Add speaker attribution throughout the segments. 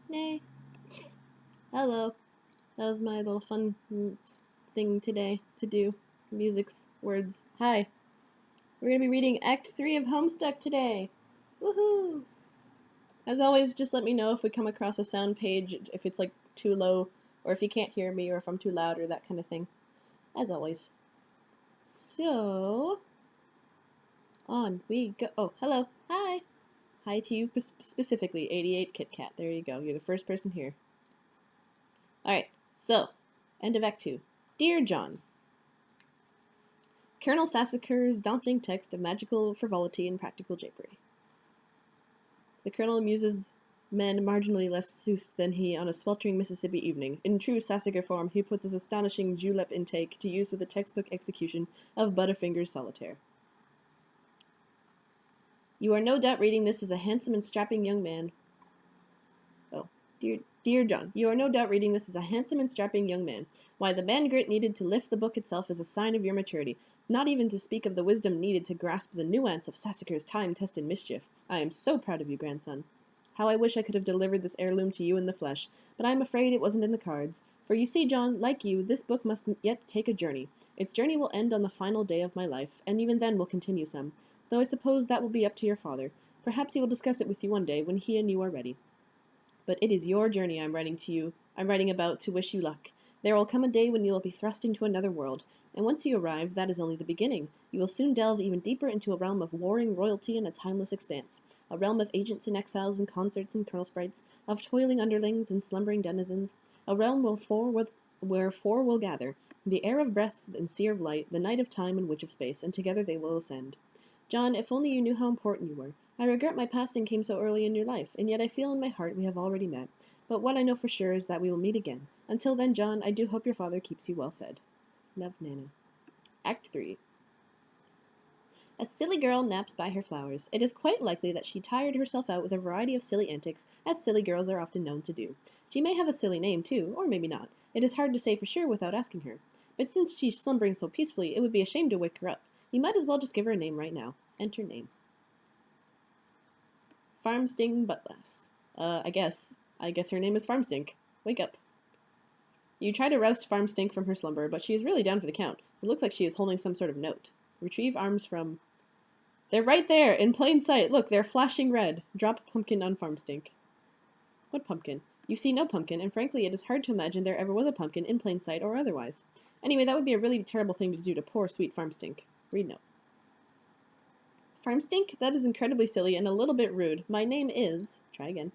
Speaker 1: Nay. Hello. That was my little fun thing today to do. Music's words. Hi. We're going to be reading Act 3 of Homestuck today. Woohoo! As always, just let me know if we come across a sound page, if it's like too low, or if you can't hear me, or if I'm too loud, or that kind of thing. As always. So, on we go. Oh, hello. Hi. Hi to you specifically, 88 Kit Kat. There you go. You're the first person here. Alright, so, end of Act 2. Dear John, Colonel Sassacre's daunting text of magical frivolity and practical japery. The Colonel amuses men marginally less soused than he on a sweltering Mississippi evening. In true Sassacre form, he puts his astonishing julep intake to use with the textbook execution of Butterfinger's solitaire. You are no doubt reading this as a handsome and strapping young man. Oh, dear John, you are no doubt reading this as a handsome and strapping young man. Why, the man grit needed to lift the book itself is a sign of your maturity, not even to speak of the wisdom needed to grasp the nuance of Sassacre's time-tested mischief. I am so proud of you, grandson. How I wish I could have delivered this heirloom to you in the flesh, but I am afraid it wasn't in the cards. For you see, John, like you, this book must yet take a journey. Its journey will end on the final day of my life, and even then will continue some, though I suppose that will be up to your father. Perhaps he will discuss it with you one day, when he and you are ready. But it is your journey I'm writing about to wish you luck. There will come a day when you will be thrust into another world, and once you arrive, that is only the beginning. You will soon delve even deeper into a realm of warring royalty and a timeless expanse, a realm of agents and exiles and consorts and colonel sprites, of toiling underlings and slumbering denizens, a realm where four will gather, the heir of breath and seer of light, the knight of time and witch of space, and together they will ascend. John, if only you knew how important you were. I regret my passing came so early in your life, and yet I feel in my heart we have already met. But what I know for sure is that we will meet again. Until then, John, I do hope your father keeps you well fed. Love, Nana. Act 3. A silly girl naps by her flowers. It is quite likely that she tired herself out with a variety of silly antics, as silly girls are often known to do. She may have a silly name, too, or maybe not. It is hard to say for sure without asking her. But since she's slumbering so peacefully, it would be a shame to wake her up. You might as well just give her a name right now. Enter name. Farmstink Buttlass. I guess her name is Farmstink. Wake up. You try to roust Farmstink from her slumber, but she is really down for the count. It looks like she is holding some sort of note. Retrieve arms from... They're right there, in plain sight. Look, they're flashing red. Drop pumpkin on Farmstink. What pumpkin? You see no pumpkin, and frankly it is hard to imagine there ever was a pumpkin in plain sight or otherwise. Anyway, that would be a really terrible thing to do to poor sweet Farmstink. Read note. Farmstink? That is incredibly silly and a little bit rude. My name is... Try again.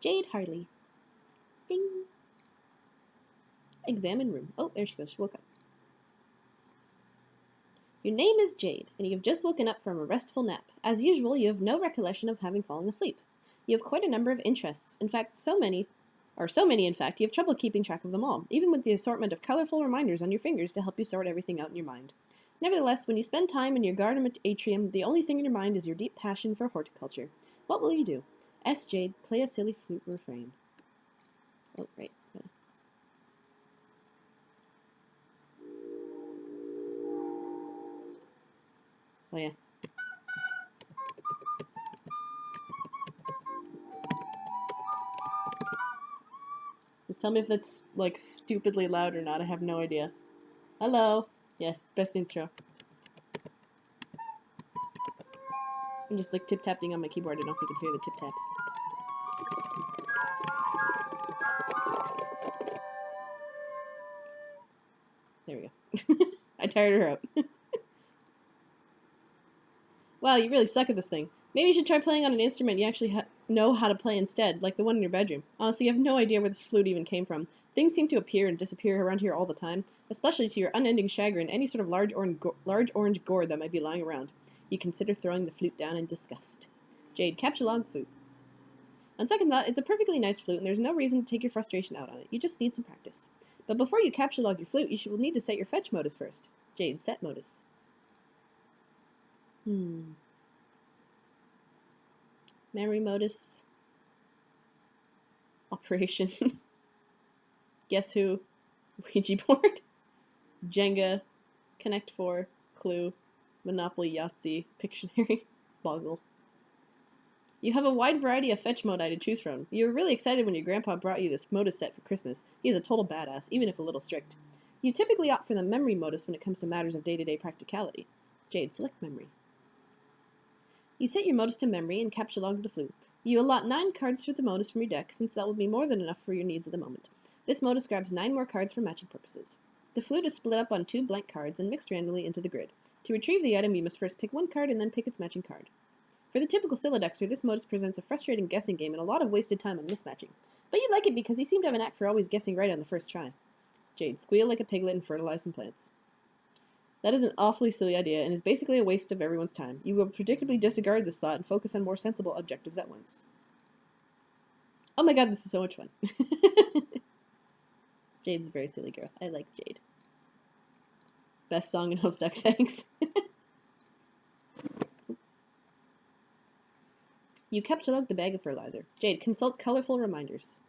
Speaker 1: Jade Harley. Ding. Examine room. Oh, there she goes. She woke up. Your name is Jade, and you have just woken up from a restful nap. As usual, you have no recollection of having fallen asleep. You have quite a number of interests. In fact, so many in fact, you have trouble keeping track of them all, even with the assortment of colorful reminders on your fingers to help you sort everything out in your mind. Nevertheless, when you spend time in your garden atrium, the only thing in your mind is your deep passion for horticulture. What will you do? S. Jade, play a silly flute refrain. Oh, right. Oh, yeah. Just tell me if that's, like, stupidly loud or not. I have no idea. Hello. Yes, best intro. I'm just, like, tip-tapping on my keyboard. I don't know if you can hear the tip-taps. There we go. I tired her out. Wow, you really suck at this thing. Maybe you should try playing on an instrument you actually know how to play instead, like the one in your bedroom. Honestly, you have no idea where this flute even came from. Things seem to appear and disappear around here all the time, especially to your unending chagrin any sort of large orange gourd that might be lying around. You consider throwing the flute down in disgust. Jade, captcha flute. On second thought, it's a perfectly nice flute, and there's no reason to take your frustration out on it. You just need some practice. But before you captcha your flute, you will need to set your fetch modus first. Jade, set modus. Memory modus. Operation. Guess who? Ouija board. Jenga. Connect 4. Clue. Monopoly Yahtzee. Pictionary. Boggle. You have a wide variety of fetch modi to choose from. You were really excited when your grandpa brought you this modus set for Christmas. He is a total badass, even if a little strict. You typically opt for the memory modus when it comes to matters of day-to-day practicality. Jade, select memory. You set your modus to memory and capture log the flute. You allot 9 cards for the modus from your deck, since that will be more than enough for your needs at the moment. This modus grabs 9 more cards for matching purposes. The flute is split up on 2 blank cards and mixed randomly into the grid. To retrieve the item, you must first pick 1 card and then pick its matching card. For the typical Silodexer, this modus presents a frustrating guessing game and a lot of wasted time on mismatching. But you like it because you seem to have an knack for always guessing right on the first try. Jade, squeal like a piglet and fertilize some plants. That is an awfully silly idea and is basically a waste of everyone's time. You will predictably disregard this thought and focus on more sensible objectives at once. Oh my god, this is so much fun. Jade's a very silly girl. I like Jade. Best song in Homestuck, thanks. You catalog the bag of fertilizer. Jade, consult colorful reminders.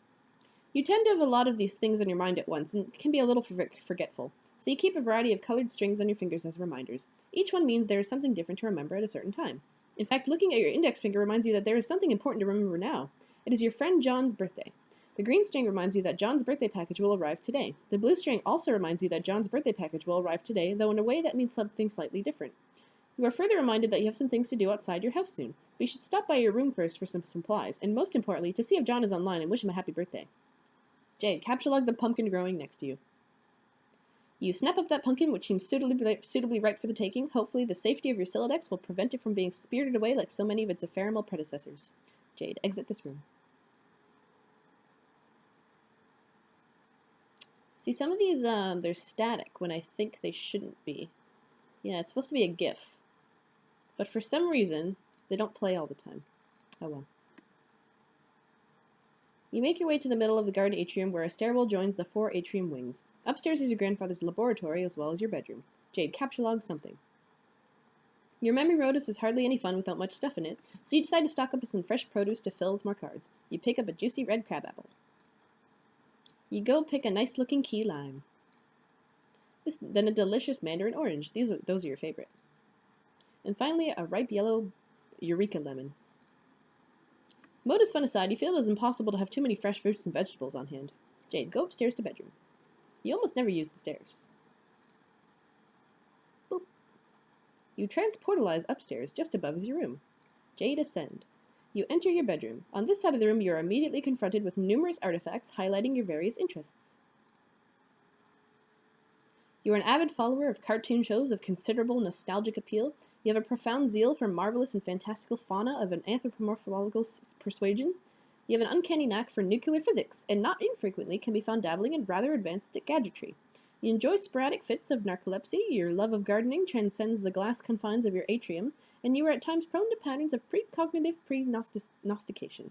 Speaker 1: You tend to have a lot of these things on your mind at once and can be a little forgetful, so you keep a variety of colored strings on your fingers as reminders. Each one means there is something different to remember at a certain time. In fact, looking at your index finger reminds you that there is something important to remember now. It is your friend John's birthday. The green string reminds you that John's birthday package will arrive today. The blue string also reminds you that John's birthday package will arrive today, though in a way that means something slightly different. You are further reminded that you have some things to do outside your house soon, but you should stop by your room first for some supplies, and most importantly, to see if John is online and wish him a happy birthday. Jade, capture-log the pumpkin growing next to you. You snap up that pumpkin, which seems suitably ripe for the taking. Hopefully, the safety of your Silodex will prevent it from being spirited away like so many of its ephemeral predecessors. Jade, exit this room. See, some of these, they're static when I think they shouldn't be. Yeah, it's supposed to be a GIF. But for some reason, they don't play all the time. Oh well. You make your way to the middle of the garden atrium where a stairwell joins the 4 atrium wings. Upstairs is your grandfather's laboratory as well as your bedroom. Jade, capture log something. Your memory modus is hardly any fun without much stuff in it, so you decide to stock up with some fresh produce to fill with more cards. You pick up a juicy red crabapple. You go pick a nice looking key lime. Then a delicious mandarin orange. Those are your favorite. And finally, a ripe yellow Eureka lemon. Modus fun aside, you feel it is impossible to have too many fresh fruits and vegetables on hand. Jade, go upstairs to bedroom. You almost never use the stairs. Boop. You transportalize upstairs, just above is your room. Jade, ascend. You enter your bedroom. On this side of the room, you are immediately confronted with numerous artifacts highlighting your various interests. You are an avid follower of cartoon shows of considerable nostalgic appeal. You have a profound zeal for marvelous and fantastical fauna of an anthropomorphological persuasion. You have an uncanny knack for nuclear physics, and not infrequently can be found dabbling in rather advanced gadgetry. You enjoy sporadic fits of narcolepsy, your love of gardening transcends the glass confines of your atrium, and you are at times prone to patterns of precognitive pre-gnostication.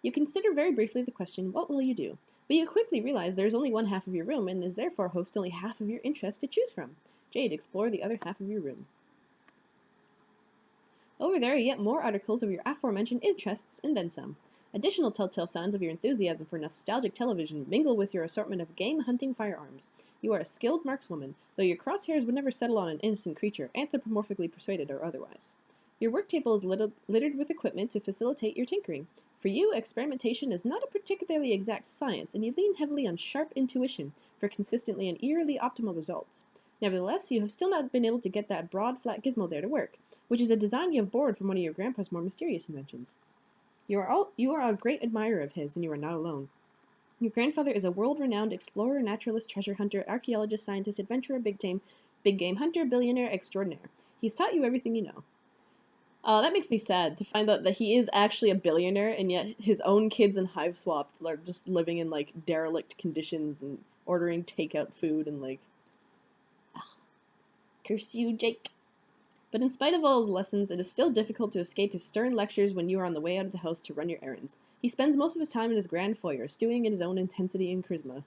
Speaker 1: You consider very briefly the question, what will you do? But you quickly realize there is only one half of your room, and is therefore host only half of your interest to choose from. Jade, explore the other half of your room. Over there are yet more articles of your aforementioned interests, and then some. Additional telltale signs of your enthusiasm for nostalgic television mingle with your assortment of game-hunting firearms. You are a skilled markswoman, though your crosshairs would never settle on an innocent creature, anthropomorphically persuaded or otherwise. Your work table is littered with equipment to facilitate your tinkering. For you, experimentation is not a particularly exact science, and you lean heavily on sharp intuition for consistently and eerily optimal results. Nevertheless, you have still not been able to get that broad, flat gizmo there to work, which is a design you have borrowed from one of your grandpa's more mysterious inventions. You are a great admirer of his, and you are not alone. Your grandfather is a world-renowned explorer, naturalist, treasure hunter, archaeologist, scientist, adventurer, big game hunter, billionaire extraordinaire. He's taught you everything you know. That makes me sad to find out that he is actually a billionaire, and yet his own kids in Hive Swap are just living in, like, derelict conditions and ordering takeout food and, like... Ugh. Curse you, Jake. But in spite of all his lessons, it is still difficult to escape his stern lectures when you are on the way out of the house to run your errands. He spends most of his time in his grand foyer, stewing in his own intensity and charisma.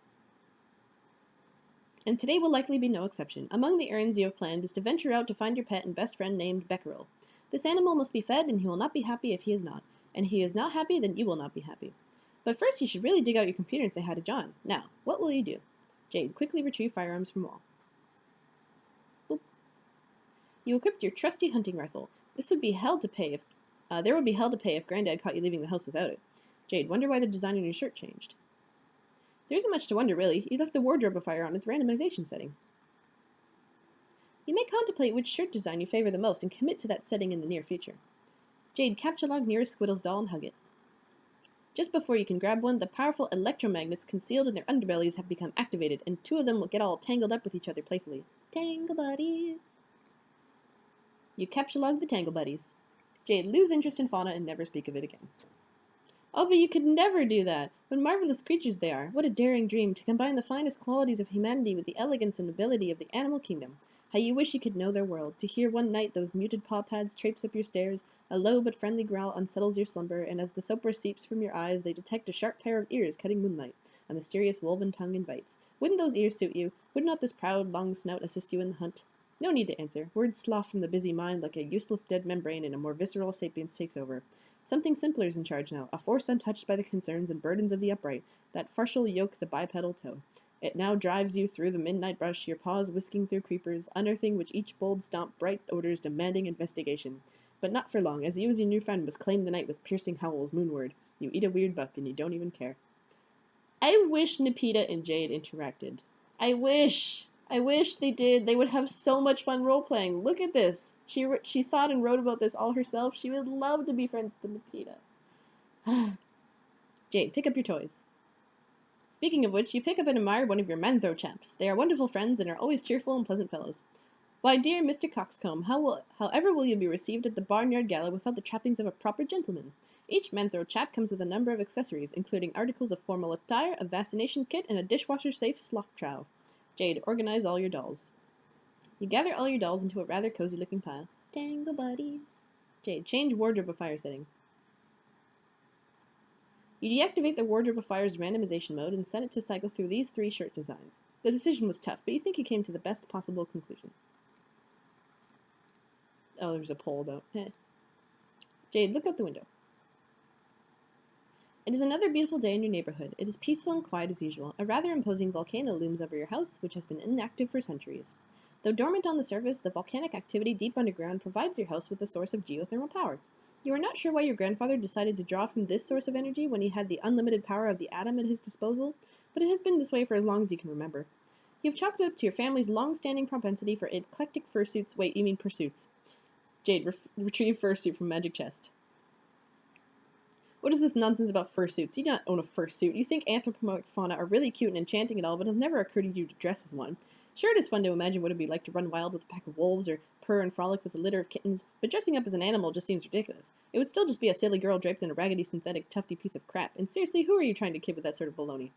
Speaker 1: And today will likely be no exception. Among the errands you have planned is to venture out to find your pet and best friend named Becquerel. This animal must be fed, and he will not be happy if he is not. And if he is not happy, then you will not be happy. But first you should really dig out your computer and say hi to John. Now, what will you do? Jade, quickly retrieve firearms from wall. Boop. You equipped your trusty hunting rifle. This would be hell to pay if There would be hell to pay if Granddad caught you leaving the house without it. Jade, wonder why the design on your shirt changed. There isn't much to wonder, really. You left the wardrobifier on its randomization setting. You may contemplate which shirt design you favor the most and commit to that setting in the near future. Jade, capture log nearest Squiddle's doll and hug it. Just before you can grab one, the powerful electromagnets concealed in their underbellies have become activated, and two of them will get all tangled up with each other playfully. Tangle buddies. You capture log the Tangle Buddies. Jade, lose interest in fauna and never speak of it again. Oh, but you could never do that! What marvelous creatures they are! What a daring dream, to combine the finest qualities of humanity with the elegance and nobility of the animal kingdom. How you wish you could know their world, to hear one night those muted paw pads traipse up your stairs, a low but friendly growl unsettles your slumber, and as the soap seeps from your eyes, they detect a sharp pair of ears cutting moonlight. A mysterious woven tongue invites. Wouldn't those ears suit you? Would not this proud, long snout assist you in the hunt? No need to answer. Words slough from the busy mind like a useless dead membrane, and a more visceral sapience takes over. Something simpler is in charge now, a force untouched by the concerns and burdens of the upright, that partial yoke the bipedal toe. It now drives you through the midnight brush, your paws whisking through creepers, unearthing which each bold stomp bright odors demanding investigation. But not for long, as you as your new friend was claimed the night with piercing howls moonward. You eat a weird buck, and you don't even care. I wish Nepeta and Jade interacted. I wish they did. They would have so much fun role-playing. Look at this. She thought and wrote about this all herself. She would love to be friends with Nepeta. Jade, pick up your toys. Speaking of which, you pick up and admire one of your Manthro chaps. They are wonderful friends and are always cheerful and pleasant fellows. Why, dear Mr. Coxcomb, however will you be received at the barnyard gala without the trappings of a proper gentleman? Each Manthro chap comes with a number of accessories, including articles of formal attire, a vaccination kit, and a dishwasher-safe sloth trough. Jade, organize all your dolls. You gather all your dolls into a rather cozy-looking pile. Tangle buddies. Jade, change wardrobifier setting. You deactivate the wardrobifier's randomization mode and set it to cycle through these 3 shirt designs. The decision was tough, but you think you came to the best possible conclusion. Oh, there's a poll, though. Jade, look out the window. It is another beautiful day in your neighborhood. It is peaceful and quiet as usual. A rather imposing volcano looms over your house, which has been inactive for centuries. Though dormant on the surface, the volcanic activity deep underground provides your house with a source of geothermal power. You are not sure why your grandfather decided to draw from this source of energy when he had the unlimited power of the atom at his disposal, but it has been this way for as long as you can remember. You have chalked it up to your family's long-standing propensity for eclectic fursuits. Wait, you mean pursuits. Jade, retrieve fursuit from magic chest. What is this nonsense about fursuits? You do not own a fursuit. You think anthropomorphic fauna are really cute and enchanting and all, but it has never occurred to you to dress as one. Sure, it is fun to imagine what it would be like to run wild with a pack of wolves, or purr and frolic with a litter of kittens, but dressing up as an animal just seems ridiculous. It would still just be a silly girl draped in a raggedy synthetic tufty piece of crap, and seriously, who are you trying to kid with that sort of baloney?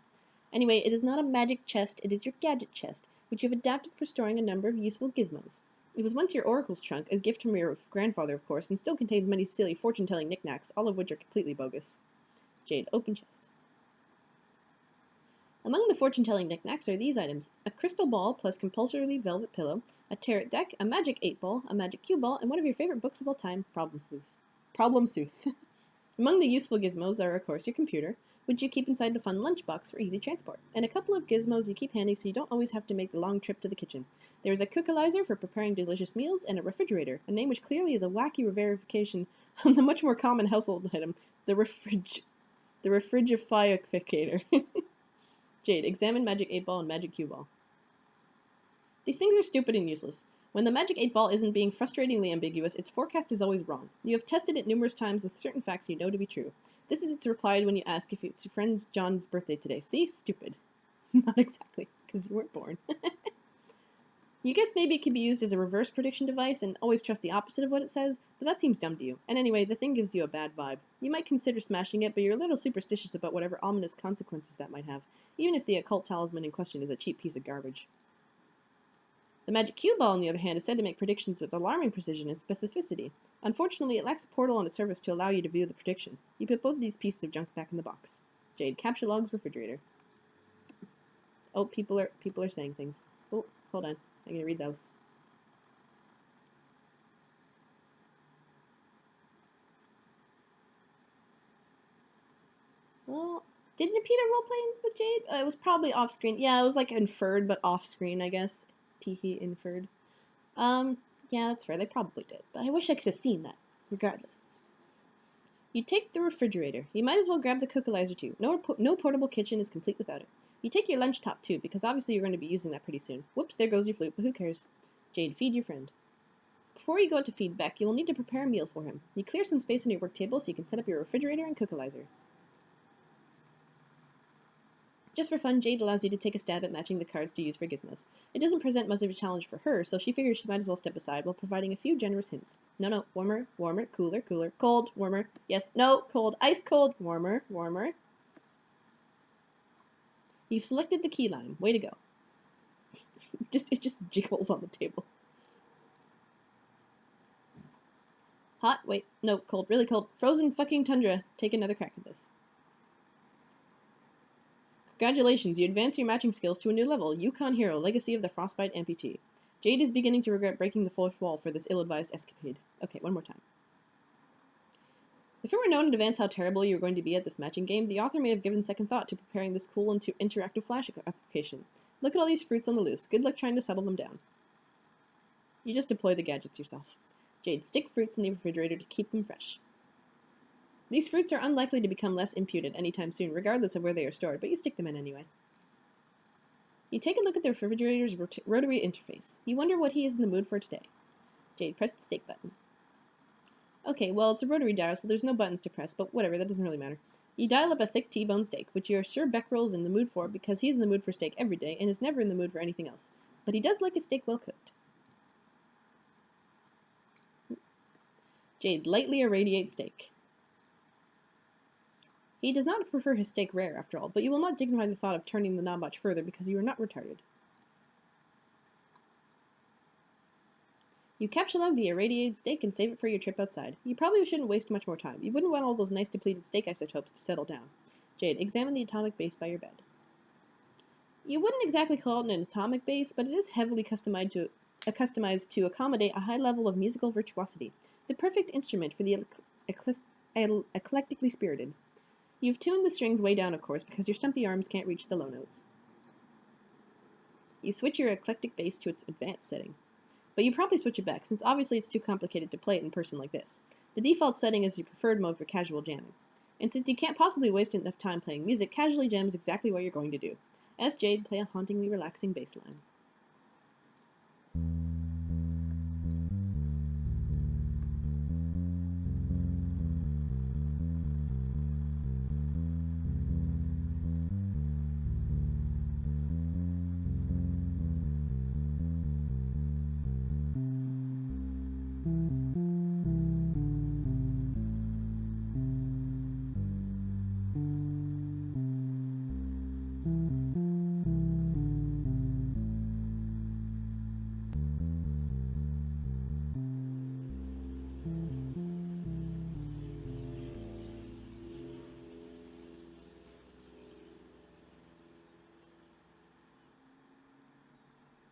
Speaker 1: Anyway, it is not a magic chest, it is your gadget chest, which you have adapted for storing a number of useful gizmos. It was once your oracle's trunk, a gift from your grandfather, of course, and still contains many silly fortune-telling knickknacks, all of which are completely bogus. Jade, open chest. Among the fortune-telling knickknacks are these items: a crystal ball plus compulsorily velvet pillow, a tarot deck, a magic 8-ball, a magic cue ball, and one of your favorite books of all time, Problem Sleuth. Among the useful gizmos are, of course, your computer, which you keep inside the fun lunchbox for easy transport, and a couple of gizmos you keep handy so you don't always have to make the long trip to the kitchen. There is a cookalizer for preparing delicious meals, and a refrigerator, a name which clearly is a wacky verification on the much more common household item, the refrigifier. Jade, examine magic 8-ball and magic cue ball. These things are stupid and useless. When the magic 8-ball isn't being frustratingly ambiguous, its forecast is always wrong. You have tested it numerous times with certain facts you know to be true. This is its reply when you ask if it's your friend John's birthday today. See? Stupid. Not exactly, because you weren't born. You guess maybe it can be used as a reverse prediction device and always trust the opposite of what it says, but that seems dumb to you. And anyway, the thing gives you a bad vibe. You might consider smashing it, but you're a little superstitious about whatever ominous consequences that might have, even if the occult talisman in question is a cheap piece of garbage. The magic cue ball, on the other hand, is said to make predictions with alarming precision and specificity. Unfortunately, it lacks a portal on its surface to allow you to view the prediction. You put both of these pieces of junk back in the box. Jade, capture logs refrigerator. Oh, people are saying things. Oh, hold on. I'm going to read those. Well, did Nepeta roleplay with Jade? It was probably off-screen. Yeah, it was like inferred, but off-screen, I guess. Teehee inferred. Yeah, that's fair. They probably did. But I wish I could have seen that, regardless. You take the refrigerator. You might as well grab the cookalizer too. No portable kitchen is complete without it. You take your lunch top too, because obviously you're going to be using that pretty soon. Whoops, there goes your flute, but who cares? Jade, feed your friend. Before you go out to feed Beck, you will need to prepare a meal for him. You clear some space on your work table so you can set up your refrigerator and cookalizer. Just for fun, Jade allows you to take a stab at matching the cards to use for gizmos. It doesn't present much of a challenge for her, so she figures she might as well step aside while providing a few generous hints. No, warmer, warmer, cooler, cooler, cold, warmer, yes, no, cold, ice cold, warmer, warmer. You've selected the key lime. Way to go. It just jiggles on the table. Hot, wait, no, cold, really cold, frozen fucking tundra. Take another crack at this. Congratulations, you advance your matching skills to a new level. Yukon Hero, Legacy of the Frostbite Amputee. Jade is beginning to regret breaking the fourth wall for this ill-advised escapade. Okay, one more time. If it were known in advance how terrible you were going to be at this matching game, the author may have given second thought to preparing this cool and interactive Flash application. Look at all these fruits on the loose. Good luck trying to settle them down. You just deploy the gadgets yourself. Jade, stick fruits in the refrigerator to keep them fresh. These fruits are unlikely to become less imputed anytime soon, regardless of where they are stored, but you stick them in anyway. You take a look at the refrigerator's rotary interface. You wonder what he is in the mood for today. Jade, press the steak button. Okay, well, it's a rotary dial, so there's no buttons to press, but whatever, that doesn't really matter. You dial up a thick T-bone steak, which you are sure Beckerel is in the mood for because he's in the mood for steak every day and is never in the mood for anything else. But he does like a steak well cooked. Jade, lightly irradiate steak. He does not prefer his steak rare, after all, but you will not dignify the thought of turning the knob much further because you are not retarded. You capsulog the irradiated steak and save it for your trip outside. You probably shouldn't waste much more time. You wouldn't want all those nice depleted steak isotopes to settle down. Jade, examine the atomic base by your bed. You wouldn't exactly call it an atomic base, but it is heavily customized to accommodate a high level of musical virtuosity, the perfect instrument for the eclectically spirited. You've tuned the strings way down, of course, because your stumpy arms can't reach the low notes. You switch your eclectic bass to its advanced setting. But you probably switch it back, since obviously it's too complicated to play it in person like this. The default setting is your preferred mode for casual jamming. And since you can't possibly waste enough time playing music, casually jam is exactly what you're going to do. As Jade, play a hauntingly relaxing bass line.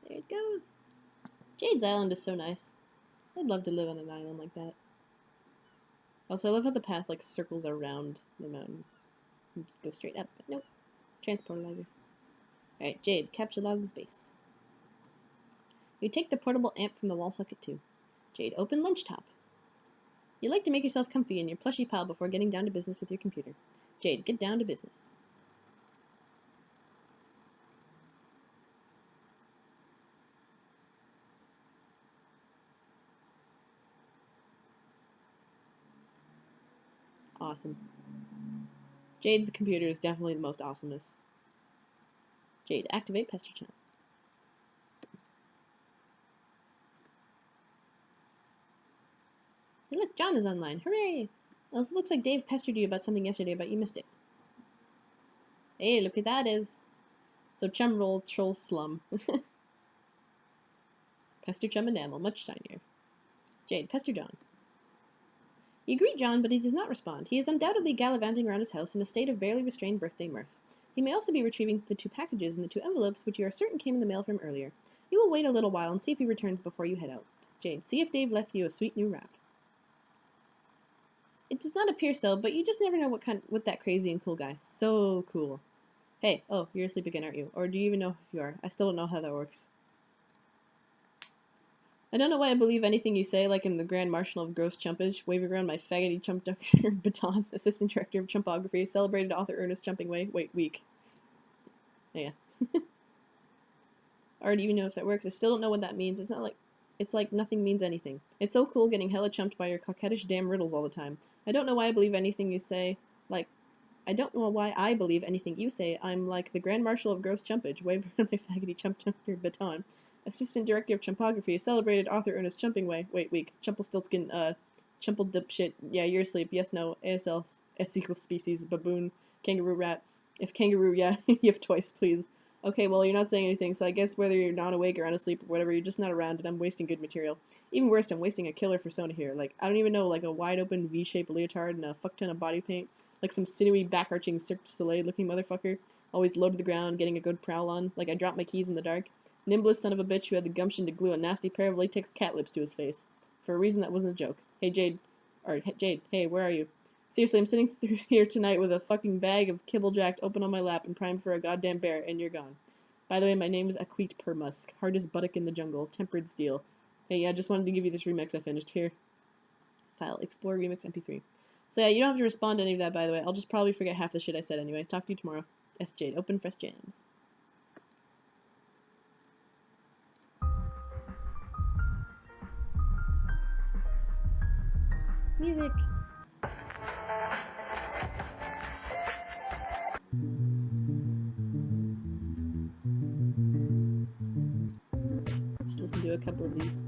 Speaker 1: There it goes. Jade's Island is so nice. I'd love to live on an island like that. Also, I love how the path like circles around the mountain. You just go straight up, but nope. Transportalizer. Alright, Jade, capture log space. You take the portable amp from the wall socket too. Jade, open lunch top. You like to make yourself comfy in your plushy pile before getting down to business with your computer. Jade, get down to business. Awesome. Jade's computer is definitely the most awesomest. Jade, activate pester channel. Hey look, John is online. Hooray! Well, it looks like Dave pestered you about something yesterday, but you missed it. Hey, look who that is. So chum roll troll slum. Pester chum enamel, much shinier. Jade, pester John. You greet John, but he does not respond. He is undoubtedly gallivanting around his house in a state of barely restrained birthday mirth. He may also be retrieving the 2 packages and the 2 envelopes which you are certain came in the mail from earlier. You will wait a little while and see if he returns before you head out. Jade, see if Dave left you a sweet new wrap. It does not appear so, but you just never know what that crazy and cool guy. So cool. Hey, oh, you're asleep again, aren't you? Or do you even know if you are? I still don't know how that works. I don't know why I believe anything you say, like in the Grand Marshal of Gross Chumpage, waving around my faggoty chump doctor baton, assistant director of chumpography, celebrated author Ernest Chumping Way. Wait, week. Yeah. I already even know if that works. I still don't know what that means. It's like nothing means anything. It's so cool getting hella chumped by your coquettish damn riddles all the time. I don't know why I believe anything you say, like, I don't know why I believe anything you say. I'm like the Grand Marshal of Gross Chumpage, waving around my faggoty chump doctor baton. Assistant Director of Chumpography, celebrated author Ernest Chumping Way. Wait, week. Chumpelstiltskin, Chumple dipshit. Yeah, you're asleep. Yes, no. ASL, S equals species. Baboon. Kangaroo rat. If kangaroo, yeah. You have twice, please. Okay, well, you're not saying anything, so I guess whether you're not awake or unasleep or whatever, you're just not around, and I'm wasting good material. Even worse, I'm wasting a killer persona here. Like, I don't even know, like a wide-open V-shaped leotard and a fuck-ton of body paint. Like some sinewy, back-arching Cirque du Soleil-looking motherfucker. Always low to the ground, getting a good prowl on. Like I dropped my keys in the dark. Nimblest son of a bitch who had the gumption to glue a nasty pair of latex cat lips to his face. For a reason that wasn't a joke. Hey, Jade. Jade, hey, where are you? Seriously, I'm sitting through here tonight with a fucking bag of kibble jacked open on my lap and primed for a goddamn bear, and you're gone. By the way, my name is Aquit Permusk. Hardest buttock in the jungle. Tempered steel. Hey, yeah, just wanted to give you this remix I finished. Here. File. Explore remix MP3. So yeah, you don't have to respond to any of that, by the way. I'll just probably forget half the shit I said anyway. Talk to you tomorrow. S. Jade. Open Fresh Jams. Music. Just listen to a couple of these.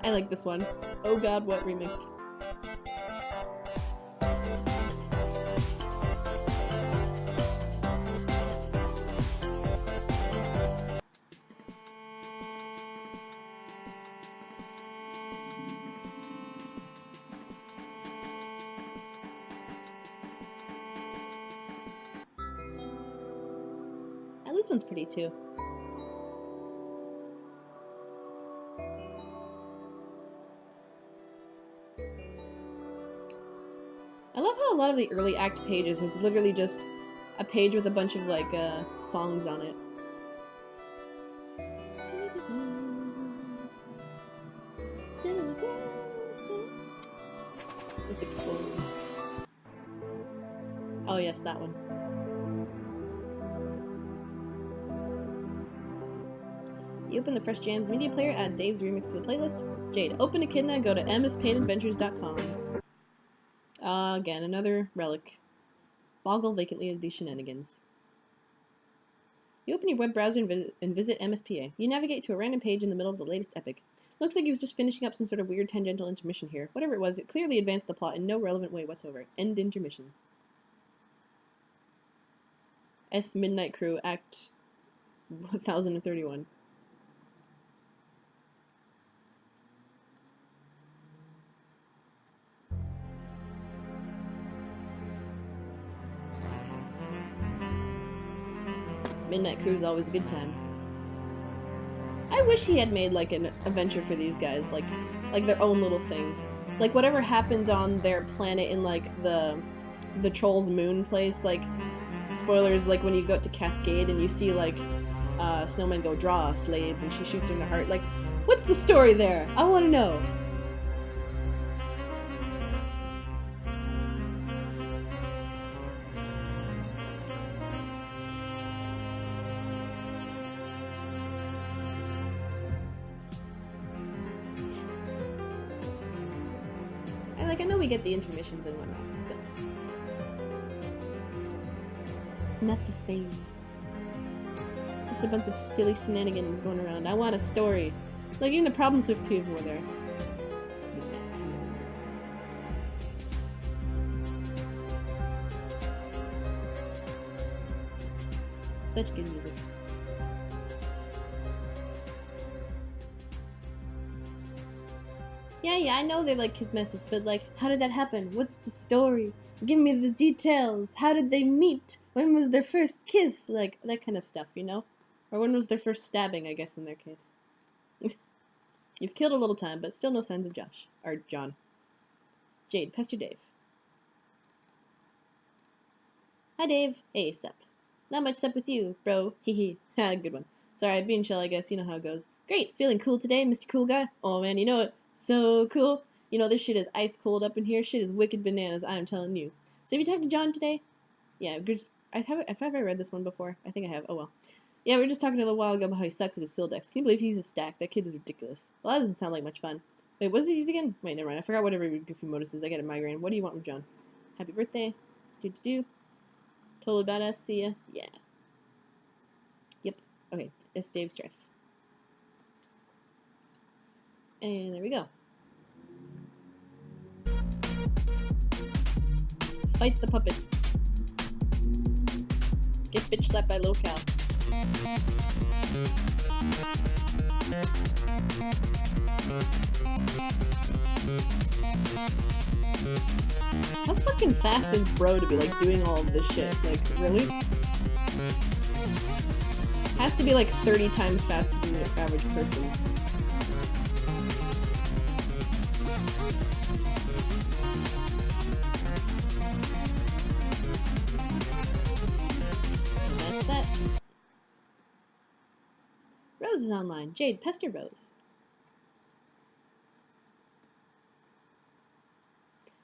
Speaker 1: I like this one. Oh God, what remix? This one's pretty too. I love how a lot of the early act pages was literally just a page with a bunch of like songs on it. Let's explore this. Oh yes, that one. You open the Fresh Jams media player, add Dave's remix to the playlist. Jade, open Echidna, go to mspainadventures.com. Again, another relic. Boggle vacantly at these shenanigans. You open your web browser and visit MSPA. You navigate to a random page in the middle of the latest epic. Looks like he was just finishing up some sort of weird tangential intermission here. Whatever it was, it clearly advanced the plot in no relevant way whatsoever. End intermission. S. Midnight Crew, Act 1031. Midnight Crew is always a good time. I wish he had made like an adventure for these guys, like their own little thing. Like whatever happened on their planet in like the Trolls Moon place, like spoilers, like when you go to Cascade and you see like Snowman go draw Slades and she shoots her in the heart. Like, what's the story there? I want to know. I know we get the intermissions and whatnot, but still. It's not the same. It's just a bunch of silly shenanigans going around. I want a story. Like, even the problem solving people were there. Such good music. Yeah, I know they're like kiss messes, but like, how did that happen? What's the story? Give me the details. How did they meet? When was their first kiss? Like, that kind of stuff, you know? Or when was their first stabbing, I guess, in their case. You've killed a little time, but still no signs of Josh. Or John. Jade, Pester Dave. Hi, Dave. Hey, sup. Not much sup with you, bro. Hehe. Ha, good one. Sorry, being chill, I guess. You know how it goes. Great. Feeling cool today, Mr. Cool Guy? Oh, man, you know it. So cool. You know, this shit is ice cold up in here. Shit is wicked bananas, I'm telling you. So have you talked to John today? Yeah, have I ever read this one before? I think I have. Oh, well. Yeah, we were just talking a little while ago about how he sucks at his Sildex. Can you believe he uses Stack? That kid is ridiculous. Well, that doesn't sound like much fun. Wait, what does he use again? Wait, never mind. I forgot whatever Goofy Modus is. I get a migraine. What do you want from John? Happy birthday. Do. Totally badass. See ya. Yeah. Yep. Okay. It's Dave Strife. And there we go. Fight the puppet. Get bitch slapped by Lil Cal. How fucking fast is bro to be like doing all of this shit? Like, really? Has to be like 30 times faster than the average person. And that's that. Rose is online. Jade, pester Rose.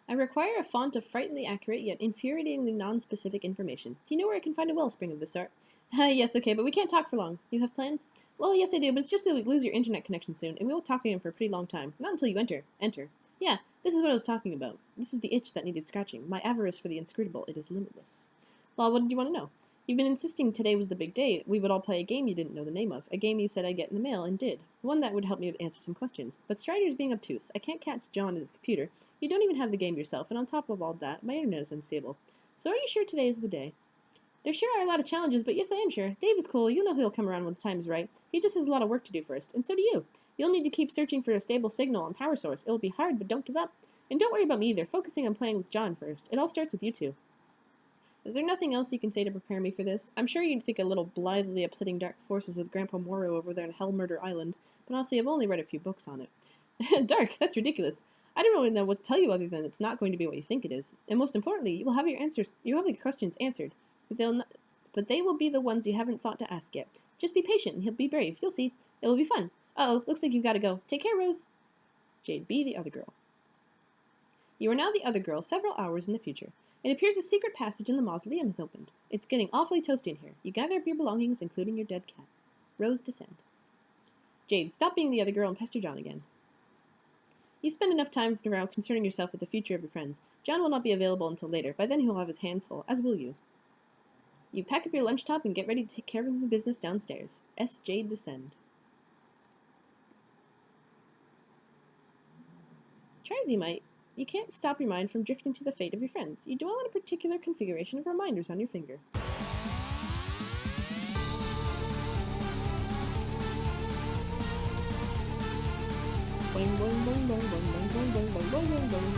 Speaker 1: I require a font of frighteningly accurate yet infuriatingly non-specific information. Do you know where I can find a wellspring of this sort? Yes, okay, but we can't talk for long. You have plans? Well, yes I do, but it's just that we lose your internet connection soon, and we won't talk again for a pretty long time. Not until you enter. Enter. Yeah, this is what I was talking about. This is the itch that needed scratching. My avarice for the inscrutable. It is limitless. Well, what did you want to know? You've been insisting today was the big day. We would all play a game you didn't know the name of. A game you said I'd get in the mail, and did. One that would help me answer some questions. But Strider's being obtuse. I can't catch John at his computer. You don't even have the game yourself, and on top of all that, my internet is unstable. So are you sure today is the day? There sure are a lot of challenges, but yes, I am sure. Dave is cool. You know he'll come around when the time is right. He just has a lot of work to do first, and so do you. You'll need to keep searching for a stable signal and power source. It'll be hard, but don't give up. And don't worry about me either. Focusing on playing with John first. It all starts with you two. Is there nothing else you can say to prepare me for this? I'm sure you'd think a little blithely upsetting dark forces with Grandpa Moro over there on Hell Murder Island, but honestly, I've only read a few books on it. Dark? That's ridiculous. I don't really know what to tell you other than it's not going to be what you think it is. And most importantly, you will have your answers. You have the questions answered, but they will be the ones you haven't thought to ask yet. Just be patient and he'll be brave. You'll see. It will be fun. Uh-oh, looks like you've got to go. Take care, Rose. Jade B, the other girl. You are now the other girl several hours in the future. It appears a secret passage in the mausoleum has opened. It's getting awfully toasty in here. You gather up your belongings, including your dead cat. Rose, descend. Jade, stop being the other girl and pester John again. You spend enough time around concerning yourself with the future of your friends. John will not be available until later. By then he will have his hands full, as will you. You pack up your lunch top and get ready to take care of the business downstairs. S. Jade, descend. Try as you might, you can't stop your mind from drifting to the fate of your friends. You dwell on a particular configuration of reminders on your finger. Boing, boing, boing, boing, boing, boing, boing, boing, boing, boing, boing.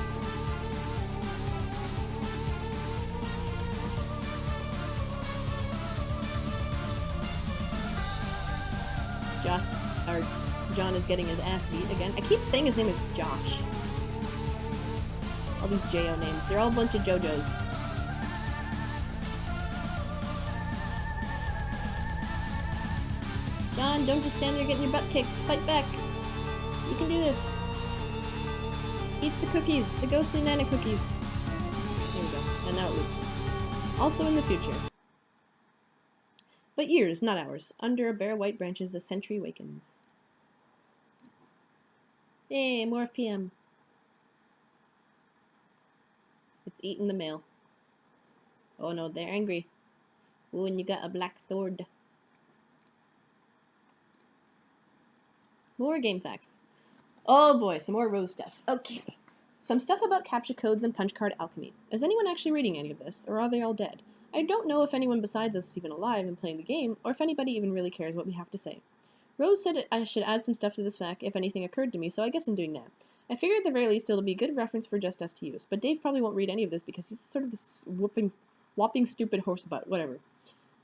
Speaker 1: John is getting his ass beat again. I keep saying his name is Josh. All these J.O. names. They're all a bunch of JoJos. John, don't just stand there getting your butt kicked. Fight back. You can do this. Eat the cookies. The ghostly nana cookies. There we go. And now it loops. Also in the future. But years, not hours. Under bare white branches, a sentry wakens. Yay, more of PM. It's eating the mail. Oh no, they're angry. Ooh, and you got a black sword. More game facts. Oh boy, some more Rose stuff. Okay. Some stuff about captcha codes and punch card alchemy. Is anyone actually reading any of this, or are they all dead? I don't know if anyone besides us is even alive and playing the game, or if anybody even really cares what we have to say. Rose said I should add some stuff to this fact if anything occurred to me, so I guess I'm doing that. I figured at the very least it'll be a good reference for just us to use, but Dave probably won't read any of this because he's sort of this whopping stupid horse butt, whatever.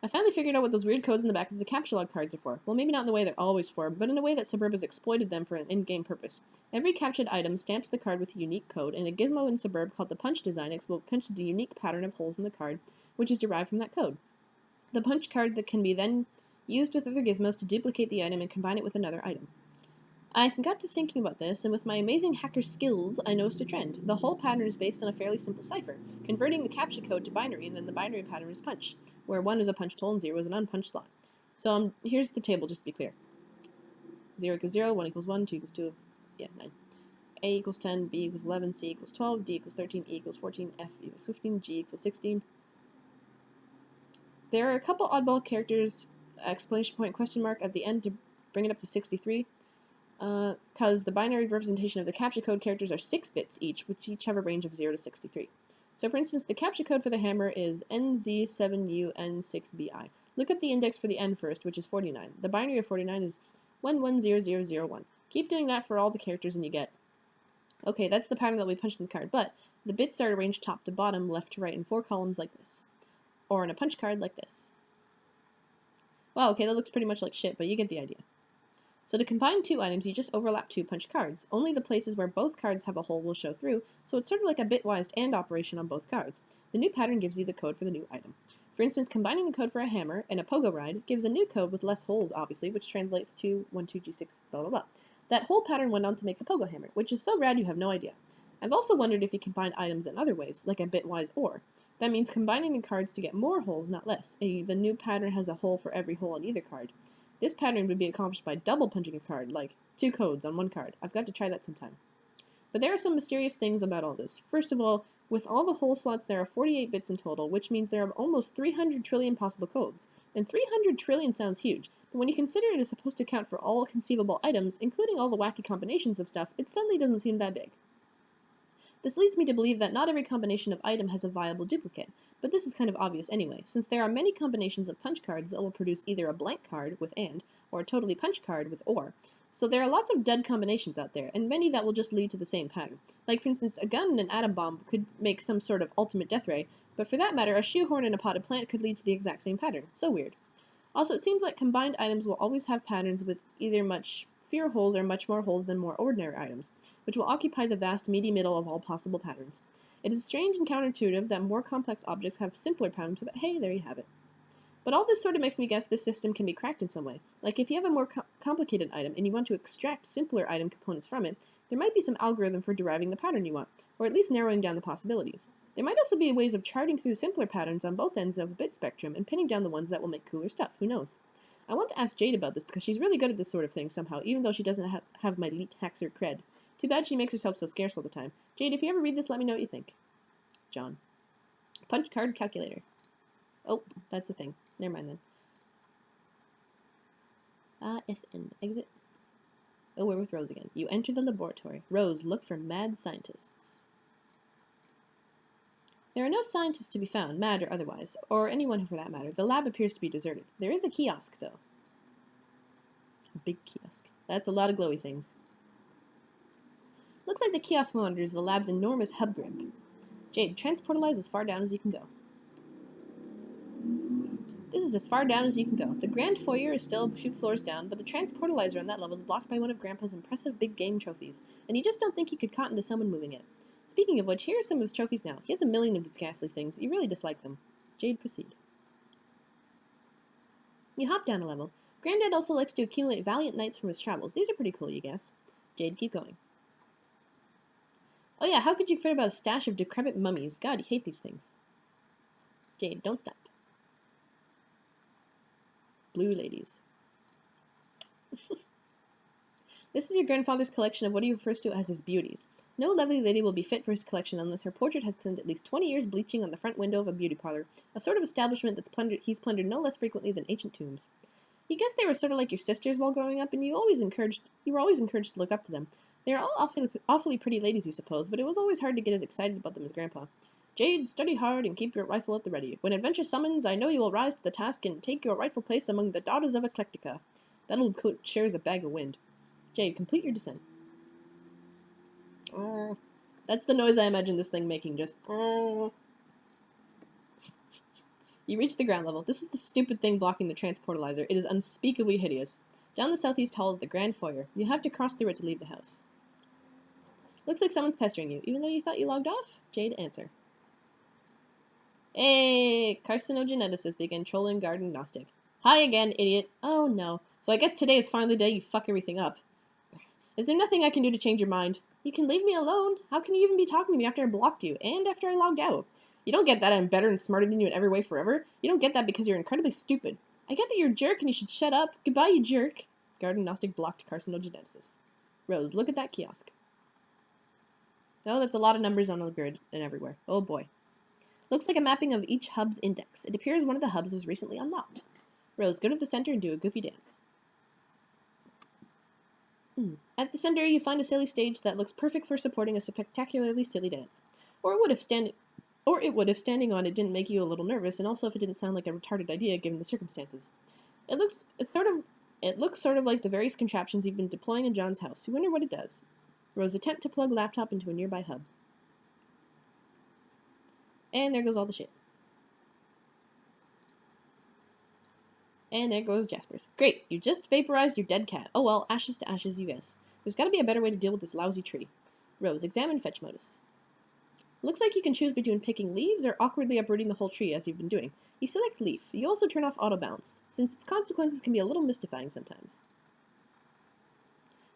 Speaker 1: I finally figured out what those weird codes in the back of the capture log cards are for. Well, maybe not in the way they're always for, but in a way that Suburb has exploited them for an in-game purpose. Every captured item stamps the card with a unique code, and a gizmo in Suburb called the Punch Designix will punch the unique pattern of holes in the card, which is derived from that code. The punch card that can be then used with other gizmos to duplicate the item and combine it with another item. I got to thinking about this, and with my amazing hacker skills, I noticed a trend. The whole pattern is based on a fairly simple cipher, converting the captcha code to binary, and then the binary pattern is punch, where 1 is a punched hole and 0 is an unpunched slot. So here's the table, just to be clear. 0 equals 0, 1 equals 1, 2 equals 2, 9. A equals 10, B equals 11, C equals 12, D equals 13, E equals 14, F equals 15, G equals 16. There are a couple oddball characters, exclamation point, question mark, at the end to bring it up to 63. Because the binary representation of the captcha code characters are 6 bits each, which each have a range of 0 to 63. So for instance, the captcha code for the hammer is NZ7UN6BI. Look up the index for the N first, which is 49. The binary of 49 is 110001. Keep doing that for all the characters and you get... Okay, that's the pattern that we punched in the card, but the bits are arranged top to bottom, left to right in 4 columns like this. Or in a punch card like this. Well, okay, that looks pretty much like shit, but you get the idea. So to combine 2 items, you just overlap 2 punch cards. Only the places where both cards have a hole will show through, so it's sort of like a bitwise AND operation on both cards. The new pattern gives you the code for the new item. For instance, combining the code for a hammer and a pogo ride gives a new code with less holes, obviously, which translates to 12G6 blah blah blah. That whole pattern went on to make the pogo hammer, which is so rad you have no idea. I've also wondered if you combine items in other ways, like a bitwise OR. That means combining the cards to get more holes, not less. The new pattern has a hole for every hole on either card. This pattern would be accomplished by double punching a card, like 2 codes on 1 card. I've got to try that sometime. But there are some mysterious things about all this. First of all, with all the hole slots there are 48 bits in total, which means there are almost 300 trillion possible codes. And 300 trillion sounds huge, but when you consider it is supposed to count for all conceivable items, including all the wacky combinations of stuff, it suddenly doesn't seem that big. This leads me to believe that not every combination of item has a viable duplicate, but this is kind of obvious anyway, since there are many combinations of punch cards that will produce either a blank card with AND, or a totally punch card with OR. So there are lots of dud combinations out there, and many that will just lead to the same pattern. Like for instance, a gun and an atom bomb could make some sort of ultimate death ray, but for that matter, a shoehorn and a potted plant could lead to the exact same pattern. So weird. Also, it seems like combined items will always have patterns with either much fewer holes or much more holes than more ordinary items, which will occupy the vast meaty middle of all possible patterns. It is strange and counterintuitive that more complex objects have simpler patterns, but hey, there you have it. But all this sort of makes me guess this system can be cracked in some way. Like if you have a more complicated item and you want to extract simpler item components from it, there might be some algorithm for deriving the pattern you want, or at least narrowing down the possibilities. There might also be ways of charting through simpler patterns on both ends of the bit spectrum and pinning down the ones that will make cooler stuff, who knows. I want to ask Jade about this because she's really good at this sort of thing somehow, even though she doesn't have my elite hacker cred. Too bad she makes herself so scarce all the time. Jade, if you ever read this, let me know what you think. John. Punch card calculator. Oh, that's a thing. Never mind then. SN. Exit. Oh, we're with Rose again. You enter the laboratory. Rose, look for mad scientists. There are no scientists to be found, mad or otherwise, or anyone for that matter. The lab appears to be deserted. There is a kiosk, though. It's a big kiosk. That's a lot of glowy things. Looks like the kiosk monitors the lab's enormous hub grid. Jade, transportalize as far down as you can go. This is as far down as you can go. The grand foyer is still 2 floors down, but the transportalizer on that level is blocked by one of Grandpa's impressive big game trophies, and you just don't think he could cotton to someone moving it. Speaking of which, here are some of his trophies now. He has a million of these ghastly things. You really dislike them. Jade, proceed. You hop down a level. Granddad also likes to accumulate valiant knights from his travels. These are pretty cool, you guess. Jade, keep going. Oh yeah, how could you forget about a stash of decrepit mummies? God, you hate these things. Jade, don't stop. Blue ladies. This is your grandfather's collection of what he refers to as his beauties. No lovely lady will be fit for his collection unless her portrait has spent at least 20 years bleaching on the front window of a beauty parlor, a sort of establishment he's plundered no less frequently than ancient tombs. You guess they were sort of like your sisters while growing up, and you were always encouraged to look up to them. They are all awfully pretty ladies, you suppose, but it was always hard to get as excited about them as Grandpa. Jade, study hard and keep your rifle at the ready. When adventure summons, I know you will rise to the task and take your rightful place among the daughters of Eclectica. That old coat shares a bag of wind. Jade, complete your descent. That's the noise I imagine this thing making, just... You reach the ground level. This is the stupid thing blocking the transportalizer. It is unspeakably hideous. Down the southeast hall is the grand foyer. You have to cross through it to leave the house. Looks like someone's pestering you, even though you thought you logged off? Jade, answer. Hey, carcinogeneticist began trolling garden Gnostic. Hi again, idiot. Oh no. So I guess today is finally the day you fuck everything up. Is there nothing I can do to change your mind? You can leave me alone. How can you even be talking to me after I blocked you, and after I logged out? You don't get that I'm better and smarter than you in every way forever. You don't get that because you're incredibly stupid. I get that you're a jerk and you should shut up. Goodbye, you jerk. Garden Gnostic blocked carcinogeneticist. Rose, look at that kiosk. Oh, that's a lot of numbers on the grid and everywhere. Oh boy. Looks like a mapping of each hub's index. It appears one of the hubs was recently unlocked. Rose, go to the center and do a goofy dance. At the center, you find a silly stage that looks perfect for supporting a spectacularly silly dance. Or it would if standing on it didn't make you a little nervous, and also if it didn't sound like a retarded idea given the circumstances. It looks sort of like the various contraptions you've been deploying in John's house. You wonder what it does. Rose, attempt to plug laptop into a nearby hub. And there goes all the shit. And there goes Jasper's. Great, you just vaporized your dead cat. Oh well, ashes to ashes, you guess. There's gotta be a better way to deal with this lousy tree. Rose, examine fetch modus. Looks like you can choose between picking leaves or awkwardly uprooting the whole tree as you've been doing. You select leaf. You also turn off auto balance, since its consequences can be a little mystifying sometimes.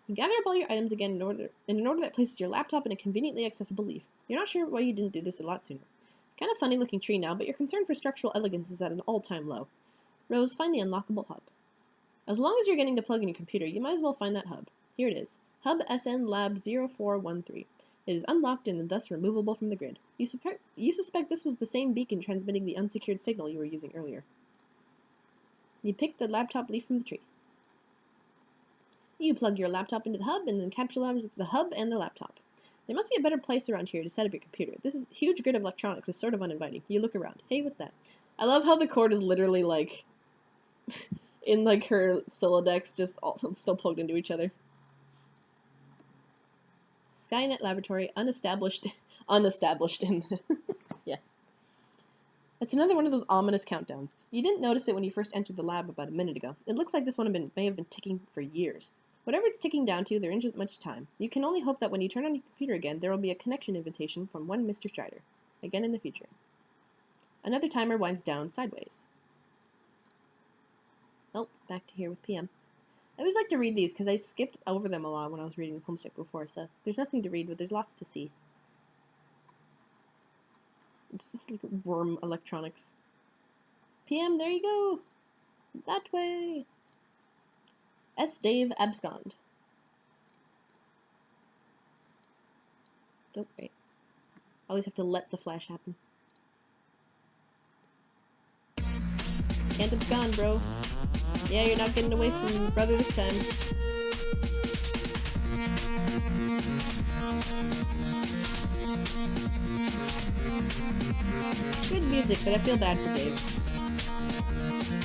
Speaker 1: You gather up all your items again in an order that places your laptop in a conveniently accessible leaf. You're not sure why you didn't do this a lot sooner. Kind of funny looking tree now, but your concern for structural elegance is at an all-time low. Rose, find the unlockable hub. As long as you're getting to plug in your computer, you might as well find that hub. Here it is. Hub SN Lab 0413. It is unlocked and thus removable from the grid. You suspect this was the same beacon transmitting the unsecured signal you were using earlier. You pick the laptop leaf from the tree. You plug your laptop into the hub and then capitalize the hub and the laptop. There must be a better place around here to set up your computer. This huge grid of electronics is sort of uninviting. You look around. Hey, what's that? I love how the cord is literally like in like her Silodex, just all still plugged into each other. Skynet Laboratory, unestablished in the yeah. It's another one of those ominous countdowns. You didn't notice it when you first entered the lab about a minute ago. It looks like this one may have been ticking for years. Whatever it's ticking down to, there isn't much time. You can only hope that when you turn on your computer again, there will be a connection invitation from one Mr. Strider. Again in the future. Another timer winds down sideways. Oh, back to here with PM. I always like to read these because I skipped over them a lot when I was reading Homestuck before, so there's nothing to read, but there's lots to see. It's like worm electronics. PM, there you go! That way! S. Dave abscond. Oh, great. Always have to let the flash happen. Can't abscond, bro. Yeah, you're not getting away from brother this time. Good music, but I feel bad for Dave.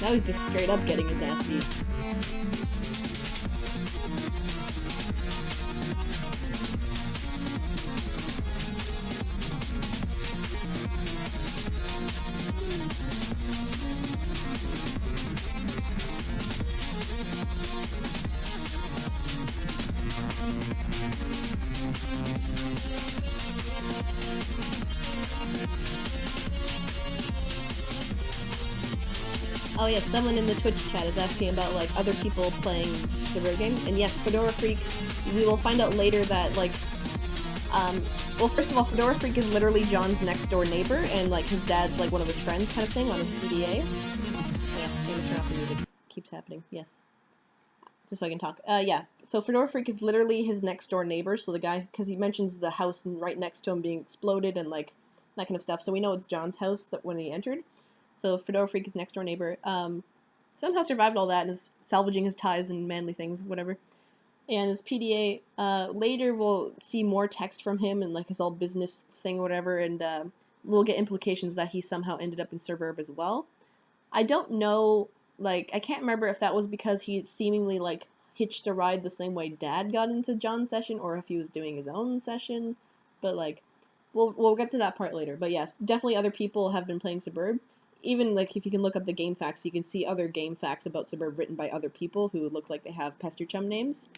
Speaker 1: Now he's just straight up getting his ass beat. Oh yes, someone in the Twitch chat is asking about like other people playing server game, and yes, Fedora Freak. We will find out later that like, well, first of all, Fedora Freak is literally John's next door neighbor, and like his dad's like one of his friends, kind of thing, on his PDA. Yeah, I'm gonna turn off the music. Keeps happening. Yes, just so I can talk. Yeah. So Fedora Freak is literally his next door neighbor. So the guy, because he mentions the house right next to him being exploded and like that kind of stuff. So we know it's John's house that when he entered. So Fedora Freak is next door neighbor. Somehow survived all that and is salvaging his ties and manly things, whatever. And his PDA, later we'll see more text from him and like his whole business thing or whatever, and we'll get implications that he somehow ended up in Suburb as well. I don't know, like, I can't remember if that was because he seemingly like hitched a ride the same way Dad got into John's session, or if he was doing his own session, but like, we'll get to that part later. But yes, definitely other people have been playing Suburb. even like if you can look up the game facts, you can see other game facts about Suburb written by other people who look like they have Pester Chum names.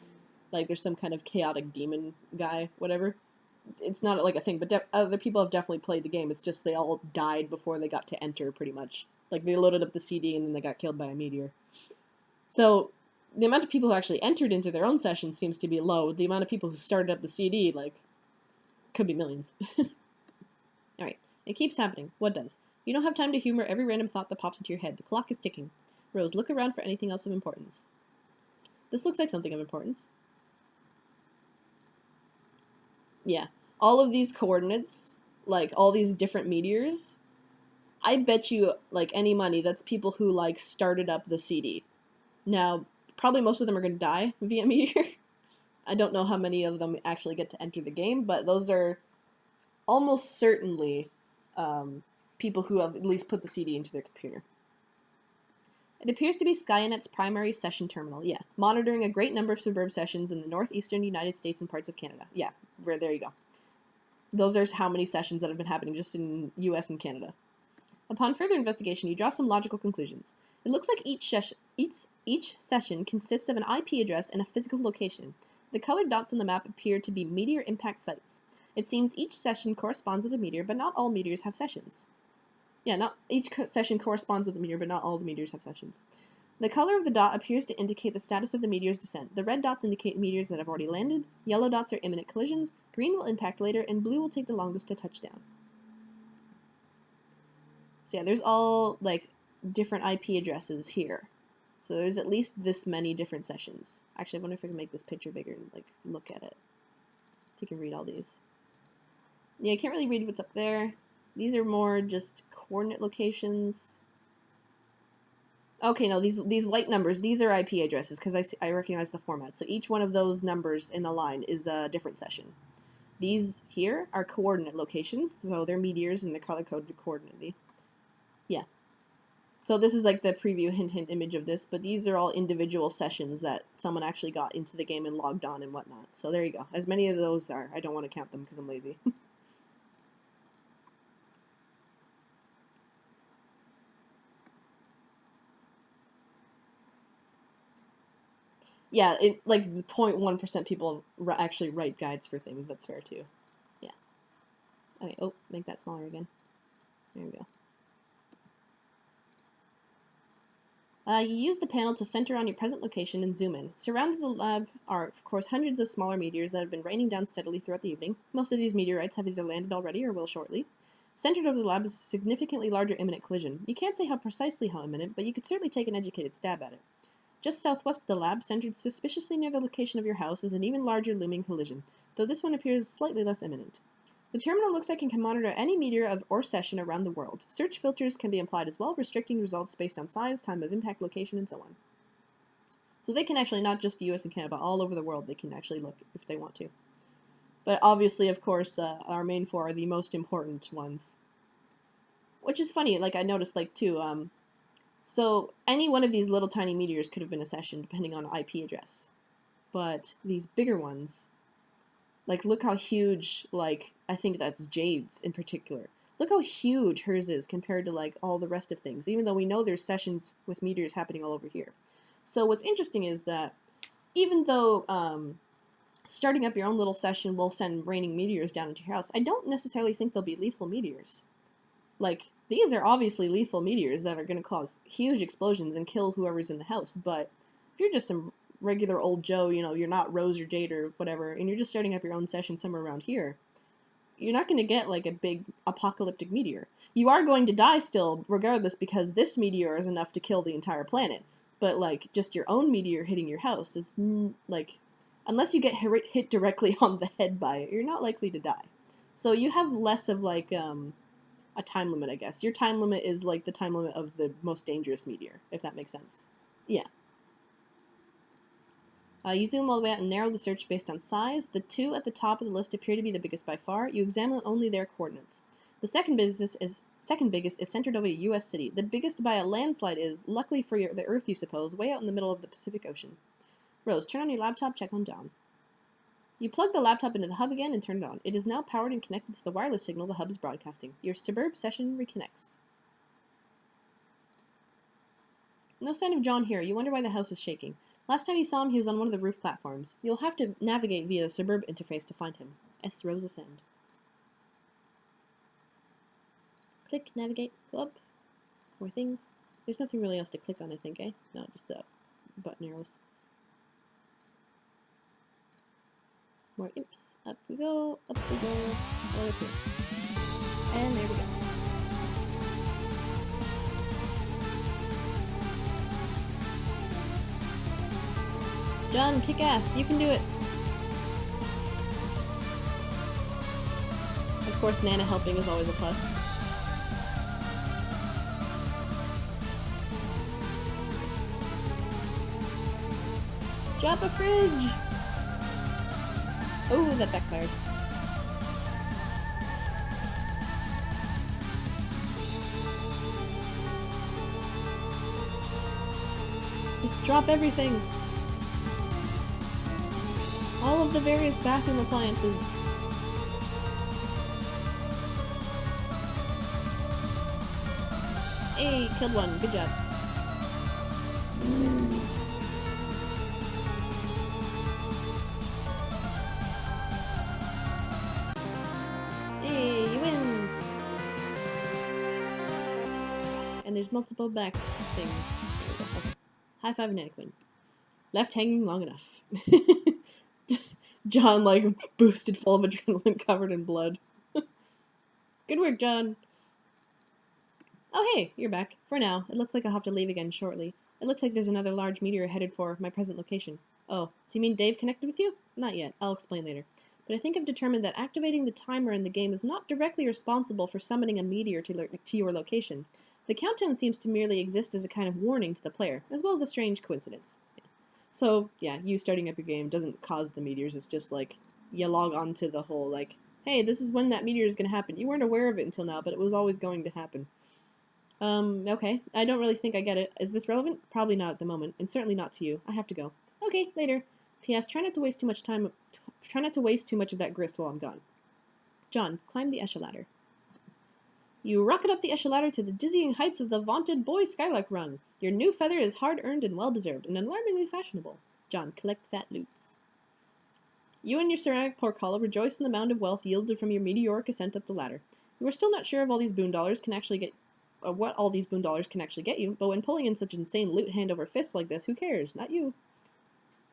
Speaker 1: Like there's some kind of chaotic demon guy, whatever. It's not like a thing, but other people have definitely played the game. It's just they all died before they got to enter, pretty much. Like they loaded up the CD and then they got killed by a meteor. So the amount of people who actually entered into their own sessions seems to be low. The amount of people who started up the CD, like, could be millions. Alright, it keeps happening. What does? You don't have time to humor every random thought that pops into your head. The clock is ticking. Rose, look around for anything else of importance. This looks like something of importance. Yeah. All of these coordinates, like, all these different meteors, I bet you, like, any money, that's people who, like, started up the CD. Now, probably most of them are going to die via meteor. I don't know how many of them actually get to enter the game, but those are almost certainly people who have at least put the CD into their computer. It appears to be Skynet's primary session terminal, yeah, monitoring a great number of Suburb sessions in the northeastern United States and parts of Canada. Yeah, there you go. Those are how many sessions that have been happening just in US and Canada. Upon further investigation, you draw some logical conclusions. It looks like each session consists of an IP address and a physical location. The colored dots on the map appear to be meteor impact sites. It seems each session corresponds with a meteor, but not all meteors have sessions. Yeah, not each session corresponds with a meteor, but not all the meteors have sessions. The color of the dot appears to indicate the status of the meteor's descent. The red dots indicate meteors that have already landed, yellow dots are imminent collisions, green will impact later, and blue will take the longest to touch down. So yeah, there's all, like, different IP addresses here. So there's at least this many different sessions. Actually, I wonder if I can make this picture bigger and, like, look at it. So you can read all these. Yeah, I can't really read what's up there. These are more just coordinate locations. Okay, no, these white numbers, these are IP addresses, because I recognize the format. So each one of those numbers in the line is a different session. These here are coordinate locations, so they're meteors and they're color-coded coordinately. Yeah. So this is like the preview hint image of this, but these are all individual sessions that someone actually got into the game and logged on and whatnot. So there you go. As many of those are. I don't want to count them because I'm lazy. Yeah, like 0.1% people actually write guides for things. That's fair too. Yeah. Okay. Oh, make that smaller again. There we go. You use the panel to center on your present location and zoom in. Surrounding the lab are, of course, hundreds of smaller meteors that have been raining down steadily throughout the evening. Most of these meteorites have either landed already or will shortly. Centered over the lab is a significantly larger imminent collision. You can't say precisely how imminent, but you could certainly take an educated stab at it. Just southwest of the lab, centered suspiciously near the location of your house, is an even larger looming collision, though this one appears slightly less imminent. The terminal looks like it can monitor any meteor or session around the world. Search filters can be applied as well, restricting results based on size, time of impact, location, and so on. So they can actually, not just the US and Canada, but all over the world, they can actually look if they want to. But obviously, of course, our main four are the most important ones. Which is funny, like I noticed, like, too, so any one of these little tiny meteors could have been a session, depending on IP address. But these bigger ones, like, look how huge, like, I think that's Jade's in particular. Look how huge hers is compared to, like, all the rest of things, even though we know there's sessions with meteors happening all over here. So what's interesting is that even though starting up your own little session will send raining meteors down into your house, I don't necessarily think they'll be lethal meteors. Like, these are obviously lethal meteors that are going to cause huge explosions and kill whoever's in the house, but if you're just some regular old Joe, you know, you're not Rose or Jade or whatever, and you're just starting up your own session somewhere around here, you're not going to get, like, a big apocalyptic meteor. You are going to die still, regardless, because this meteor is enough to kill the entire planet, but, like, just your own meteor hitting your house is, like, unless you get hit directly on the head by it, you're not likely to die. So you have less of, like, a time limit, I guess. Your time limit is like the time limit of the most dangerous meteor, if that makes sense. Yeah. You zoom all the way out and narrow the search based on size. The two at the top of the list appear to be the biggest by far. You examine only their coordinates. The second biggest is centered over a U.S. city. The biggest by a landslide is, luckily for the Earth you suppose, way out in the middle of the Pacific Ocean. Rose, turn on your laptop, check on John. You plug the laptop into the hub again and turn it on. It is now powered and connected to the wireless signal the hub is broadcasting. Your Suburb session reconnects. No sign of John here. You wonder why the house is shaking. Last time you saw him, he was on one of the roof platforms. You'll have to navigate via the suburb interface to find him. S. Rosa Sand. Click, navigate, go up. More things. There's nothing really else to click on, I think, eh? No, just the button arrows. More imps. Up we go, up we go, all up here. And there we go. John, kick ass. You can do it. Of course, Nana helping is always a plus. Drop a fridge! Oh, that backfired. Just drop everything. All of the various bathroom appliances. Hey, killed one. Good job. Hey, you win! And there's multiple back things. Okay. High five and Anakin. Left hanging long enough. John, like, boosted full of adrenaline, covered in blood. Good work, John! Oh hey, you're back. For now. It looks like I'll have to leave again shortly. It looks like there's another large meteor headed for my present location. Oh, so you mean Dave connected with you? Not yet. I'll explain later. But I think I've determined that activating the timer in the game is not directly responsible for summoning a meteor to your location. The countdown seems to merely exist as a kind of warning to the player, as well as a strange coincidence. So, yeah, you starting up your game doesn't cause the meteors, it's just like, you log on to the whole, like, hey, this is when that meteor is going to happen. You weren't aware of it until now, but it was always going to happen. Okay, I don't really think I get it. Is this relevant? Probably not at the moment, and certainly not to you. I have to go. Okay, later. P.S. Try not to waste too much of that grist while I'm gone. John, climb the echelon. You rocket up the echelon to the dizzying heights of the vaunted Boy Skylark Run. Your new feather is hard-earned and well-deserved, and alarmingly fashionable. John, collect fat loots. You and your ceramic portcollar rejoice in the mound of wealth yielded from your meteoric ascent up the ladder. You are still not sure if all these boondollars can actually get what all these boondollars can actually get you, but when pulling in such insane loot hand over fist like this, who cares? Not you.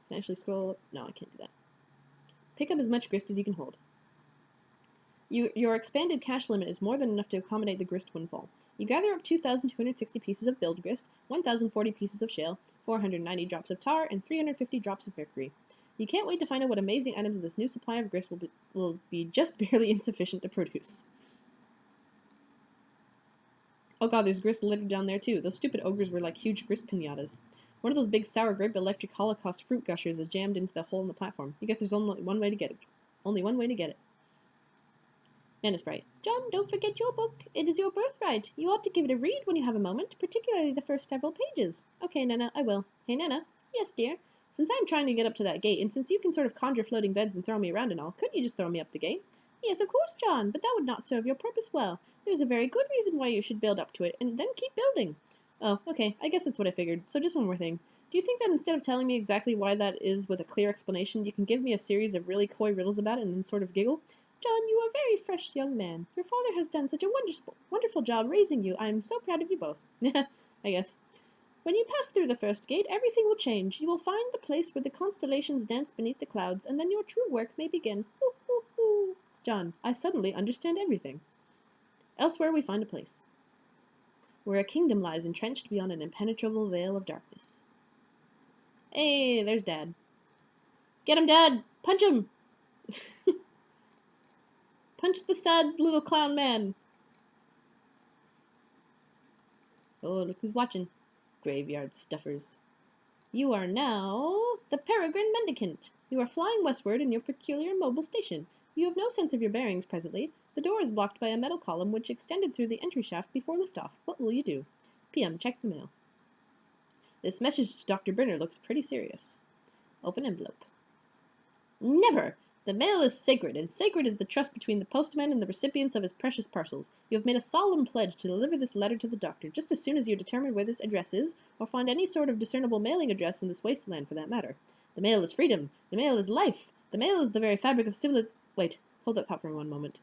Speaker 1: Can I actually scroll up? No, I can't do that. Pick up as much grist as you can hold. Your expanded cash limit is more than enough to accommodate the grist windfall. You gather up 2,260 pieces of build grist, 1,040 pieces of shale, 490 drops of tar, and 350 drops of mercury. You can't wait to find out what amazing items this new supply of grist will be just barely insufficient to produce. Oh god, there's grist littered down there too. Those stupid ogres were like huge grist pinatas. One of those big sour grape electric holocaust fruit gushers is jammed into the hole in the platform. I guess there's only one way to get it. Only one way to get it. Nana Sprite. John, don't forget your book. It is your birthright. You ought to give it a read when you have a moment, particularly the first several pages. Okay, Nana, I will. Hey, Nana. Yes, dear. Since I'm trying to get up to that gate, and since you can sort of conjure floating beds and throw me around and all, couldn't you just throw me up the gate? Yes, of course, John, but that would not serve your purpose well. There's a very good reason why you should build up to it, and then keep building. Oh, okay, I guess that's what I figured. So just one more thing. Do you think that instead of telling me exactly why that is with a clear explanation, you can give me a series of really coy riddles about it and then sort of giggle? John, you are a very fresh young man. Your father has done such a wonderful job raising you. I am so proud of you both. I guess. When you pass through the first gate, everything will change. You will find the place where the constellations dance beneath the clouds, and then your true work may begin. Hoo, hoo, hoo. John, I suddenly understand everything. Elsewhere we find a place where a kingdom lies entrenched beyond an impenetrable veil of darkness. Hey, there's Dad. Get him, Dad! Punch him! Punch the sad little clown man! Oh, look who's watching. Graveyard stuffers. You are now the Peregrine Mendicant. You are flying westward in your peculiar mobile station. You have no sense of your bearings presently. The door is blocked by a metal column which extended through the entry shaft before liftoff. What will you do? PM, check the mail. This message to Dr. Brenner looks pretty serious. Open envelope. Never! The mail is sacred, and sacred is the trust between the postman and the recipients of his precious parcels. You have made a solemn pledge to deliver this letter to the doctor, just as soon as you determine where this address is, or find any sort of discernible mailing address in this wasteland for that matter. The mail is freedom. The mail is life. The mail is the very fabric of civilization. Wait, hold that thought for one moment.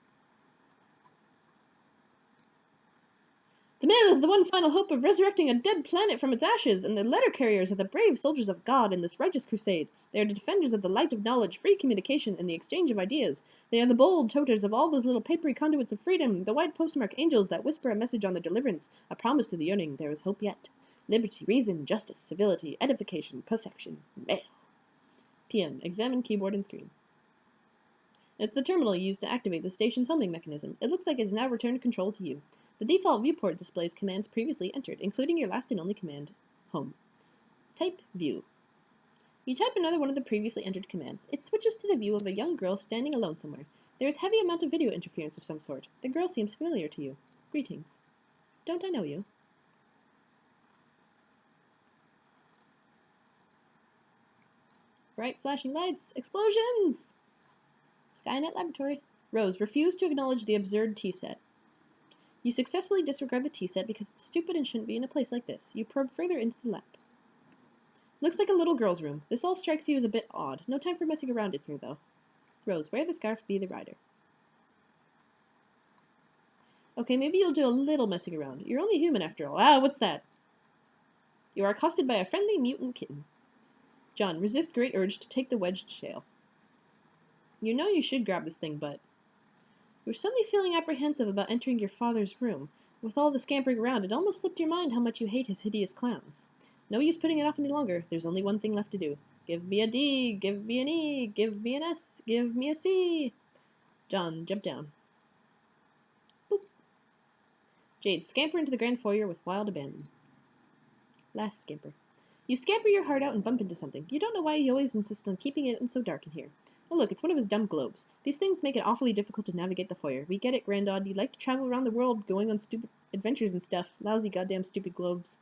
Speaker 1: The mail is the one final hope of resurrecting a dead planet from its ashes, and the letter carriers are the brave soldiers of God in this righteous crusade. They are the defenders of the light of knowledge, free communication, and the exchange of ideas. They are the bold toters of all those little papery conduits of freedom, the white postmark angels that whisper a message on their deliverance, a promise to the yearning, there is hope yet. Liberty, reason, justice, civility, edification, perfection, mail. PM. Examine keyboard and screen. It's the terminal used to activate the station's homing mechanism. It looks like it has now returned control to you. The default viewport displays commands previously entered, including your last and only command, home. Type view. You type another one of the previously entered commands. It switches to the view of a young girl standing alone somewhere. There is heavy amount of video interference of some sort. The girl seems familiar to you. Greetings. Don't I know you? Bright flashing lights! Explosions! Skynet Laboratory. Rose, refuse to acknowledge the absurd T-set. You successfully disregard the T-set because it's stupid and shouldn't be in a place like this. You probe further into the lab. Looks like a little girl's room. This all strikes you as a bit odd. No time for messing around in here, though. Rose, wear the scarf, be the rider. Okay, maybe you'll do a little messing around. You're only human after all. Ah, what's that? You are accosted by a friendly mutant kitten. John, resist great urge to take the wedged shale. You know you should grab this thing, but... You're suddenly feeling apprehensive about entering your father's room. With all the scampering around, it almost slipped your mind how much you hate his hideous clowns. No use putting it off any longer. There's only one thing left to do. Give me a D, give me an E, give me an S, give me a C. John, jump down. Boop. Jade, scamper into the grand foyer with wild abandon. Last scamper. You scamper your heart out and bump into something. You don't know why he always insists on keeping it so dark in here. Oh look, it's one of his dumb globes. These things make it awfully difficult to navigate the foyer. We get it, Grandad. You'd like to travel around the world going on stupid adventures and stuff. Lousy goddamn stupid globes.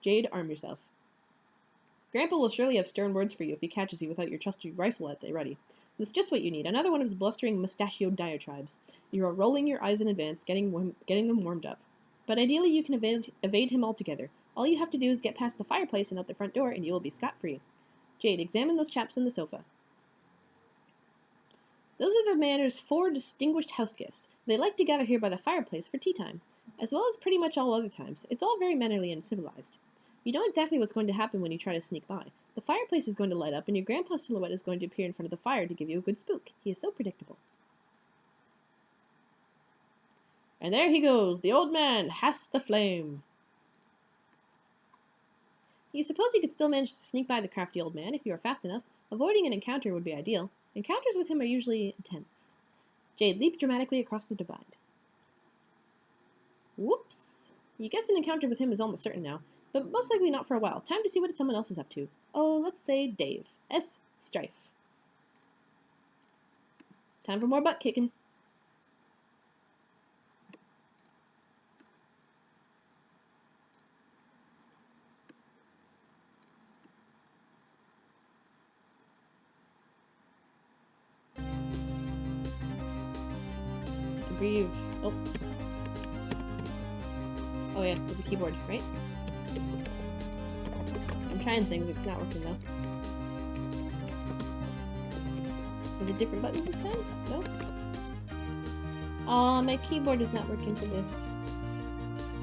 Speaker 1: Jade, arm yourself. Grandpa will surely have stern words for you if he catches you without your trusty rifle at the ready. That's just what you need. Another one of his blustering, mustachioed diatribes. You are rolling your eyes in advance, getting them warmed up. But ideally you can evade him altogether. All you have to do is get past the fireplace and out the front door, and you will be scot-free. Jade, examine those chaps on the sofa. Those are the Manor's 4 distinguished house guests. They like to gather here by the fireplace for tea time, as well as pretty much all other times. It's all very mannerly and civilized. You know exactly what's going to happen when you try to sneak by. The fireplace is going to light up, and your grandpa's silhouette is going to appear in front of the fire to give you a good spook. He is so predictable. And there he goes, the old man, has the flame. You suppose you could still manage to sneak by the crafty old man if you are fast enough. Avoiding an encounter would be ideal. Encounters with him are usually intense. Jade, leap dramatically across the divide. Whoops! You guess an encounter with him is almost certain now, but most likely not for a while. Time to see what someone else is up to. Oh, let's say Dave. S. Strife. Time for more butt kicking. Breathe. Oh. Oh yeah, with the keyboard, right? I'm trying things, it's not working though. Is it different button this time? No? Aw, my keyboard is not working for this.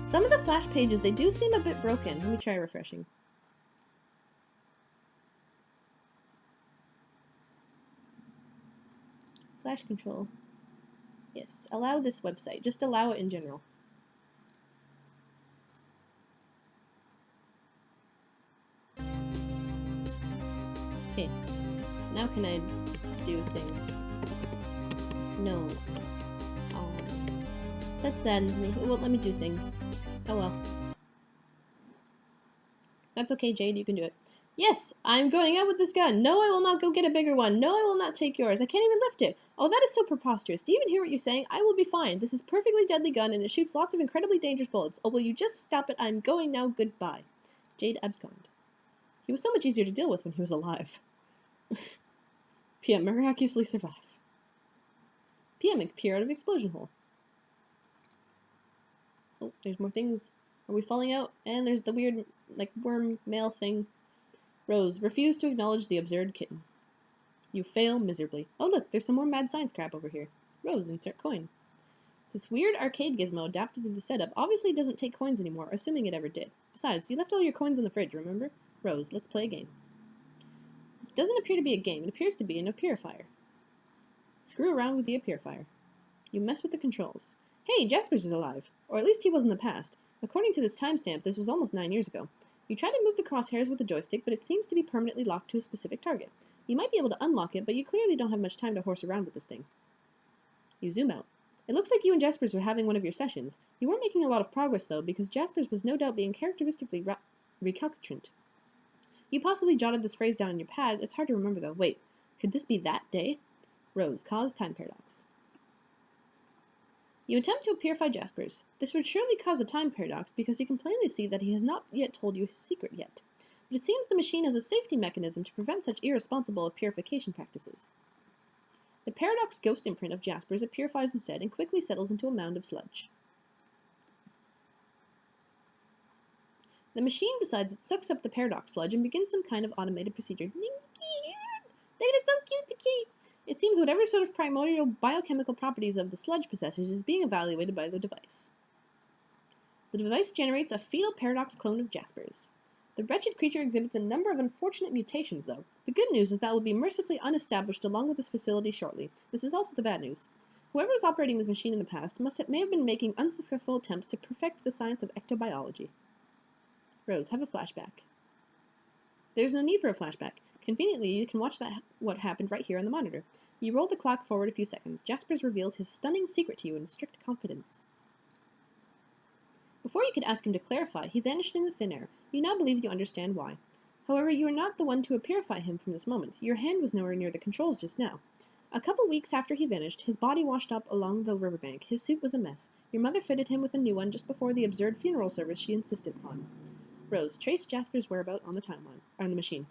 Speaker 1: Some of the flash pages, they do seem a bit broken. Let me try refreshing. Flash control. Yes, allow this website. Just allow it in general. Okay, now can I do things? No. That saddens me. It won't let me do things. Oh well. That's okay, Jade, you can do it. Yes, I'm going out with this gun. No, I will not go get a bigger one. No, I will not take yours. I can't even lift it. Oh, that is so preposterous. Do you even hear what you're saying? I will be fine. This is a perfectly deadly gun, and it shoots lots of incredibly dangerous bullets. Oh, will you just stop it? I'm going now. Goodbye. Jade abscond. He was so much easier to deal with when he was alive. PM miraculously survive. PM appear out of explosion hole. Oh, there's more things. Are we falling out? And there's the weird, like, worm male thing. Rose, refuse to acknowledge the absurd kitten. You fail miserably. Oh look, there's some more mad science crap over here. Rose, insert coin. This weird arcade gizmo adapted to the setup obviously doesn't take coins anymore, assuming it ever did. Besides, you left all your coins in the fridge, remember? Rose, let's play a game. This doesn't appear to be a game, it appears to be an appearifier. Screw around with the appearifier. You mess with the controls. Hey, Jaspers is alive. Or at least he was in the past. According to this timestamp, this was almost 9 years ago. You try to move the crosshairs with the joystick, but it seems to be permanently locked to a specific target. You might be able to unlock it, but you clearly don't have much time to horse around with this thing. You zoom out. It looks like you and Jaspers were having one of your sessions. You weren't making a lot of progress, though, because Jaspers was no doubt being characteristically recalcitrant. You possibly jotted this phrase down on your pad. It's hard to remember, though. Wait, could this be that day? Rose, cause time paradox. You attempt to appearify Jaspers. This would surely cause a time paradox, because you can plainly see that he has not yet told you his secret yet. But it seems the machine has a safety mechanism to prevent such irresponsible appearification practices. The paradox ghost imprint of Jaspers appearifies instead and quickly settles into a mound of sludge. The machine decides it sucks up the paradox sludge and begins some kind of automated procedure. Look at it, so cute, the key! It seems whatever sort of primordial biochemical properties of the sludge possesses is being evaluated by the device. The device generates a fetal paradox clone of Jaspers. The wretched creature exhibits a number of unfortunate mutations, though. The good news is that it will be mercifully unestablished along with this facility shortly. This is also the bad news. Whoever was operating this machine in the past may have been making unsuccessful attempts to perfect the science of ectobiology. Rose, have a flashback. There's no need for a flashback. Conveniently, you can watch what happened right here on the monitor. You roll the clock forward a few seconds. Jaspers reveals his stunning secret to you in strict confidence. Before you could ask him to clarify, he vanished into thin air. You now believe you understand why. However, you are not the one to appearify him from this moment. Your hand was nowhere near the controls just now. A couple weeks after he vanished, his body washed up along the riverbank. His suit was a mess. Your mother fitted him with a new one just before the absurd funeral service she insisted upon. Rose, trace Jasper's whereabouts on the timeline, on the machine.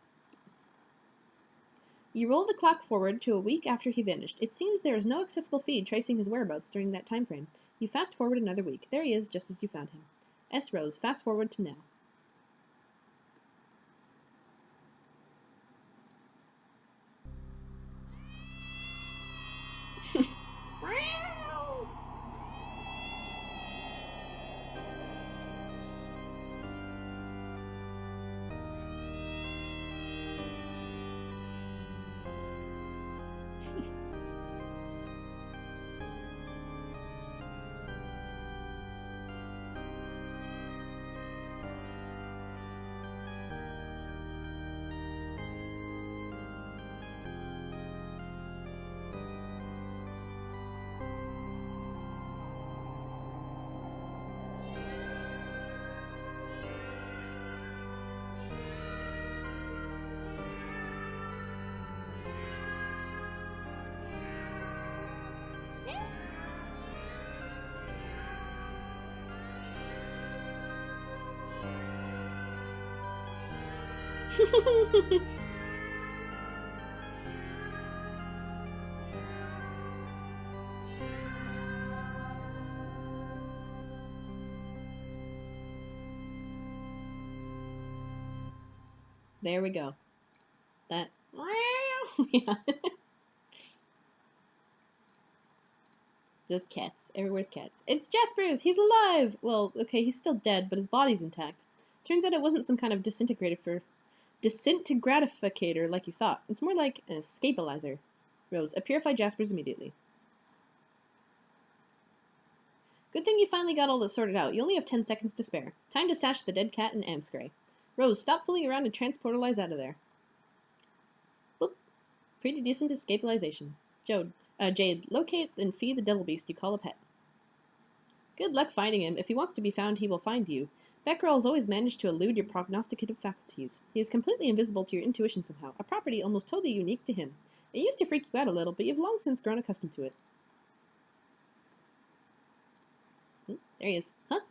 Speaker 1: You roll the clock forward to a week after he vanished. It seems there is no accessible feed tracing his whereabouts during that time frame. You fast forward another week. There he is, just as you found him. S. Rose, fast forward to now. There we go. That. Yeah. Just cats. Everywhere's cats. It's Jaspers! He's alive! Well, okay, he's still dead, but his body's intact. Turns out it wasn't some kind of disintegratificator like you thought. It's more like an escapalizer. Rose, appearify Jaspers immediately. Good thing you finally got all this sorted out. You only have 10 seconds to spare. Time to stash the dead cat in Amscray. Rose, stop fooling around and transportalize out of there. Boop. Pretty decent escapalization. Jade, locate and feed the devil beast you call a pet. Good luck finding him. If he wants to be found, he will find you. Becquerel's always managed to elude your prognosticative faculties. He is completely invisible to your intuition somehow, a property almost totally unique to him. It used to freak you out a little, but you've long since grown accustomed to it. There he is. Huh?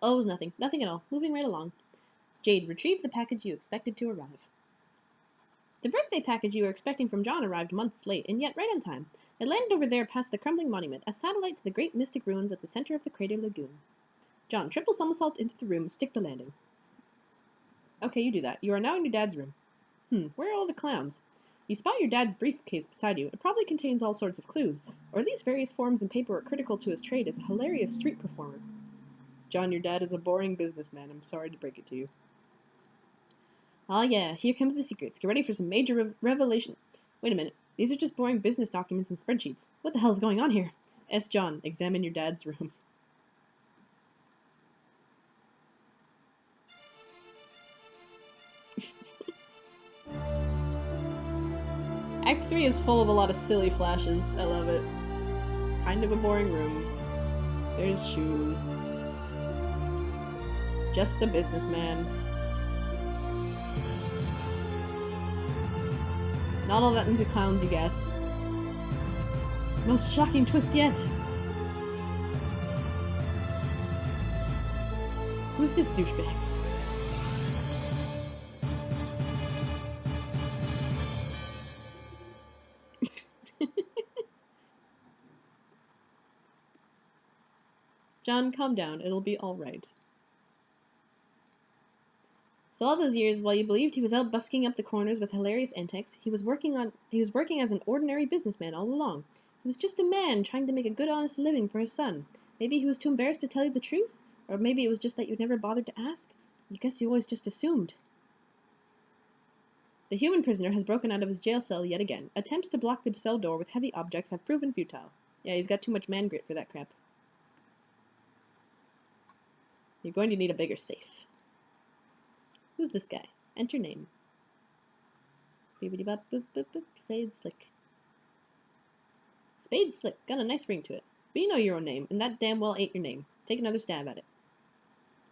Speaker 1: Oh, it was nothing. Nothing at all. Moving right along. Jade, retrieve the package you expected to arrive. The birthday package you were expecting from John arrived months late, and yet right on time. It landed over there past the crumbling monument, a satellite to the great mystic ruins at the center of the crater lagoon. John, triple somersault into the room, stick the landing. Okay, you do that. You are now in your dad's room. Where are all the clowns? You spot your dad's briefcase beside you. It probably contains all sorts of clues, or at least various forms and paperwork critical to his trade as a hilarious street performer. John, your dad is a boring businessman. I'm sorry to break it to you. Ah, yeah, here comes the secrets. Get ready for some major revelation. Wait a minute. These are just boring business documents and spreadsheets. What the hell is going on here? S. John, examine your dad's room. Act 3 is full of a lot of silly flashes. I love it. Kind of a boring room. There's shoes. Just a businessman. Not all that into clowns, you guess. Most shocking twist yet. Who's this douchebag? John, calm down. It'll be all right. So all those years, while you believed he was out busking up the corners with hilarious antics, he was working as an ordinary businessman all along. He was just a man trying to make a good, honest living for his son. Maybe he was too embarrassed to tell you the truth, or maybe it was just that you never bothered to ask. You guess you always just assumed. The human prisoner has broken out of his jail cell yet again. Attempts to block the cell door with heavy objects have proven futile. Yeah, he's got too much man grit for that crap. You're going to need a bigger safe. Who's this guy? Enter name. Beepity bop boop boop boop. Spade Slick. Spade Slick. Got a nice ring to it. But you know your own name, and that damn well ain't your name. Take another stab at it.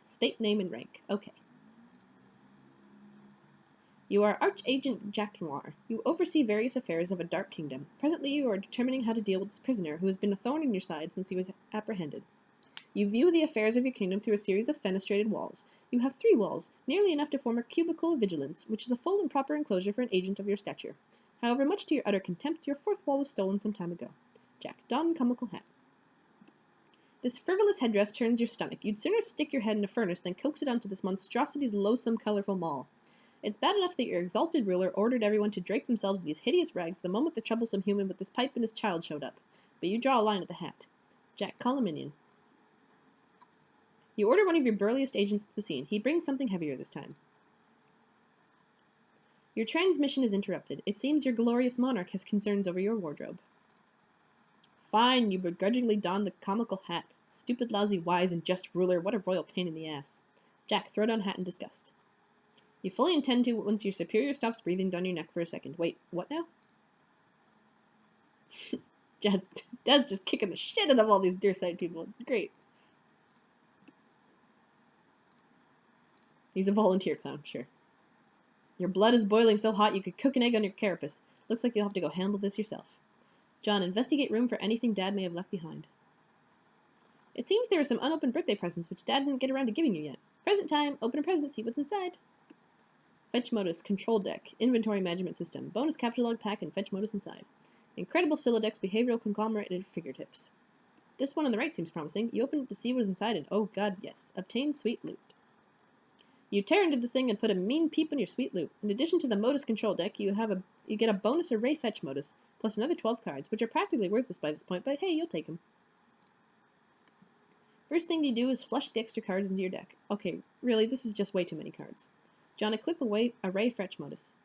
Speaker 1: State name and rank. Okay. You are Archagent Jack Noir. You oversee various affairs of a dark kingdom. Presently you are determining how to deal with this prisoner who has been a thorn in your side since he was apprehended. You view the affairs of your kingdom through a series of fenestrated walls. You have 3 walls, nearly enough to form a cubicle of vigilance, which is a full and proper enclosure for an agent of your stature. However, much to your utter contempt, your 4th wall was stolen some time ago. Jack, don comical hat. This frivolous headdress turns your stomach. You'd sooner stick your head in a furnace than coax it onto this monstrosity's loathsome, colorful mall. It's bad enough that your exalted ruler ordered everyone to drape themselves in these hideous rags the moment the troublesome human with this pipe and his child showed up. But you draw a line at the hat. Jack, call a minion. You order one of your burliest agents to the scene. He brings something heavier this time. Your transmission is interrupted. It seems your glorious monarch has concerns over your wardrobe. Fine, you begrudgingly don the comical hat. Stupid, lousy, wise, and just ruler. What a royal pain in the ass. Jack, throw down hat in disgust. You fully intend to once your superior stops breathing down your neck for a second. Wait, what now? Dad's just kicking the shit out of all these Deerside people. It's great. He's a volunteer clown, sure. Your blood is boiling so hot you could cook an egg on your carapace. Looks like you'll have to go handle this yourself. John, investigate room for anything Dad may have left behind. It seems there are some unopened birthday presents which Dad didn't get around to giving you yet. Present time. Open a present, see what's inside. Fetch modus, control deck, inventory management system, bonus capture log pack, and fetch modus inside. Incredible Silodex behavioral conglomerated fingertips. This one on the right seems promising. You open it to see what is inside, and oh god, yes. Obtain sweet loot. You tear into this thing and put a mean peep in your sweet loot. In addition to the modus control deck, you get a bonus array fetch modus, plus another 12 cards, which are practically worthless by this point, but hey, you'll take them. First thing you do is flush the extra cards into your deck. Okay, really, this is just way too many cards. John, equip array fetch modus.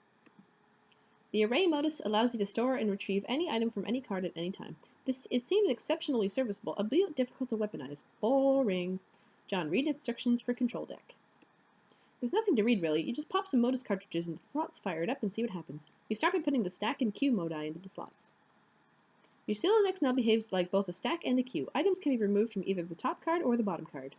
Speaker 1: The array modus allows you to store and retrieve any item from any card at any time. It seems exceptionally serviceable, albeit difficult to weaponize. Boring. John, read instructions for control deck. There's nothing to read, really. You just pop some modus cartridges into the slots, fire it up, and see what happens. You start by putting the stack and queue modi into the slots. Your Silodex now behaves like both a stack and a queue. Items can be removed from either the top card or the bottom card.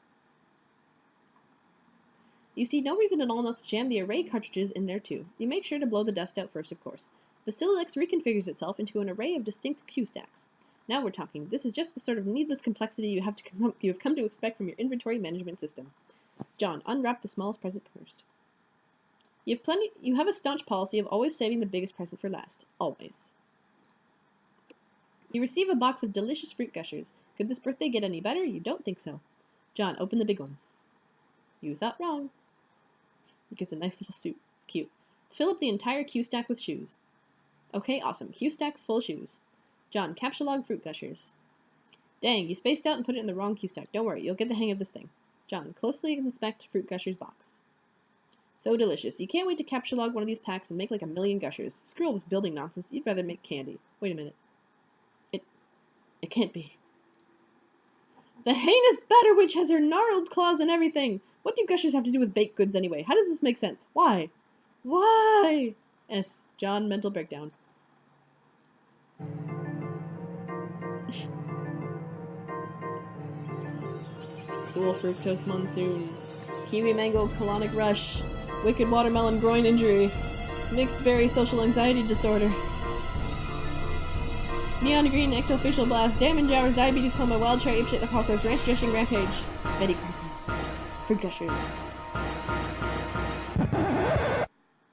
Speaker 1: You see no reason at all not to jam the array cartridges in there too. You make sure to blow the dust out first, of course. The Silodex reconfigures itself into an array of distinct queue stacks. Now we're talking. This is just the sort of needless complexity you have come to expect from your inventory management system. John, unwrap the smallest present first. You have a staunch policy of always saving the biggest present for last. Always. You receive a box of delicious fruit gushers. Could this birthday get any better? You don't think so. John, open the big one. You thought wrong. He gets a nice little suit. It's cute. Fill up the entire Q stack with shoes. Okay, awesome. Q stack's full of shoes. John, capsulog fruit gushers. Dang, you spaced out and put it in the wrong Q stack. Don't worry, you'll get the hang of this thing. John, closely inspect fruit gushers box. So delicious. You can't wait to capsulog one of these packs and make like 1,000,000 gushers. Screw all this building nonsense. You'd rather make candy. Wait a minute. It can't be. The heinous batter witch has her gnarled claws and everything. What do gushers have to do with baked goods anyway? How does this make sense? Why? Why? S. John, mental breakdown. Cool fructose monsoon. Kiwi mango colonic rush. Wicked watermelon groin injury. Mixed berry social anxiety disorder. Neon green ectofacial blast. Damon Jowers diabetes coma. Wild cherry apeshit apocalypse. Ranch dressing rampage. Betty Crocker. Fruit gushers.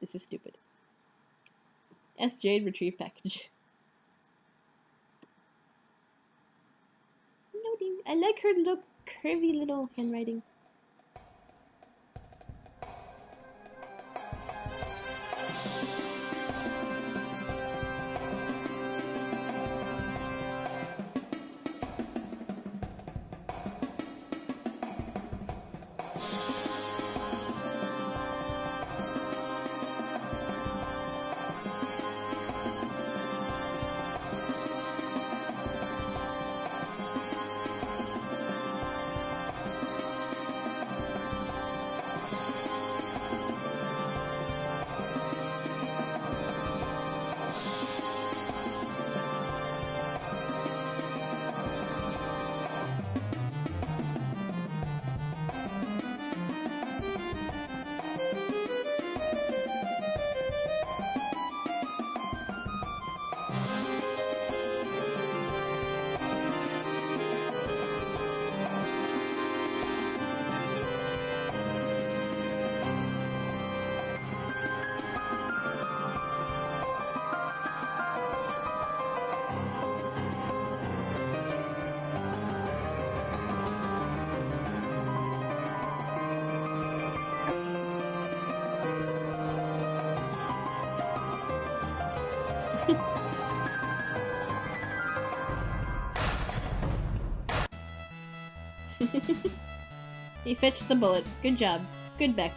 Speaker 1: This is stupid. S. Jade retrieve package. Noting. I like her little curvy little handwriting. He fetched the bullet. Good job. Good Beck.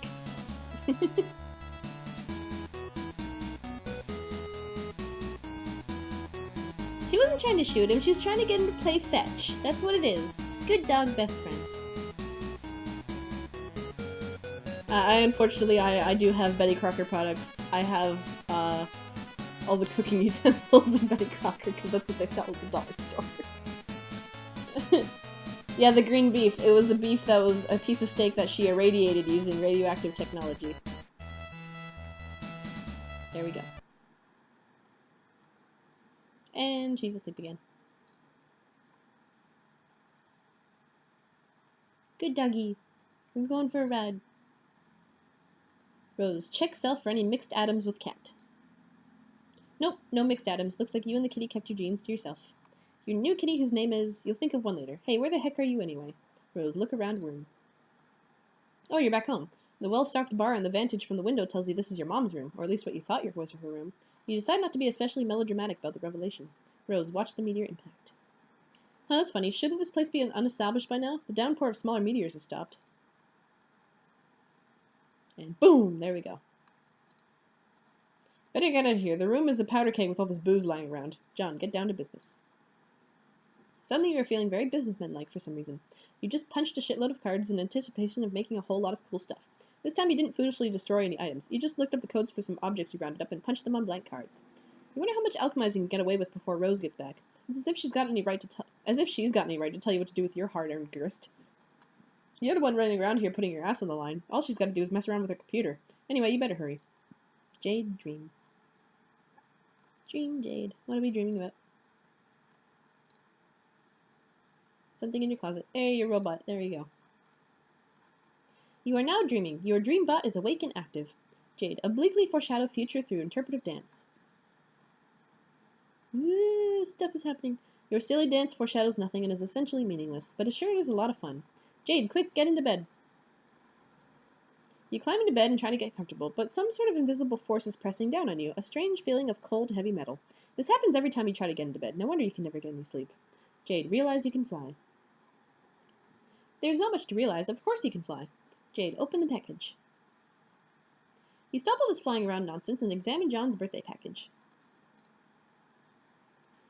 Speaker 1: She wasn't trying to shoot him, she was trying to get him to play fetch. That's what it is. Good dog, best friend. Unfortunately, I do have Betty Crocker products. I have, all the cooking utensils of Betty Crocker, because that's what they sell at the dollar store. Yeah, the green beef. It was a beef that was a piece of steak that she irradiated using radioactive technology. There we go. And she's asleep again. Good doggy. I'm going for a ride. Rose, check self for any mixed atoms with cat. Nope, no mixed atoms. Looks like you and the kitty kept your genes to yourself. Your new kitty whose name is... You'll think of one later. Hey, where the heck are you anyway? Rose, look around room. Oh, you're back home. The well-stocked bar and the vantage from the window tells you this is your mom's room, or at least what you thought was her room. You decide not to be especially melodramatic about the revelation. Rose, watch the meteor impact. Huh, that's funny. Shouldn't this place be unestablished by now? The downpour of smaller meteors has stopped. And boom! There we go. Better get out of here. The room is a powder keg with all this booze lying around. John, get down to business. Suddenly you are feeling very businessman-like for some reason. You just punched a shitload of cards in anticipation of making a whole lot of cool stuff. This time you didn't foolishly destroy any items. You just looked up the codes for some objects you rounded up and punched them on blank cards. You wonder how much alchemizing you can get away with before Rose gets back. It's as if she's got any right to tell you what to do with your hard-earned grist. You're the one running around here putting your ass on the line. All she's got to do is mess around with her computer. Anyway, you better hurry. Jade, dream. Dream, Jade. What are we dreaming about? Something in your closet. Hey, your robot. There you go. You are now dreaming. Your dream bot is awake and active. Jade, obliquely foreshadow future through interpretive dance. Stuff is happening. Your silly dance foreshadows nothing and is essentially meaningless, but sure it is a lot of fun. Jade, quick, get into bed. You climb into bed and try to get comfortable, but some sort of invisible force is pressing down on you, a strange feeling of cold, heavy metal. This happens every time you try to get into bed. No wonder you can never get any sleep. Jade, realize you can fly. There's not much to realize. Of course you can fly. Jade, open the package. You stop all this flying around nonsense and examine John's birthday package.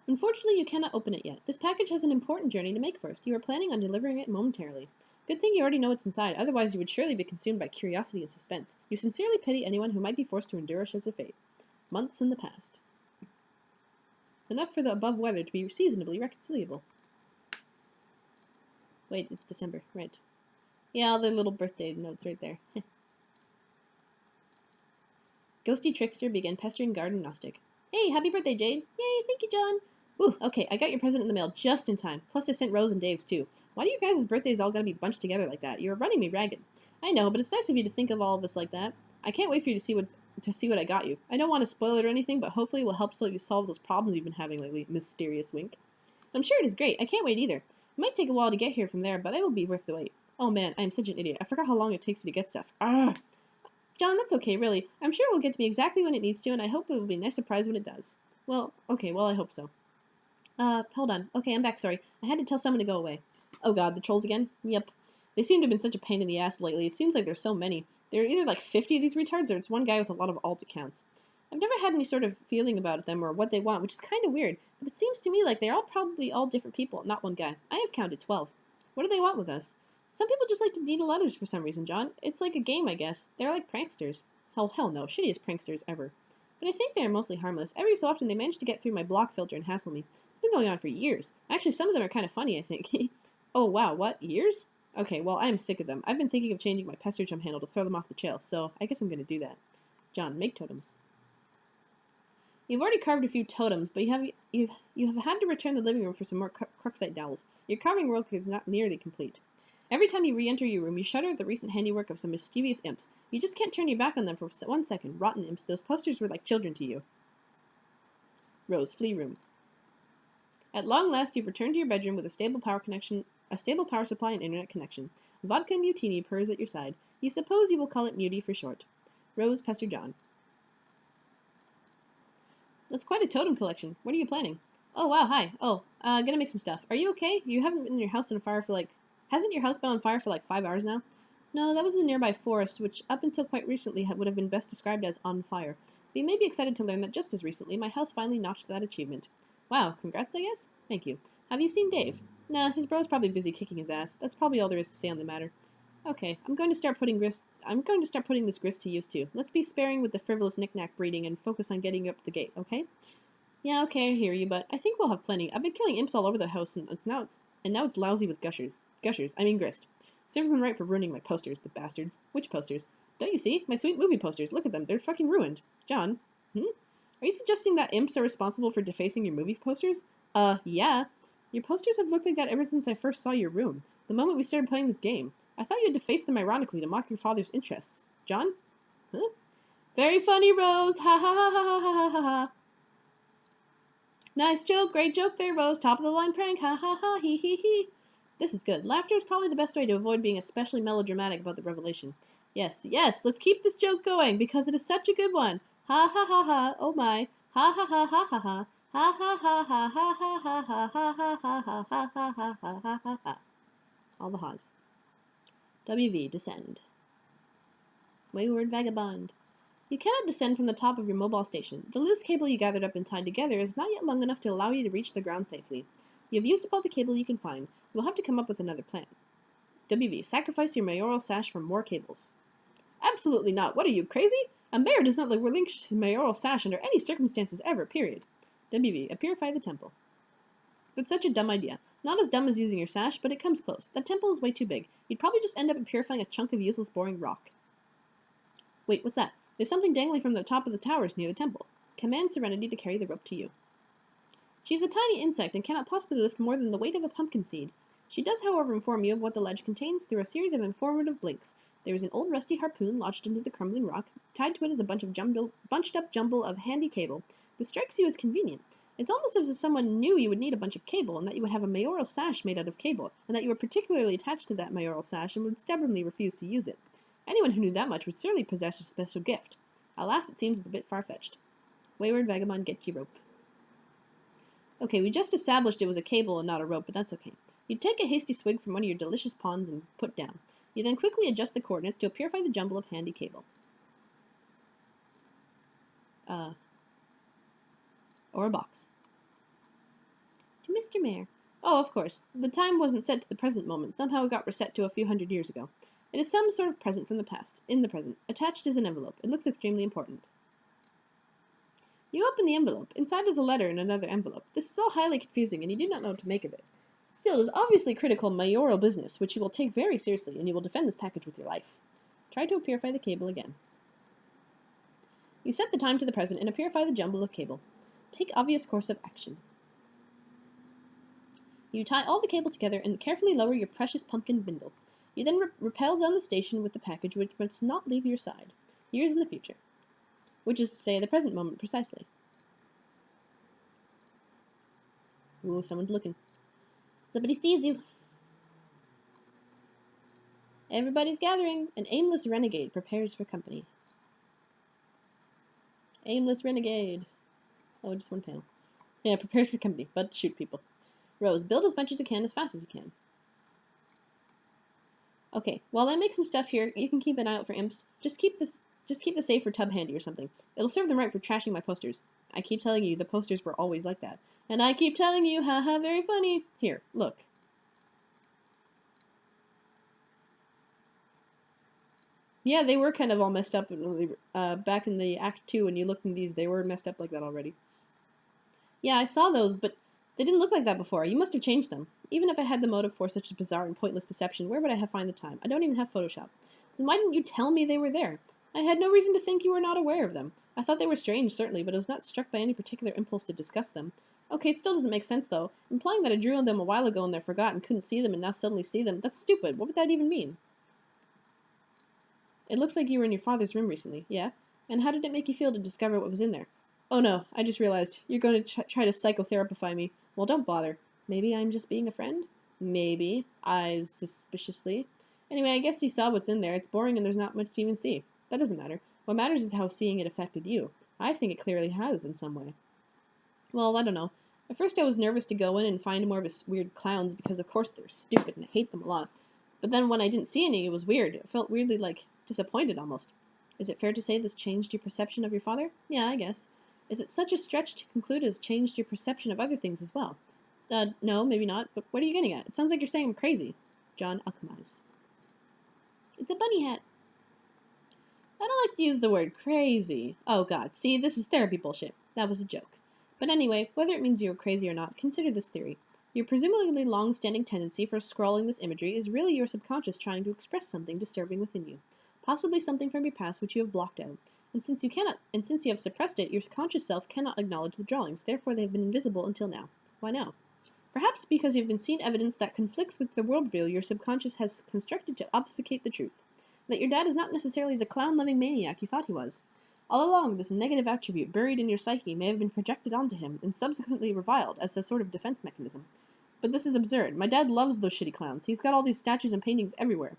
Speaker 1: Unfortunately, you cannot open it yet. This package has an important journey to make first. You are planning on delivering it momentarily. Good thing you already know what's inside, otherwise you would surely be consumed by curiosity and suspense. You sincerely pity anyone who might be forced to endure such a fate. Months in the past. Enough for the above weather to be seasonably reconcilable. Wait, it's December, right. Yeah, all their little birthday notes right there. Ghosty trickster began pestering garden Gnostic. Hey, happy birthday, Jade. Yay, thank you, John. Ooh, okay, I got your present in the mail just in time. Plus I sent Rose and Dave's too. Why do you guys' birthdays all gotta be bunched together like that? You're running me ragged. I know, but it's nice of you to think of all of us like that. I can't wait for you to see what I got you. I don't want to spoil it or anything, but hopefully it will help you solve those problems you've been having lately, mysterious wink. I'm sure it is great. I can't wait either. It might take a while to get here from there, but it will be worth the wait. Oh man, I am such an idiot. I forgot how long it takes you to get stuff. Ah! John, that's okay, really. I'm sure it will get to me exactly when it needs to, and I hope it will be a nice surprise when it does. Well, okay, I hope so. Hold on. Okay, I'm back, sorry. I had to tell someone to go away. Oh god, the trolls again? Yep. They seem to have been such a pain in the ass lately. It seems like there's so many. There are either like 50 of these retards, or it's one guy with a lot of alt accounts. I've never had any sort of feeling about them or what they want, which is kind of weird, but it seems to me like they're probably all different people, not one guy. I have counted 12. What do they want with us? Some people just like to needle others for some reason, John. It's like a game, I guess. They're like pranksters. Hell no. Shittiest pranksters ever. But I think they are mostly harmless. Every so often they manage to get through my block filter and hassle me. It's been going on for years. Actually, some of them are kind of funny, I think. Oh, wow, what? Years? Okay, well, I'm sick of them. I've been thinking of changing my pester jump handle to throw them off the trail, so I guess I'm going to do that. John, make totems. You've already carved a few totems, but you have had to return the living room for some more Cruxite dowels. Your carving work is not nearly complete. Every time you re-enter your room, you shudder at the recent handiwork of some mischievous imps. You just can't turn your back on them for 1 second. Rotten imps, those posters were like children to you. Rose, flea room. At long last, you've returned to your bedroom with a stable power supply and internet connection. Vodka Mutini purrs at your side. You suppose you will call it Muty for short. Rose, Pester John. That's quite a totem collection. What are you planning? Oh, wow, hi. Oh, gonna make some stuff. Are you okay? You haven't been in your house on fire for Hasn't your house been on fire for 5 hours now? No, that was in the nearby forest, which up until quite recently would have been best described as on fire. But you may be excited to learn that just as recently, my house finally notched that achievement. Wow, congrats, I guess? Thank you. Have you seen Dave? Nah, his bro's probably busy kicking his ass. That's probably all there is to say on the matter. Okay, I'm going to start putting this grist to use too. Let's be sparing with the frivolous knick-knack breeding and focus on getting you up the gate, okay? Yeah, okay, I hear you, but I think we'll have plenty. I've been killing imps all over the house, and now it's lousy with gushers. I mean grist. Serves them right for ruining my posters, the bastards. Which posters? Don't you see? My sweet movie posters. Look at them. They're fucking ruined. John? Are you suggesting that imps are responsible for defacing your movie posters? Yeah. Your posters have looked like that ever since I first saw your room. The moment we started playing this game. I thought you had defaced them ironically to mock your father's interests. John? Huh? Very funny, Rose. Ha ha ha ha ha ha ha ha. Nice joke. Great joke there, Rose. Top of the line prank. Ha ha ha. Hee hee hee. This is good. Laughter is probably the best way to avoid being especially melodramatic about the revelation. Yes, let's keep this joke going, because it is such a good one. Ha ha ha ha, oh my. Ha ha ha ha ha ha. Ha ha ha ha ha ha ha ha ha ha ha ha ha ha ha ha ha ha. All the ha's. WV, descend. Wayward vagabond. You cannot descend from the top of your mobile station. The loose cable you gathered up and tied together is not yet long enough to allow you to reach the ground safely. You have used up all the cable you can find. You will have to come up with another plan. WV, sacrifice your mayoral sash for more cables. Absolutely not. What are you, crazy? A mayor does not relinquish his mayoral sash under any circumstances ever, period. WV, purify the temple. That's such a dumb idea. Not as dumb as using your sash, but it comes close. That temple is way too big. You'd probably just end up purifying a chunk of useless, boring rock. Wait, what's that? There's something dangling from the top of the towers near the temple. Command Serenity to carry the rope to you. She's a tiny insect and cannot possibly lift more than the weight of a pumpkin seed. She does, however, inform you of what the ledge contains through a series of informative blinks. There was an old rusty harpoon lodged into the crumbling rock. Tied to it is a bunched up jumble of handy cable. This strikes you as convenient. It's almost as if someone knew you would need a bunch of cable, and that you would have a mayoral sash made out of cable, and that you were particularly attached to that mayoral sash and would stubbornly refuse to use it. Anyone who knew that much would surely possess a special gift. Alas, it seems it's a bit far-fetched. Wayward vagabond, get ye rope. Okay, we just established it was a cable and not a rope, but that's okay. You take a hasty swig from one of your delicious ponds and put down. You then quickly adjust the coordinates to purify the jumble of handy cable. Or a box. To Mr. Mayor. Oh, of course. The time wasn't set to the present moment. Somehow it got reset to a few hundred years ago. It is some sort of present from the past, in the present. Attached is an envelope. It looks extremely important. You open the envelope. Inside is a letter in another envelope. This is all highly confusing, and you do not know what to make of it. Still, it is obviously critical mayoral business, which you will take very seriously, and you will defend this package with your life. Try to purify the cable again. You set the time to the present and purify the jumble of cable. Take obvious course of action. You tie all the cable together and carefully lower your precious pumpkin bindle. You then rappel down the station with the package, which must not leave your side. Years in the future. Which is to say, the present moment precisely. Ooh, someone's looking. Somebody sees you. Everybody's gathering. An aimless renegade prepares for company. Aimless renegade. Oh, just one panel. Yeah, prepares for company, but shoot people. Rose, build as much as you can as fast as you can. Okay, while I make some stuff here, you can keep an eye out for imps. Just keep the safe or tub handy or something. It'll serve them right for trashing my posters. I keep telling you, the posters were always like that. And I keep telling you, haha, very funny. Here, look. Yeah, they were kind of all messed up back in the Act 2 when you looked in these, they were messed up like that already. Yeah, I saw those, but they didn't look like that before. You must have changed them. Even if I had the motive for such a bizarre and pointless deception, where would I have found the time? I don't even have Photoshop. Then why didn't you tell me they were there? I had no reason to think you were not aware of them. I thought they were strange, certainly, but I was not struck by any particular impulse to discuss them. Okay, it still doesn't make sense, though. Implying that I drew on them a while ago and I forgot and couldn't see them and now suddenly see them, that's stupid. What would that even mean? It looks like you were in your father's room recently. Yeah? And how did it make you feel to discover what was in there? Oh no, I just realized. You're going to try to psychotherapify me. Well, don't bother. Maybe I'm just being a friend? Maybe. Eyes suspiciously. Anyway, I guess you saw what's in there. It's boring and there's not much to even see. That doesn't matter. What matters is how seeing it affected you. I think it clearly has in some way. Well, I don't know. At first I was nervous to go in and find more of his weird clowns because of course they're stupid and I hate them a lot. But then when I didn't see any, it was weird. It felt weirdly, disappointed almost. Is it fair to say this changed your perception of your father? Yeah, I guess. Is it such a stretch to conclude it has changed your perception of other things as well? No, maybe not, but what are you getting at? It sounds like you're saying I'm crazy. John Alchemize. It's a bunny hat. I don't like to use the word crazy. Oh god, see, this is therapy bullshit. That was a joke. But anyway, whether it means you're crazy or not, consider this theory. Your presumably long-standing tendency for scrawling this imagery is really your subconscious trying to express something disturbing within you. Possibly something from your past which you have blocked out. And since you have suppressed it, your conscious self cannot acknowledge the drawings, therefore they have been invisible until now. Why now? Perhaps because you have been seen evidence that conflicts with the worldview your subconscious has constructed to obfuscate the truth. That your dad is not necessarily the clown-loving maniac you thought he was. All along, this negative attribute buried in your psyche may have been projected onto him and subsequently reviled as a sort of defense mechanism. But this is absurd. My dad loves those shitty clowns. He's got all these statues and paintings everywhere.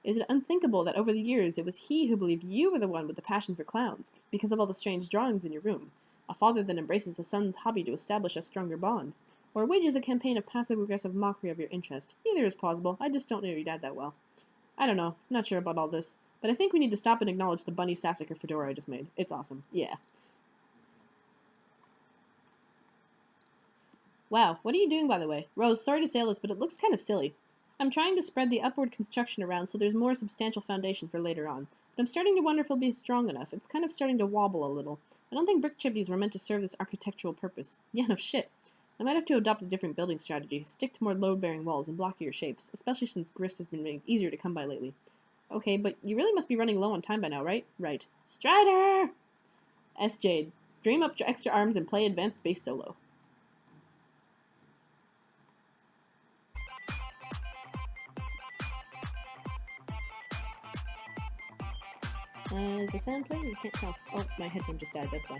Speaker 1: Is it unthinkable that over the years it was he who believed you were the one with the passion for clowns, because of all the strange drawings in your room? A father that embraces a son's hobby to establish a stronger bond. Or wages a campaign of passive-aggressive mockery of your interest. Either is plausible. I just don't know your dad that well. I don't know. Not sure about all this. But I think we need to stop and acknowledge the bunny sassacre fedora I just made. It's awesome. Yeah. Wow, what are you doing, by the way? Rose, sorry to say this, but it looks kind of silly. I'm trying to spread the upward construction around so there's more substantial foundation for later on. But I'm starting to wonder if it'll be strong enough. It's kind of starting to wobble a little. I don't think brick chimneys were meant to serve this architectural purpose. Yeah, no shit. I might have to adopt a different building strategy. Stick to more load-bearing walls and blockier shapes, especially since grist has been made easier to come by lately. Okay, but you really must be running low on time by now, right? Right. Strider! S. Jade. Dream up extra arms and play advanced bass solo. Is the sound playing? I can't tell. Oh, my headphone just died, that's why.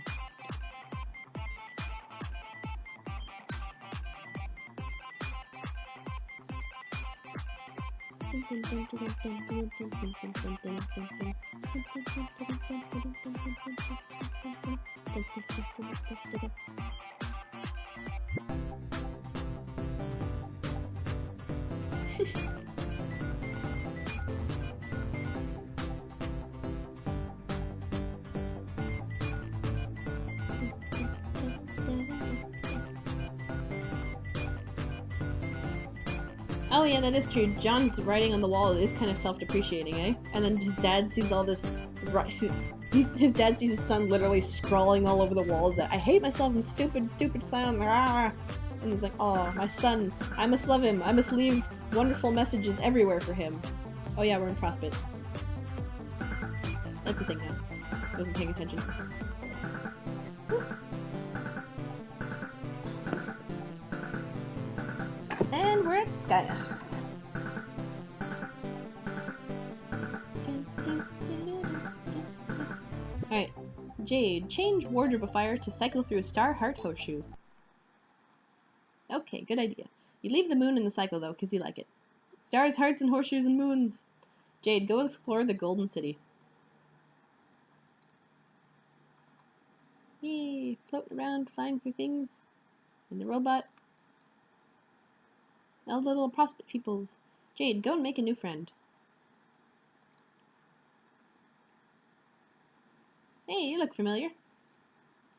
Speaker 1: Oh yeah, that is true. John's writing on the wall is kind of self-depreciating, eh? And then his dad sees all this... His dad sees his son literally scrawling all over the walls that I hate myself, I'm stupid, stupid clown, rah! And he's like, oh, my son, I must love him, I must leave wonderful messages everywhere for him. Oh yeah, we're in CrossFit. That's a thing now. I wasn't paying attention. And we're at Skya. Alright, Jade, change wardrobe fire to cycle through a star heart horseshoe. Okay, good idea. You leave the moon in the cycle though, because you like it. Stars, hearts, and horseshoes and moons. Jade, go explore the Golden City. Yay, floating around, flying through things. And the robot. All the little prospect peoples. Jade, go and make a new friend. Hey, you look familiar.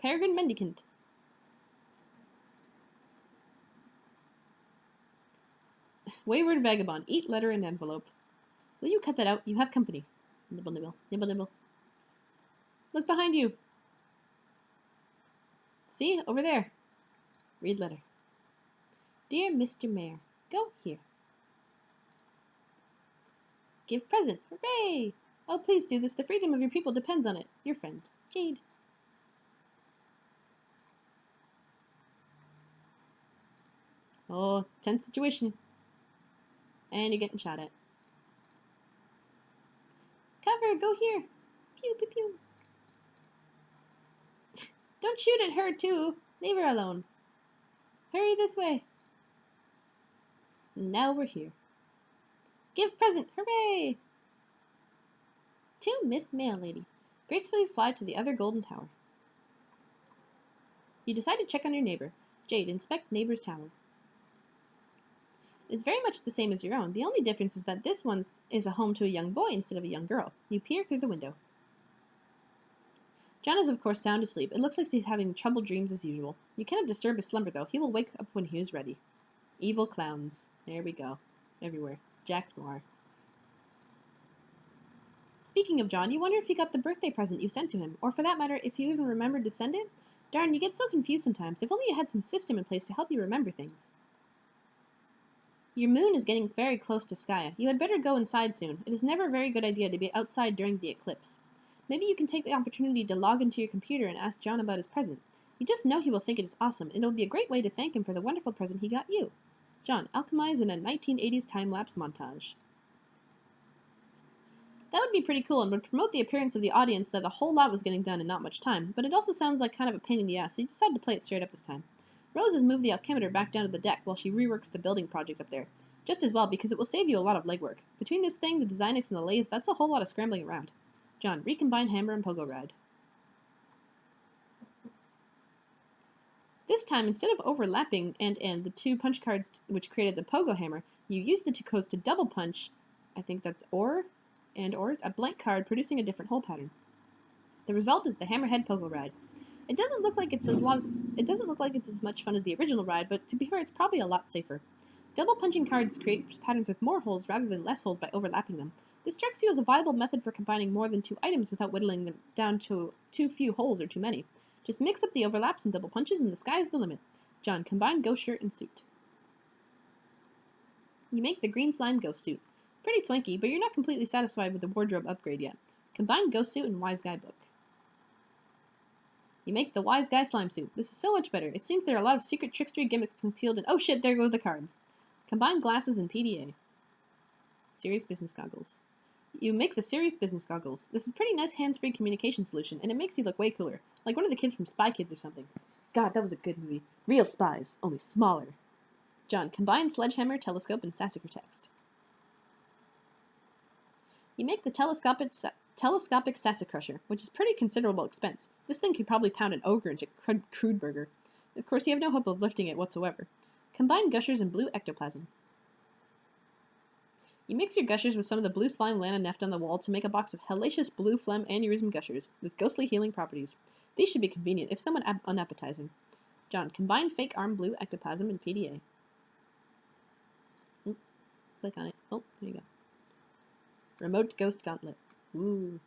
Speaker 1: Peregrine Mendicant. Wayward vagabond, eat letter and envelope. Will you cut that out? You have company. Nibble, nibble, nibble, nibble. Look behind you. See, over there. Read letter. Dear Mr. Mayor, go here. Give present. Hooray! Oh, please do this. The freedom of your people depends on it. Your friend, Jade. Oh, tense situation. And you're getting shot at. Cover, go here. Pew, pew, pew. Don't shoot at her, too. Leave her alone. Hurry this way. Now we're here. Give present. Hooray! To Miss Mail Lady. Gracefully fly to the other golden tower. You decide to check on your neighbor. Jade, inspect neighbor's tower. It's very much the same as your own. The only difference is that this one is a home to a young boy instead of a young girl. You peer through the window. John is of course sound asleep. It looks like he's having troubled dreams as usual. You cannot disturb his slumber though. He will wake up when he is ready. Evil clowns. There we go. Everywhere. Jack Noir. Speaking of John, you wonder if he got the birthday present you sent to him, or for that matter, if you even remembered to send it? Darn, you get so confused sometimes. If only you had some system in place to help you remember things. Your moon is getting very close to Skya. You had better go inside soon. It is never a very good idea to be outside during the eclipse. Maybe you can take the opportunity to log into your computer and ask John about his present. You just know he will think it is awesome, and it will be a great way to thank him for the wonderful present he got you. John, alchemize in a 1980s time-lapse montage. That would be pretty cool and would promote the appearance of the audience that a whole lot was getting done in not much time, but it also sounds like kind of a pain in the ass, so you decided to play it straight up this time. Rose has moved the alchemimeter back down to the deck while she reworks the building project up there. Just as well, because it will save you a lot of legwork. Between this thing, the Designix, and the lathe, that's a whole lot of scrambling around. John, recombine hammer and pogo rad. This time, instead of overlapping and the two punch cards which created the pogo hammer, you use the two codes to double punch, I think that's or, a blank card producing a different hole pattern. The result is the hammerhead pogo rad. It doesn't look like it's as much fun as the original ride, but to be fair, it's probably a lot safer. Double punching cards create patterns with more holes rather than less holes by overlapping them. This strikes you as a viable method for combining more than two items without whittling them down to too few holes or too many. Just mix up the overlaps and double punches and the sky's the limit. John, combine ghost shirt and suit. You make the green slime ghost suit. Pretty swanky, but you're not completely satisfied with the wardrobe upgrade yet. Combine ghost suit and wise guy book. You make the wise guy slime suit. This is so much better. It seems there are a lot of secret trickstery gimmicks concealed in— oh shit, there go the cards. Combine glasses and PDA. Serious business goggles. You make the serious business goggles. This is pretty nice hands-free communication solution, and it makes you look way cooler. Like one of the kids from Spy Kids or something. God, that was a good movie. Real spies, only smaller. John, combine sledgehammer, telescope, and sassafras text. You make the telescopic sassacrusher, which is pretty considerable expense. This thing could probably pound an ogre into crude burger. Of course, you have no hope of lifting it whatsoever. Combine gushers and blue ectoplasm. You mix your gushers with some of the blue slime Lana neft on the wall to make a box of hellacious blue phlegm aneurysm gushers with ghostly healing properties. These should be convenient, if somewhat unappetizing. John, combine fake arm blue ectoplasm and PDA. Click on it. Oh, there you go. Remote ghost gauntlet. Ooh.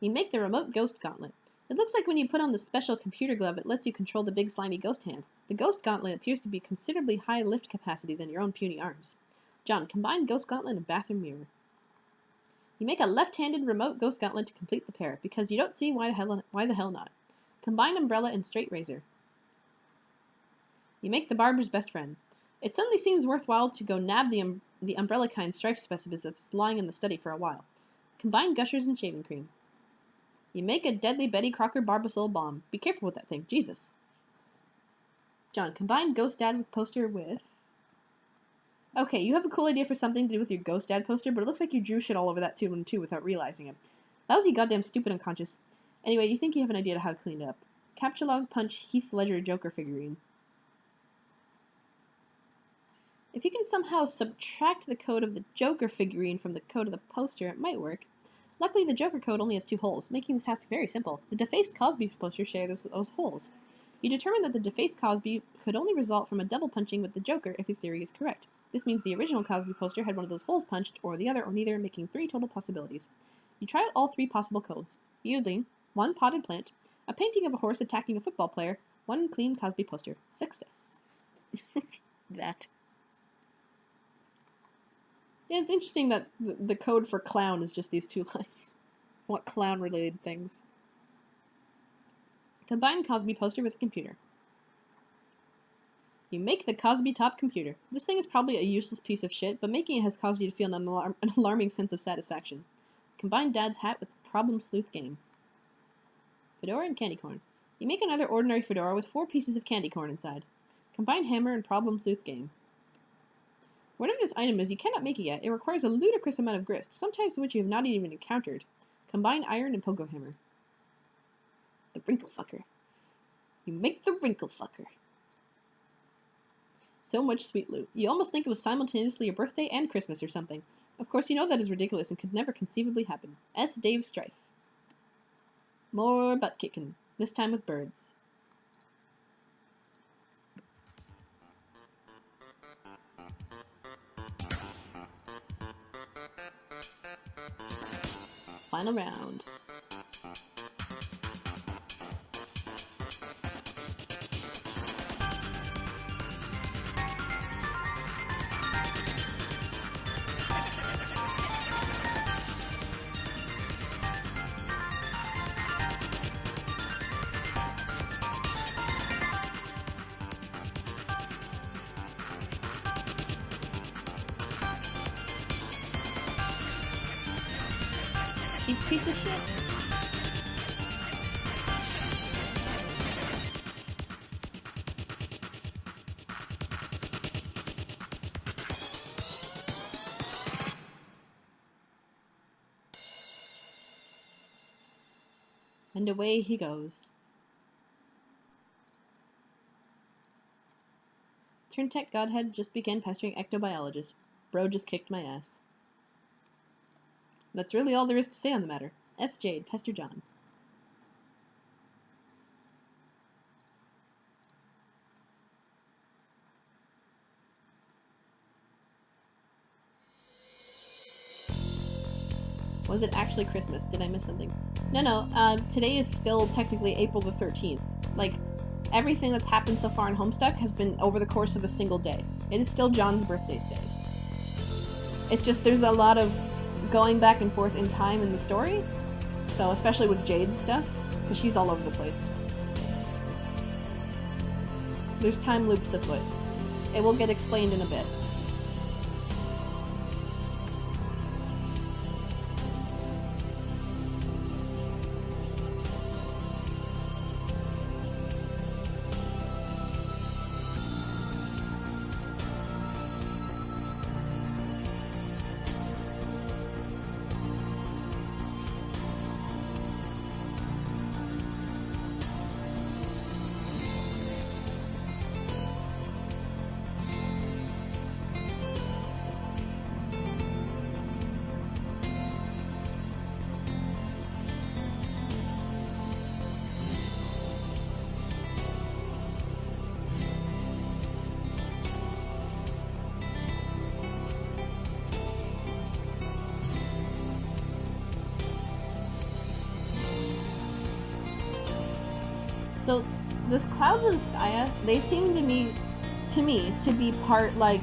Speaker 1: You make the remote ghost gauntlet. It looks like when you put on the special computer glove, it lets you control the big slimy ghost hand. The ghost gauntlet appears to be considerably high lift capacity than your own puny arms. John, combine ghost gauntlet and bathroom mirror. You make a left-handed remote ghost gauntlet to complete the pair, because you don't see why the hell not. Combine umbrella and straight razor. You make the barber's best friend. It suddenly seems worthwhile to go nab the umbrella kind strife specimen that's lying in the study for a while. Combine gushers and shaving cream. You make a deadly Betty Crocker Barbasol bomb. Be careful with that thing, Jesus. John, combine ghost dad with poster with... Okay, you have a cool idea for something to do with your ghost dad poster, but it looks like you drew shit all over that too without realizing it. That was you goddamn stupid unconscious. Anyway, you think you have an idea to how to clean it up. Capture log punch Heath Ledger Joker figurine. If you can somehow subtract the code of the Joker figurine from the code of the poster, it might work. Luckily, the Joker code only has 2 holes, making the task very simple. The defaced Cosby poster shares those holes. You determine that the defaced Cosby could only result from a double punching with the Joker if your theory is correct. This means the original Cosby poster had one of those holes punched, or the other, or neither, making 3 total possibilities. You try out all 3 possible codes, yielding 1 potted plant, a painting of a horse attacking a football player, 1 clean Cosby poster. Success. That. Yeah, it's interesting that the code for clown is just these 2 lines. What clown-related things? Combine Cosby poster with a computer. You make the Cosby top computer. This thing is probably a useless piece of shit, but making it has caused you to feel an alarming sense of satisfaction. Combine Dad's hat with Problem Sleuth game. Fedora and candy corn. You make another ordinary fedora with 4 pieces of candy corn inside. Combine hammer and Problem Sleuth game. Whatever this item is, you cannot make it yet. It requires a ludicrous amount of grist, some types of which you have not even encountered. Combine iron and pogo hammer. The wrinkle fucker. You make the wrinkle fucker. So much sweet loot. You almost think it was simultaneously your birthday and Christmas or something. Of course, you know that is ridiculous and could never conceivably happen. S. Dave Strife. More butt kicking, this time with birds. Final round. Cheap piece of shit. And away he goes. Turntech Godhead just began pestering ectobiologists. Bro just kicked my ass. That's really all there is to say on the matter. S. Jade, Pester John. Was it actually Christmas? Did I miss something? No, today is still technically April the 13th. Like, everything that's happened so far in Homestuck has been over the course of a single day. It is still John's birthday today. It's just there's a lot of going back and forth in time in the story, so especially with Jade's stuff, because she's all over the place. There's time loops afoot. It will get explained in a bit. So, this clouds in Skya, they seem to me to be part, like,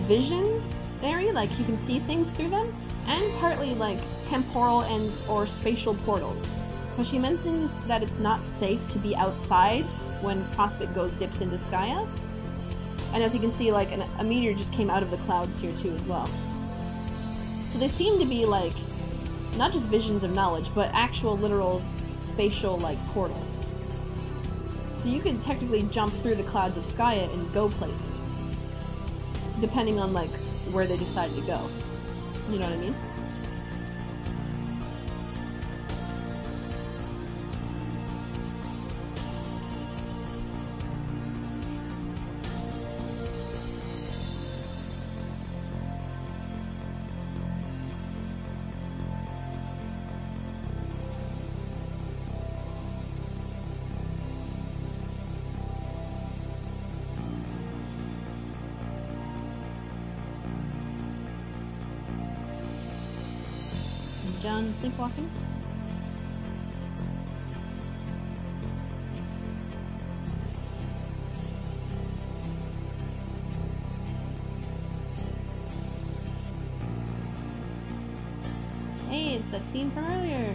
Speaker 1: visionary, like you can see things through them, and partly, like, temporal and or spatial portals. But she mentions that it's not safe to be outside when Prospect dips into Skya. And as you can see, like, a meteor just came out of the clouds here, too, as well. So they seem to be, like, not just visions of knowledge, but actual, literal, spatial, like, portals. So you could technically jump through the clouds of Skya and go places. Depending on, like, where they decide to go. You know what I mean? John sleepwalking. Hey, it's that scene from earlier.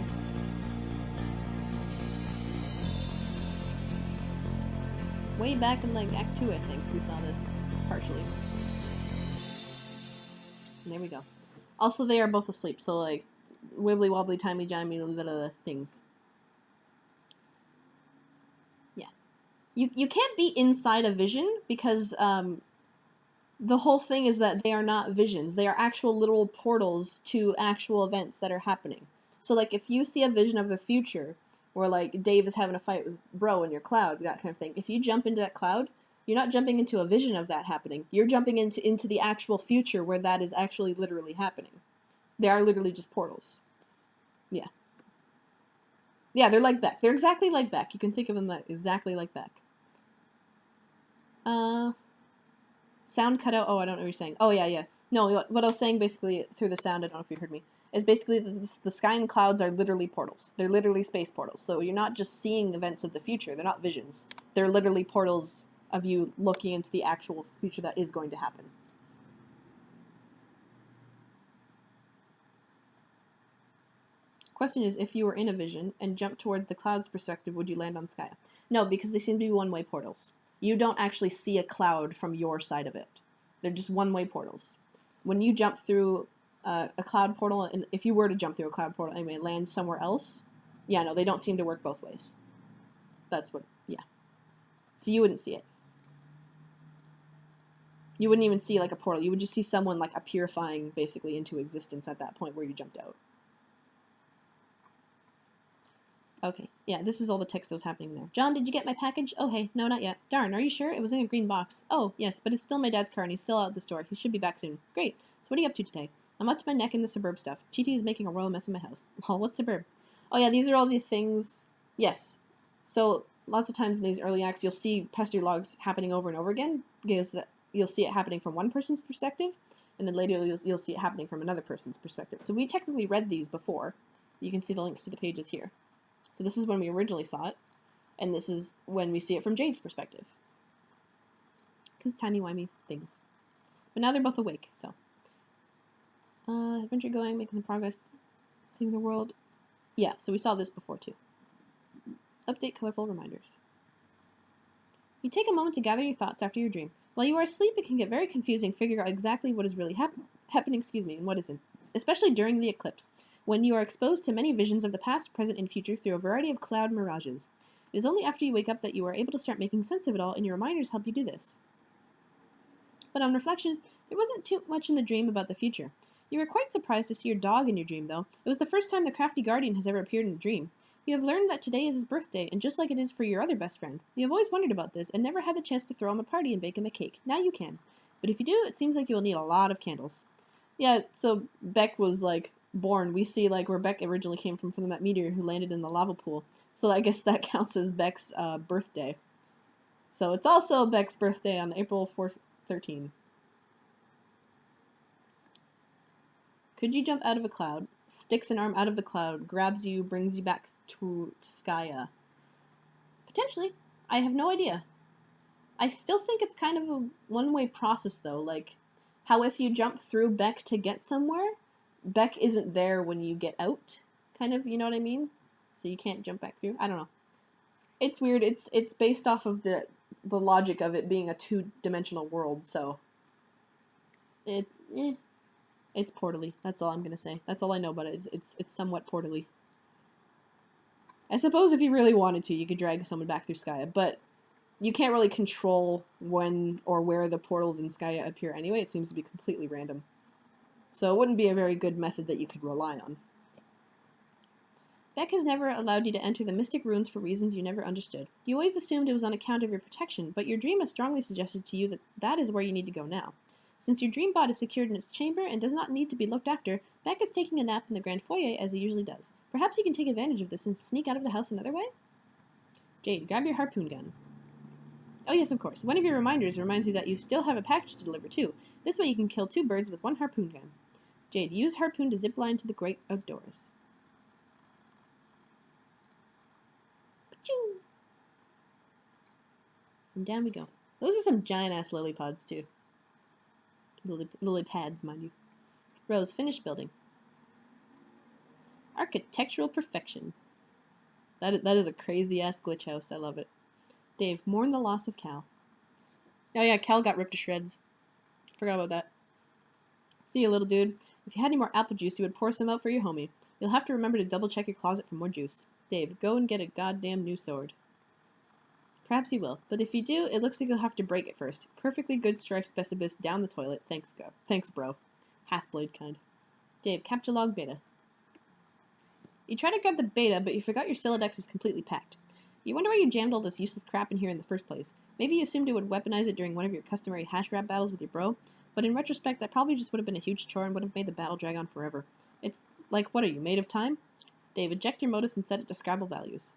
Speaker 1: Way back in, like, Act 2, I think, we saw this, partially. And there we go. Also, they are both asleep, so, like, wibbly wobbly timey jimey things. Yeah. You can't be inside a vision because the whole thing is that they are not visions. They are actual literal portals to actual events that are happening. So like if you see a vision of the future where like Dave is having a fight with Bro in your cloud, that kind of thing. If you jump into that cloud, you're not jumping into a vision of that happening. You're jumping into the actual future where that is actually literally happening. They are literally just portals. Yeah. Yeah, they're like Beck. They're exactly like Beck. You can think of them exactly like Beck. Sound cut out. Oh, I don't know what you're saying. Oh, yeah. No, what I was saying basically through the sound, I don't know if you heard me, is basically the sky and clouds are literally portals. They're literally space portals. So you're not just seeing events of the future. They're not visions. They're literally portals of you looking into the actual future that is going to happen. Question is, if you were in a vision and jumped towards the cloud's perspective, would you land on Skya? No, because they seem to be one-way portals. You don't actually see a cloud from your side of it. They're just one-way portals. When you jump through a cloud portal, and if you were to jump through a cloud portal anyway, land somewhere else, yeah, no, they don't seem to work both ways. That's what, yeah. So you wouldn't see it. You wouldn't even see like a portal. You would just see someone like appearifying basically into existence at that point where you jumped out. Okay, yeah, this is all the text that was happening there. John, did you get my package? Oh, hey, no, not yet. Darn, are you sure? It was in a green box. Oh, yes, but it's still my dad's car and he's still out at the store. He should be back soon. Great. So what are you up to today? I'm up to my neck in the suburb stuff. Chi-Chi is making a royal mess of my house. Oh, what's suburb? Oh, yeah, these are all the things. Yes. So lots of times in these early acts, you'll see pester logs happening over and over again because you'll see it happening from one person's perspective, and then later you'll see it happening from another person's perspective. So we technically read these before. You can see the links to the pages here. So this is when we originally saw it, and this is when we see it from Jade's perspective. Because timey-wimey things. But now they're both awake, so. Adventure going, making some progress, seeing the world. Yeah, so we saw this before too. Update colorful reminders. You take a moment to gather your thoughts after your dream. While you are asleep, it can get very confusing figuring out exactly what is really happening, and what isn't, especially during the eclipse, when you are exposed to many visions of the past, present, and future through a variety of cloud mirages. It is only after you wake up that you are able to start making sense of it all, and your reminders help you do this. But on reflection, there wasn't too much in the dream about the future. You were quite surprised to see your dog in your dream, though. It was the first time the crafty guardian has ever appeared in a dream. You have learned that today is his birthday, and just like it is for your other best friend. You have always wondered about this, and never had the chance to throw him a party and bake him a cake. Now you can. But if you do, it seems like you will need a lot of candles. Yeah, so Beck was, like, born. We see, like, where Beck originally came from that meteor who landed in the lava pool. So I guess that counts as Beck's birthday. So it's also Beck's birthday on April 4th, 13. Could you jump out of a cloud, sticks an arm out of the cloud, grabs you, brings you back to Skya? Potentially. I have no idea. I still think it's kind of a one-way process, though. Like, how if you jump through Beck to get somewhere, Beck isn't there when you get out, kind of, you know what I mean? So you can't jump back through. I don't know. It's weird. It's based off of the logic of it being a two-dimensional world, so it it's portally. That's all I'm gonna say. That's all I know about it. It's somewhat portally. I suppose if you really wanted to, you could drag someone back through Skya, but you can't really control when or where the portals in Skya appear anyway. It seems to be completely random. So it wouldn't be a very good method that you could rely on. Beck has never allowed you to enter the mystic ruins for reasons you never understood. You always assumed it was on account of your protection, but your dream has strongly suggested to you that that is where you need to go now. Since your dream bot is secured in its chamber and does not need to be looked after, Beck is taking a nap in the grand foyer as he usually does. Perhaps you can take advantage of this and sneak out of the house another way? Jade, grab your harpoon gun. Oh yes, of course. One of your reminders reminds you that you still have a package to deliver too. This way you can kill 2 birds with 1 harpoon gun. Jade, use harpoon to zipline to the great outdoors. Pachoo! And down we go. Those are some giant-ass lily pods, too. Lily pads, mind you. Rose, finish building. Architectural perfection. That is a crazy-ass glitch house. I love it. Dave, mourn the loss of Cal. Oh yeah, Cal got ripped to shreds. Forgot about that. See you, little dude. If you had any more apple juice, you would pour some out for your homie. You'll have to remember to double-check your closet for more juice. Dave, go and get a goddamn new sword. Perhaps you will, but if you do, it looks like you'll have to break it first. Perfectly good strike specibus down the toilet. Thanks, bro. Half-blade kind. Dave, capture log beta. You tried to grab the beta, but you forgot your Silodex is completely packed. You wonder why you jammed all this useless crap in here in the first place. Maybe you assumed it would weaponize it during one of your customary hash rap battles with your bro, but in retrospect, that probably just would have been a huge chore and would have made the battle drag on forever. It's like, what are you, made of time? Dave, eject your modus and set it to Scrabble values.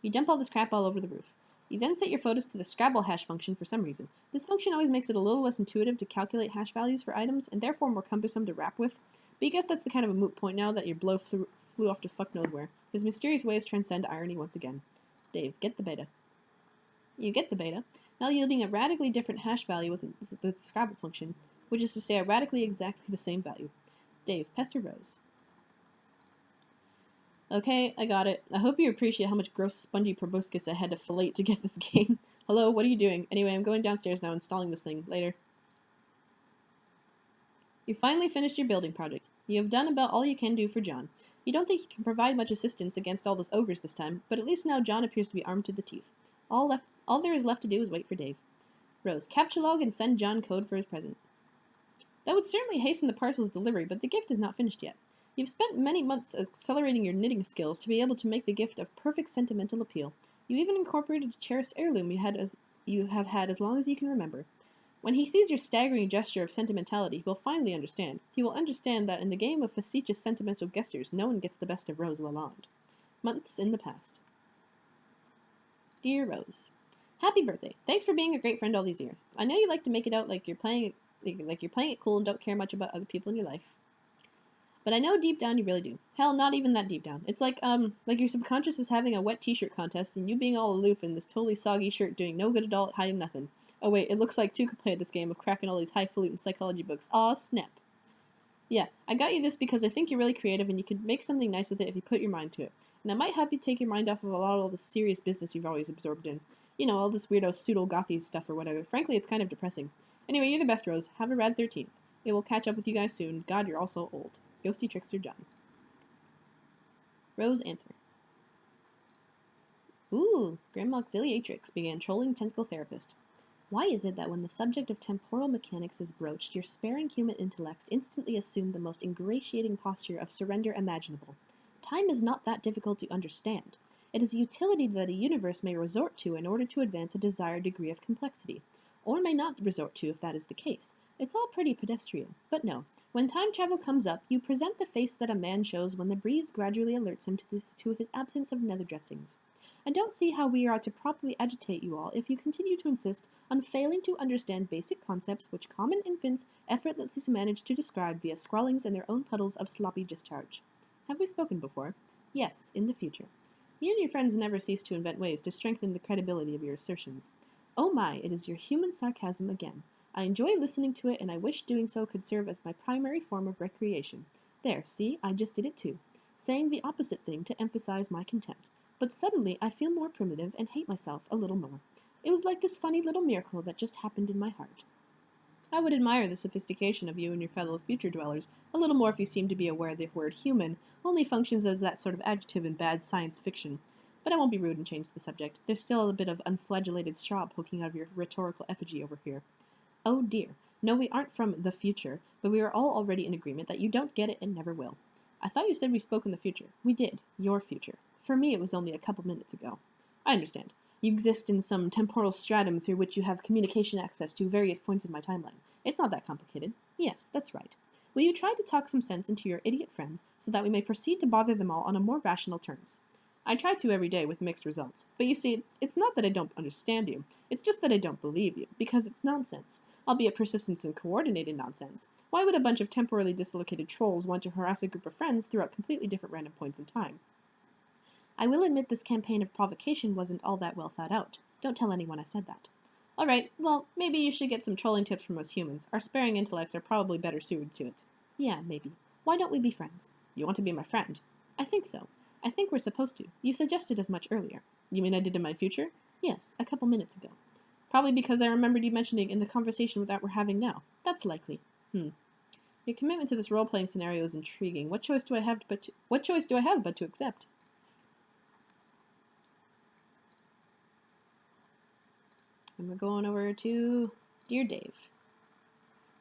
Speaker 1: You dump all this crap all over the roof. You then set your photos to the Scrabble hash function for some reason. This function always makes it a little less intuitive to calculate hash values for items, and therefore more cumbersome to rap with. But I guess that's the kind of a moot point now that your blow flew off to fuck knows where. His mysterious ways transcend irony once again. Dave, get the beta. You get the beta, now yielding a radically different hash value with the Scrabble function, which is to say a radically exactly the same value. Dave, pester Rose. Okay, I got it. I hope you appreciate how much gross spongy proboscis I had to fillet to get this game. Hello, what are you doing? Anyway, I'm going downstairs now installing this thing. Later. You finally finished your building project. You have done about all you can do for John. You don't think you can provide much assistance against all those ogres this time, but at least now John appears to be armed to the teeth. All there is left to do is wait for Dave. Rose, capture log and send John code for his present. That would certainly hasten the parcel's delivery, but the gift is not finished yet. You've spent many months accelerating your knitting skills to be able to make the gift of perfect sentimental appeal. You even incorporated a cherished heirloom you have had as long as you can remember. When he sees your staggering gesture of sentimentality, he will finally understand. He will understand that in the game of facetious sentimental gestures, no one gets the best of Rose Lalonde. Months in the past. Dear Rose, happy birthday. Thanks for being a great friend all these years. I know you like to make it out like you're playing it cool and don't care much about other people in your life. But I know deep down you really do. Hell, not even that deep down. It's like your subconscious is having a wet t-shirt contest and you being all aloof in this totally soggy shirt doing no good at all at hiding nothing. Oh wait, it looks like 2 could play at this game of cracking all these highfalutin psychology books. Aw, snap. Yeah, I got you this because I think you're really creative and you could make something nice with it if you put your mind to it. And it might help you take your mind off of a lot of all the serious business you've always absorbed in. You know, all this weirdo pseudo-gothy stuff or whatever. Frankly, it's kind of depressing. Anyway, you're the best, Rose. Have a rad 13th. It will catch up with you guys soon. God, you're all so old. Ghosty Trickster John. Rose answer. Ooh, Grandma Auxiliatrix began trolling Tentacle Therapist. Why is it that when the subject of temporal mechanics is broached, your sparing human intellects instantly assume the most ingratiating posture of surrender imaginable? Time is not that difficult to understand. It is a utility that a universe may resort to in order to advance a desired degree of complexity, or may not resort to if that is the case. It's all pretty pedestrian, but no. When time travel comes up, you present the face that a man shows when the breeze gradually alerts him to his absence of nether dressings. I don't see how we are to properly agitate you all if you continue to insist on failing to understand basic concepts which common infants effortlessly manage to describe via scrawlings in their own puddles of sloppy discharge. Have we spoken before? Yes, in the future. You and your friends never cease to invent ways to strengthen the credibility of your assertions. Oh my, it is your human sarcasm again. I enjoy listening to it, and I wish doing so could serve as my primary form of recreation. There, see, I just did it too. Saying the opposite thing to emphasize my contempt. But suddenly I feel more primitive and hate myself a little more. It was like this funny little miracle that just happened in my heart. I would admire the sophistication of you and your fellow future dwellers a little more if you seemed to be aware the word human only functions as that sort of adjective in bad science fiction. But I won't be rude and change the subject. There's still a bit of unflagellated straw poking out of your rhetorical effigy over here. Oh dear. No, we aren't from the future, but we are all already in agreement that you don't get it and never will. I thought you said we spoke in the future. We did. Your future. For me, it was only a couple minutes ago. I understand. You exist in some temporal stratum through which you have communication access to various points in my timeline. It's not that complicated. Yes, that's right. Will you try to talk some sense into your idiot friends so that we may proceed to bother them all on a more rational terms? I try to every day with mixed results. But you see, it's not that I don't understand you. It's just that I don't believe you, because it's nonsense. Albeit persistence and coordinated nonsense. Why would a bunch of temporally dislocated trolls want to harass a group of friends throughout completely different random points in time? I will admit this campaign of provocation wasn't all that well thought out. Don't tell anyone I said that. All right, well, maybe you should get some trolling tips from us humans. Our sparing intellects are probably better suited to it. Yeah, maybe. Why don't we be friends? You want to be my friend? I think so. I think we're supposed to. You suggested as much earlier. You mean I did in my future? Yes, a couple minutes ago. Probably because I remembered you mentioning in the conversation that we're having now. That's likely. Your commitment to this role-playing scenario is intriguing. What choice do I have but to accept? And we're going over to Dear Dave.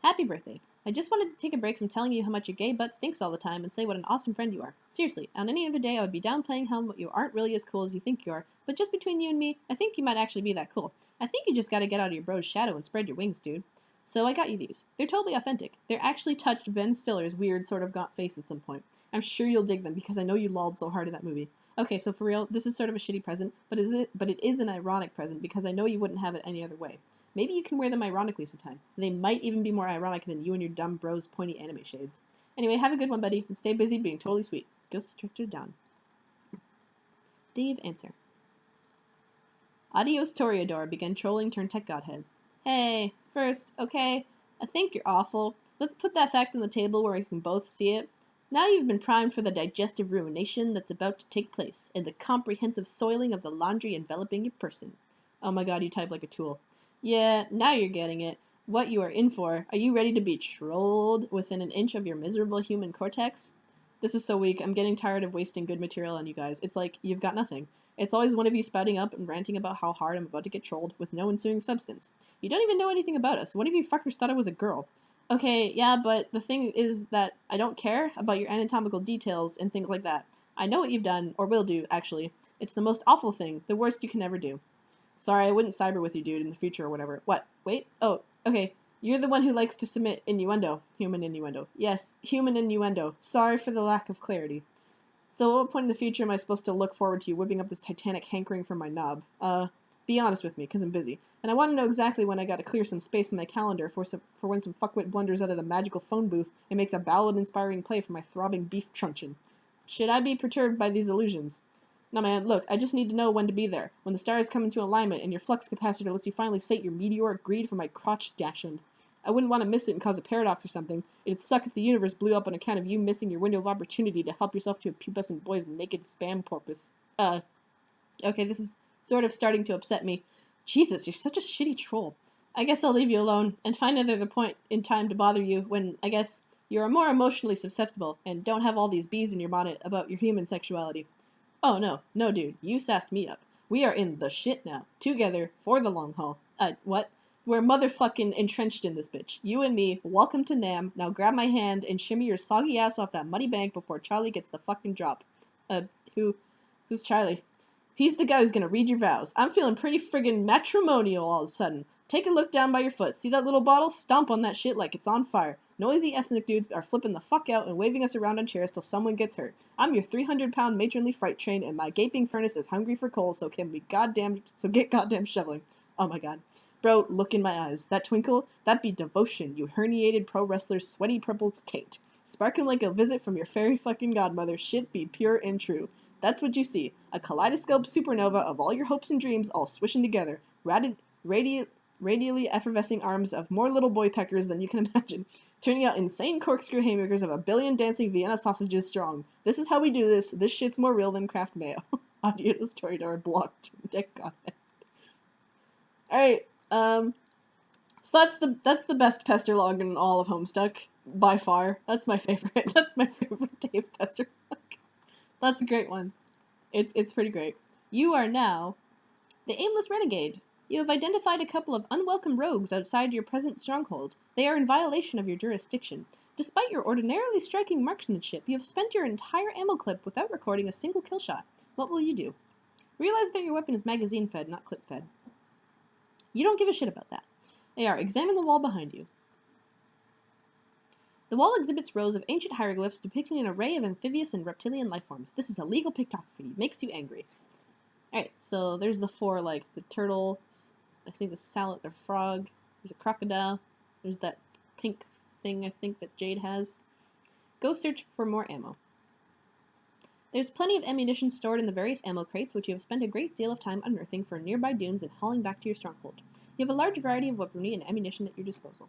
Speaker 1: Happy birthday. I just wanted to take a break from telling you how much your gay butt stinks all the time and say what an awesome friend you are. Seriously, on any other day I would be downplaying how you aren't really as cool as you think you are, but just between you and me, I think you might actually be that cool. I think you just gotta get out of your bro's shadow and spread your wings, dude. So I got you these. They're totally authentic. They're actually touched Ben Stiller's weird sort of gaunt face at some point. I'm sure you'll dig them because I know you lolled so hard in that movie. Okay, so for real, this is sort of a shitty present, but it is an ironic present because I know you wouldn't have it any other way. Maybe you can wear them ironically sometime. They might even be more ironic than you and your dumb bro's pointy anime shades. Anyway, have a good one, buddy, and stay busy being totally sweet. Ghost Detector down. Dave answer. Adios Toreador began trolling Turntech Godhead. Hey, first, okay, I think you're awful. Let's put that fact on the table where we can both see it. Now you've been primed for the digestive ruination that's about to take place, and the comprehensive soiling of the laundry enveloping your person. Oh my god, you type like a tool. Yeah, now you're getting it. What you are in for. Are you ready to be trolled within an inch of your miserable human cortex? This is so weak. I'm getting tired of wasting good material on you guys. It's like, you've got nothing. It's always one of you spouting up and ranting about how hard I'm about to get trolled with no ensuing substance. You don't even know anything about us. One of you fuckers thought I was a girl. Okay, yeah, but the thing is that I don't care about your anatomical details and things like that. I know what you've done, or will do, actually. It's the most awful thing, the worst you can ever do. Sorry, I wouldn't cyber with you, dude, in the future or whatever. What? Wait? Oh, okay. You're the one who likes to submit innuendo. Human innuendo. Yes, human innuendo. Sorry for the lack of clarity. So at what point in the future am I supposed to look forward to you whipping up this titanic hankering for my knob? Be honest with me, 'cause I'm busy. And I want to know exactly when I gotta clear some space in my calendar for when some fuckwit blunders out of the magical phone booth and makes a ballad-inspiring play for my throbbing beef truncheon. Should I be perturbed by these illusions? No, man, look, I just need to know when to be there. When the stars come into alignment and your flux capacitor lets you finally sate your meteoric greed for my crotch dachshund. I wouldn't want to miss it and cause a paradox or something. It'd suck if the universe blew up on account of you missing your window of opportunity to help yourself to a pubescent boy's naked spam porpoise. Okay, this is sort of starting to upset me. Jesus, you're such a shitty troll. I guess I'll leave you alone and find another point in time to bother you when, I guess, you're more emotionally susceptible and don't have all these bees in your bonnet about your human sexuality. Oh, no, dude, you sassed me up. We are in the shit now. Together, for the long haul. What? We're motherfucking entrenched in this bitch. You and me, welcome to Nam. Now grab my hand and shimmy your soggy ass off that muddy bank before Charlie gets the fucking drop. Who's Charlie? He's the guy who's gonna read your vows. I'm feeling pretty friggin' matrimonial all of a sudden. Take a look down by your foot. See that little bottle? Stomp on that shit like it's on fire. Noisy ethnic dudes are flipping the fuck out and waving us around on chairs till someone gets hurt. I'm your 300-pound matronly freight train, and my gaping furnace is hungry for coal, so get goddamn shoveling. Oh my god. Bro, look in my eyes. That twinkle, that be devotion, you herniated pro wrestler's sweaty purple taint. Sparking like a visit from your fairy fucking godmother, shit be pure and true. That's what you see. A kaleidoscope supernova of all your hopes and dreams all swishing together. Radially effervescing arms of more little boy peckers than you can imagine, turning out insane corkscrew haymakers of a billion dancing Vienna sausages strong. This is how we do this. This shit's more real than Kraft mayo. Audio story door blocked. Dick got it. Alright, so that's the best pester log in all of Homestuck, by far. That's my favorite. That's my favorite Dave pester log. That's a great one. It's pretty great. You are now the aimless renegade. You have identified a couple of unwelcome rogues outside your present stronghold. They are in violation of your jurisdiction. Despite your ordinarily striking marksmanship, you have spent your entire ammo clip without recording a single kill shot. What will you do? Realize that your weapon is magazine fed, not clip fed. You don't give a shit about that. AR, examine the wall behind you. The wall exhibits rows of ancient hieroglyphs depicting an array of amphibious and reptilian life forms. This is illegal pictography. Makes you angry. Alright, so there's the four, like, the turtle, I think the salad, the frog, there's a crocodile, there's that pink thing, I think, that Jade has. Go search for more ammo. There's plenty of ammunition stored in the various ammo crates, which you have spent a great deal of time unearthing from nearby dunes and hauling back to your stronghold. You have a large variety of weaponry and ammunition at your disposal.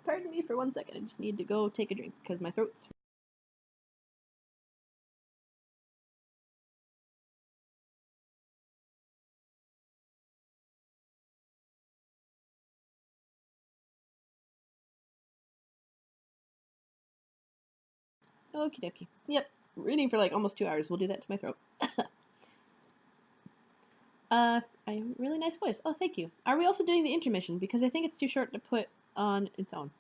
Speaker 1: Pardon me for 1 second, I just need to go take a drink, because my throat's... Okie dokie. Yep, reading for like almost 2 hours will do that to my throat. A really nice voice. Oh, thank you. Are we also doing the intermission? Because I think it's too short to put on its own.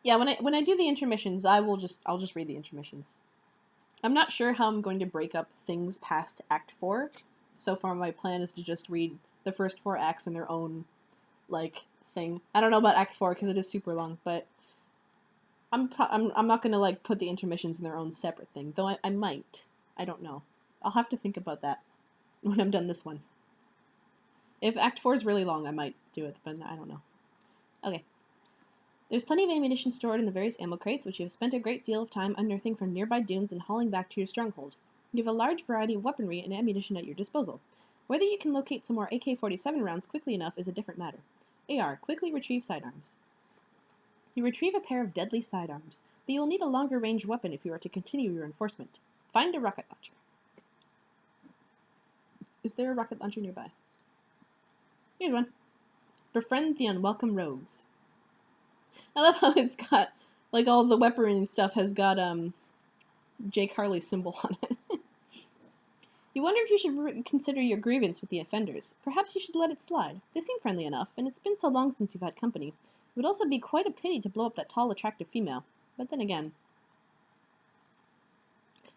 Speaker 1: Yeah, when I do the intermissions, I'll just read the intermissions. I'm not sure how I'm going to break up things past Act 4. So far, my plan is to just read the first 4 acts in their own, like, thing. I don't know about Act 4 because it is super long, but I'm not gonna like put the intermissions in their own separate thing. Though I might. I don't know. I'll have to think about that when I'm done this one. If Act 4 is really long, I might do it, but I don't know. Okay. There's plenty of ammunition stored in the various ammo crates, which you have spent a great deal of time unearthing from nearby dunes and hauling back to your stronghold. You have a large variety of weaponry and ammunition at your disposal. Whether you can locate some more AK-47 rounds quickly enough is a different matter. AR, quickly retrieve sidearms. You retrieve a pair of deadly sidearms, but you will need a longer range weapon if you are to continue your enforcement. Find a rocket launcher. Is there a rocket launcher nearby? Here's one. Befriend the unwelcome rogues. I love how it's got, like, all the weaponry and stuff has got, Jake Harley's symbol on it. You wonder if you should consider your grievance with the offenders. Perhaps you should let it slide. They seem friendly enough, and it's been so long since you've had company. It would also be quite a pity to blow up that tall, attractive female. But then again,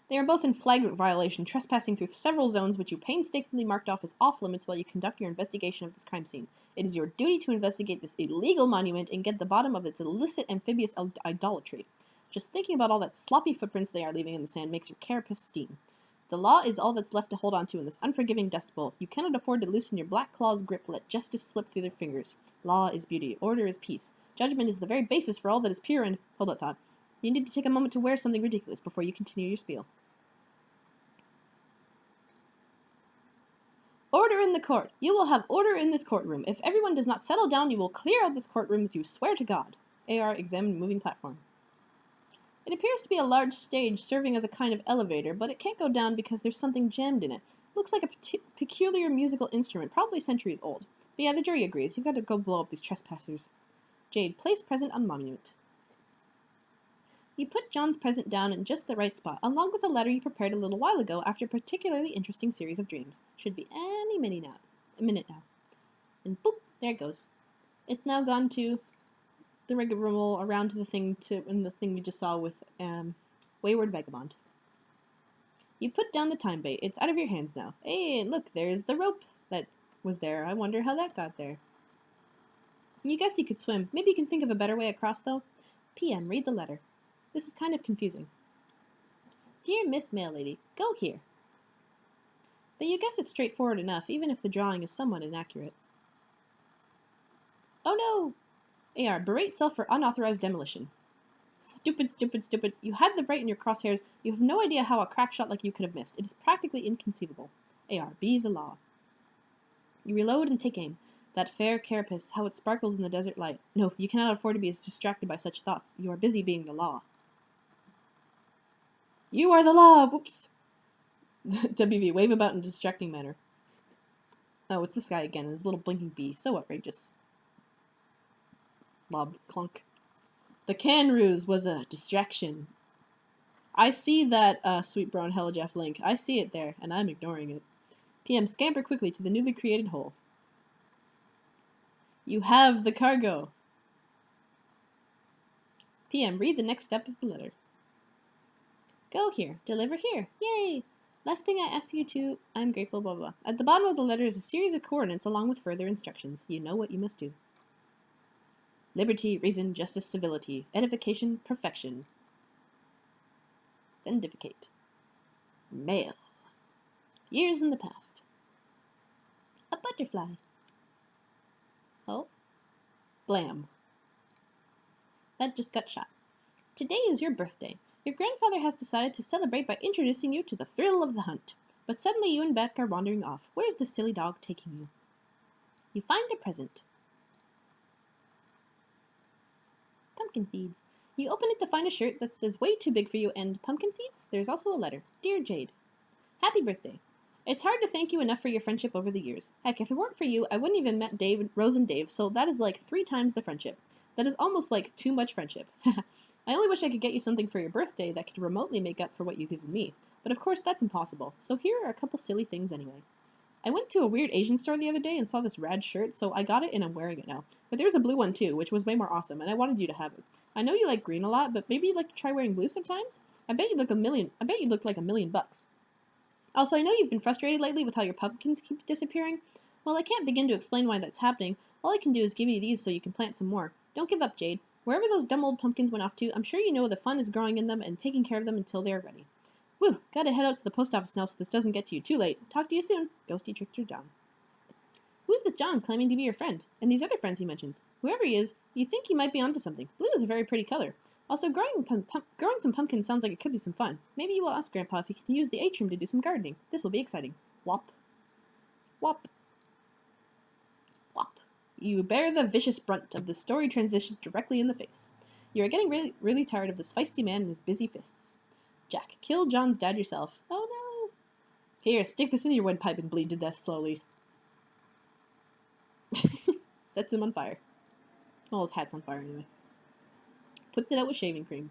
Speaker 1: they are both in flagrant violation, trespassing through several zones which you painstakingly marked off as off-limits while you conduct your investigation of this crime scene. It is your duty to investigate this illegal monument and get the bottom of its illicit amphibious idolatry. Just thinking about all that sloppy footprints they are leaving in the sand makes your carapace steam. The law is all that's left to hold on to in this unforgiving dust bowl. You cannot afford to loosen your black claw's grip, let justice slip through their fingers. Law is beauty. Order is peace. Judgment is the very basis for all that is pure and... Hold that thought. You need to take a moment to wear something ridiculous before you continue your spiel. Order in the court. You will have order in this courtroom. If everyone does not settle down, you will clear out this courtroom if you swear to God. AR, examine moving platform. It appears to be a large stage serving as a kind of elevator, but it can't go down because there's something jammed in it. Looks like a peculiar musical instrument, probably centuries old. But yeah, the jury agrees. You've got to go blow up these trespassers. Jade, place present on monument. You put John's present down in just the right spot, along with a letter you prepared a little while ago after a particularly interesting series of dreams. Should be any minute now. And boop, there it goes. It's now gone to the rigmarole around to the thing and the thing we just saw with Wayward Vagabond. You put down the time bait. It's out of your hands now. Hey, look, there's the rope that was there. I wonder how that got there. You guess you could swim. Maybe you can think of a better way across, though? PM, read the letter. This is kind of confusing. Dear Miss Mail Lady, go here. But you guess it's straightforward enough, even if the drawing is somewhat inaccurate. Oh no! AR, berate self for unauthorized demolition. Stupid, stupid, stupid. You had the right in your crosshairs. You have no idea how a crack shot like you could have missed. It is practically inconceivable. AR, be the law. You reload and take aim. That fair carapace, how it sparkles in the desert light. No, you cannot afford to be distracted by such thoughts. You are busy being the law. You are the law! Whoops! WV, wave about in a distracting manner. Oh, it's this guy again, and his little blinking bee. So outrageous. Lob, clunk. The can ruse was a distraction. I see that, Sweet Brown Helijeff link. I see it there, and I'm ignoring it. PM, scamper quickly to the newly created hole. You have the cargo. PM, read the next step of the letter. Go here. Deliver here. Yay! Last thing I ask you to, I'm grateful, blah, blah. At the bottom of the letter is a series of coordinates along with further instructions. You know what you must do. Liberty, reason, justice, civility, edification, perfection. Sendificate. Mail. Years in the past. A butterfly. Oh. Blam. That just got shot. Today is your birthday. Your grandfather has decided to celebrate by introducing you to the thrill of the hunt. But suddenly you and Beck are wandering off. Where's the silly dog taking you? You find a present. Pumpkin seeds. You open it to find a shirt that says way too big for you and pumpkin seeds? There's also a letter. Dear Jade. Happy birthday. It's hard to thank you enough for your friendship over the years. Heck, if it weren't for you, I wouldn't even met Dave, Rose and Dave, so that is like 3 times the friendship. That is almost like too much friendship. I only wish I could get you something for your birthday that could remotely make up for what you've given me. But of course that's impossible, so here are a couple silly things anyway. I went to a weird Asian store the other day and saw this rad shirt, so I got it and I'm wearing it now. But there's a blue one too, which was way more awesome, and I wanted you to have it. I know you like green a lot, but maybe you'd like to try wearing blue sometimes? I bet you'd look like $1 million. Also, I know you've been frustrated lately with how your pumpkins keep disappearing. Well, I can't begin to explain why that's happening. All I can do is give you these so you can plant some more. Don't give up, Jade. Wherever those dumb old pumpkins went off to, I'm sure you know the fun is growing in them and taking care of them until they are ready. Whew, gotta head out to the post office now so this doesn't get to you too late. Talk to you soon. Ghosty Trickster John. Who's this John claiming to be your friend? And these other friends he mentions? Whoever he is, you think he might be onto something. Blue is a very pretty color. Also, growing some pumpkins sounds like it could be some fun. Maybe you will ask Grandpa if he can use the atrium to do some gardening. This will be exciting. Wop. Wop. Wop. You bear the vicious brunt of the story transition directly in the face. You are getting really tired of this feisty man and his busy fists. Jack, kill John's dad yourself. Oh no. Here, stick this in your windpipe and bleed to death slowly. Sets him on fire. Well, his hat's on fire anyway. Puts it out with shaving cream.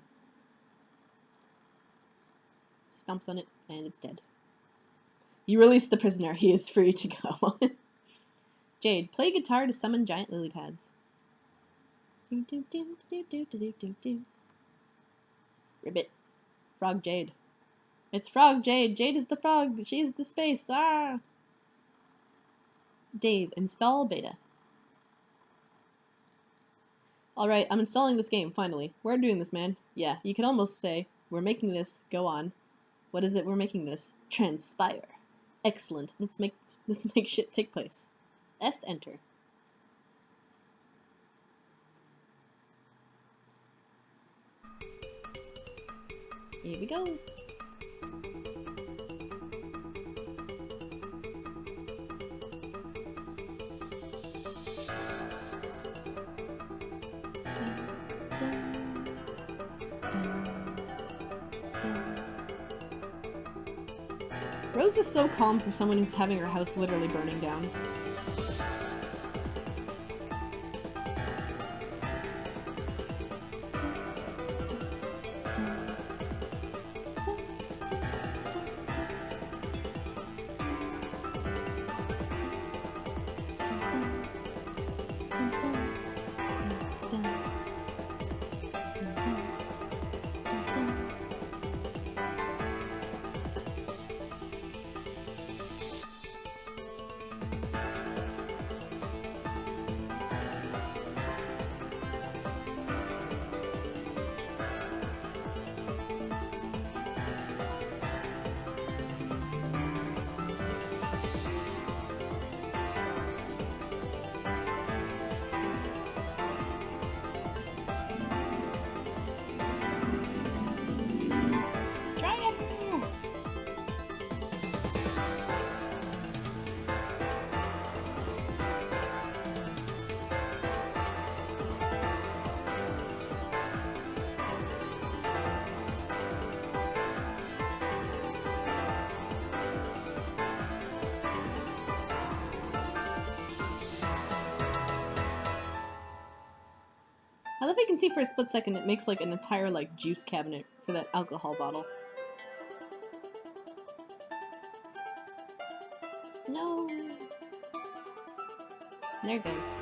Speaker 1: Stomps on it, and it's dead. You release the prisoner. He is free to go. Jade, play guitar to summon giant lily pads. Ribbit. Frog Jade. It's Frog Jade. Jade is the frog. She's the space. Ah! Dave, install beta. Alright, I'm installing this game, finally. We're doing this, man. Yeah, you can almost say, we're making this go on. What is it we're making this? Transpire. Excellent. Let's make shit take place. S enter. Here we go. Rose is so calm for someone who's having her house literally burning down. I love you can see for a split second it makes like an entire like juice cabinet for that alcohol bottle. No. There it goes.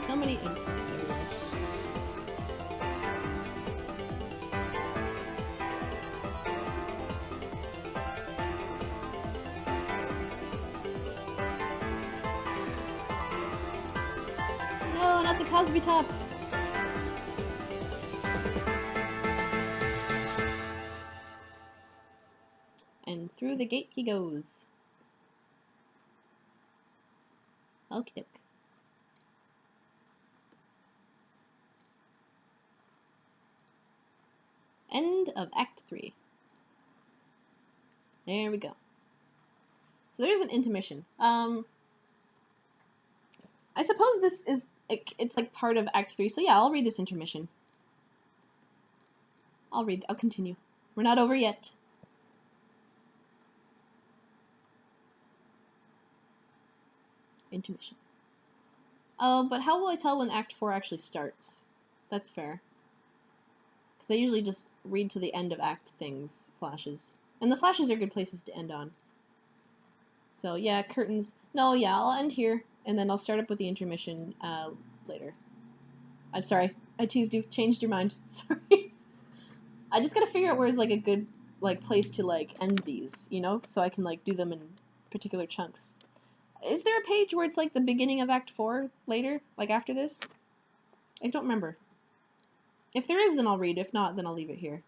Speaker 1: So many imps everywhere. No, not the Cosby top! And through the gate he goes. Okie doke. End of Act 3. There we go. So there's an intermission. I suppose this is, it's like part of Act 3, so yeah, I'll read this intermission. I'll continue. We're not over yet. Intermission. Oh, but how will I tell when Act 4 actually starts? That's fair. Because I usually just read to the end of Act things, flashes. And the flashes are good places to end on. So yeah, curtains. No, yeah, I'll end here, and then I'll start up with the intermission later. I'm sorry, I teased you. Changed your mind. Sorry. I just gotta figure out where's like a good like place to like end these, you know, so I can like do them in particular chunks. Is there a page where it's like the beginning of Act 4 later, like after this? I don't remember. If there is, then I'll read. If not, then I'll leave it here.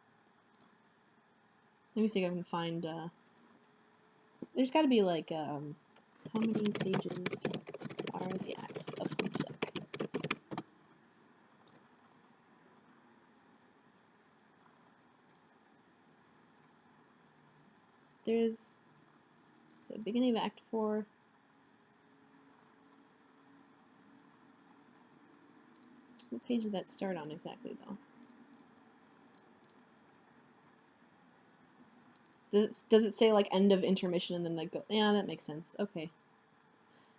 Speaker 1: Let me see if I can find, there's gotta be like, how many pages are the acts of Homestuck? There's, so beginning of Act 4. What page did that start on exactly, though? Does it say like end of intermission and then like go? Yeah, that makes sense. Okay.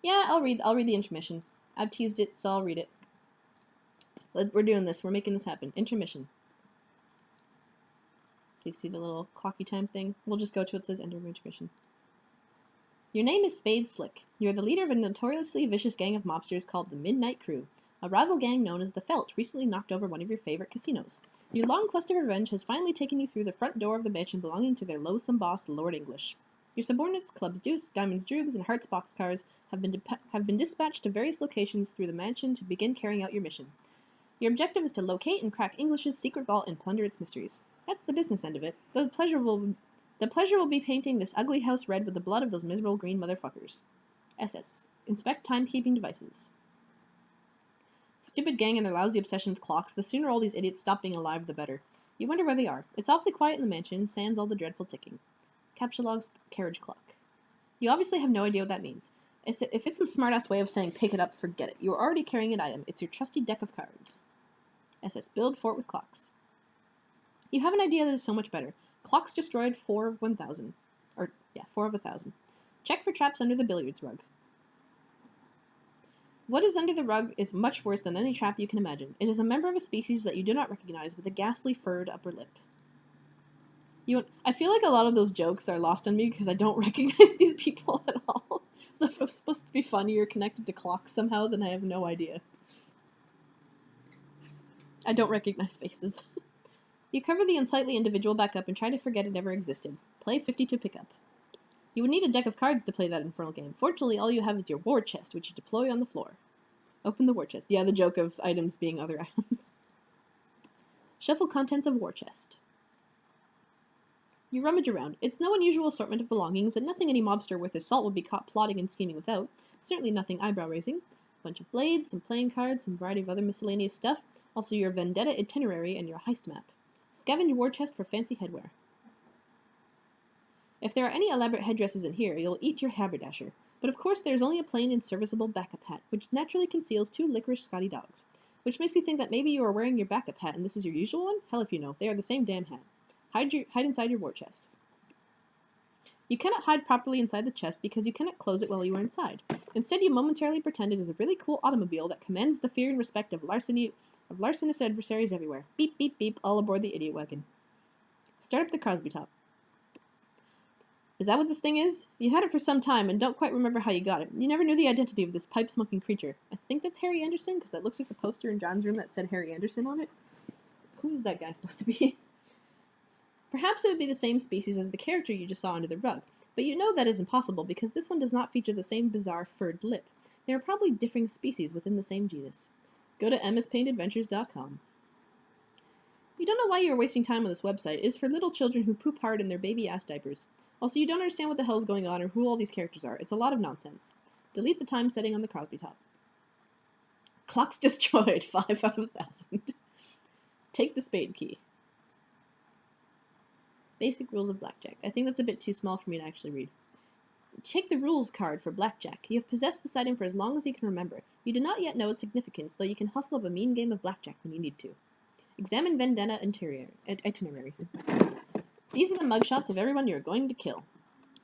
Speaker 1: Yeah, I'll read the intermission. I've teased it, so I'll read it. We're doing this. We're making this happen. Intermission. So you see the little clocky time thing? We'll just go to it says end of intermission. Your name is Spade Slick. You are the leader of a notoriously vicious gang of mobsters called the Midnight Crew. A rival gang known as the Felt recently knocked over one of your favorite casinos. Your long quest of revenge has finally taken you through the front door of the mansion belonging to their loathsome boss, Lord English. Your subordinates, Clubs Deuce, Diamonds Droogs, and Hearts boxcars have been dispatched to various locations through the mansion to begin carrying out your mission. Your objective is to locate and crack English's secret vault and plunder its mysteries. That's the business end of it. The pleasure will be painting this ugly house red with the blood of those miserable green motherfuckers. SS. Inspect timekeeping devices. Stupid gang and their lousy obsession with clocks. The sooner all these idiots stop being alive, the better. You wonder where they are. It's awfully quiet in the mansion, sans all the dreadful ticking. Capture logs, carriage clock. You obviously have no idea what that means. If it's some smart-ass way of saying pick it up, forget it. You are already carrying an item. It's your trusty deck of cards. SS. Build fort with clocks. You have an idea that is so much better. Clocks destroyed 4 of 1,000. 4 of 1,000. Check for traps under the billiards rug. What is under the rug is much worse than any trap you can imagine. It is a member of a species that you do not recognize with a ghastly furred upper lip. I feel like a lot of those jokes are lost on me because I don't recognize these people at all. So if it's supposed to be funny or connected to clocks somehow, then I have no idea. I don't recognize faces. You cover the unsightly individual back up and try to forget it ever existed. Play 50 to pick up. You would need a deck of cards to play that infernal game. Fortunately, all you have is your war chest, which you deploy on the floor. Open the war chest. Yeah, the joke of items being other items. Shuffle contents of war chest. You rummage around. It's no unusual assortment of belongings, and nothing any mobster worth his salt would be caught plotting and scheming without. Certainly nothing eyebrow-raising. A bunch of blades, some playing cards, some variety of other miscellaneous stuff. Also your vendetta itinerary and your heist map. Scavenge war chest for fancy headwear. If there are any elaborate headdresses in here, you'll eat your haberdasher. But of course there's only a plain and serviceable backup hat, which naturally conceals 2 licorice Scotty dogs. Which makes you think that maybe you are wearing your backup hat and this is your usual one? Hell if you know, they are the same damn hat. Hide inside your war chest. You cannot hide properly inside the chest because you cannot close it while you are inside. Instead, you momentarily pretend it is a really cool automobile that commands the fear and respect of larcenous adversaries everywhere. Beep, beep, beep, all aboard the idiot wagon. Start up the Crosby top. Is that what this thing is? You had it for some time and don't quite remember how you got it. You never knew the identity of this pipe-smoking creature. I think that's Harry Anderson, because that looks like the poster in John's room that said Harry Anderson on it. Who is that guy supposed to be? Perhaps it would be the same species as the character you just saw under the rug, but you know that is impossible because this one does not feature the same bizarre furred lip. They are probably differing species within the same genus. Go to emmaspaintadventures.com. You don't know why you are wasting time on this website. It is for little children who poop hard in their baby-ass diapers. Also, you don't understand what the hell is going on or who all these characters are. It's a lot of nonsense. Delete the time setting on the Crosby top. Clocks destroyed. 5 out of 1,000. Take the spade key. Basic rules of blackjack. I think that's a bit too small for me to actually read. Take the rules card for blackjack. You have possessed this item for as long as you can remember. You do not yet know its significance, though you can hustle up a mean game of blackjack when you need to. Examine vendetta itinerary. These are the mugshots of everyone you're going to kill.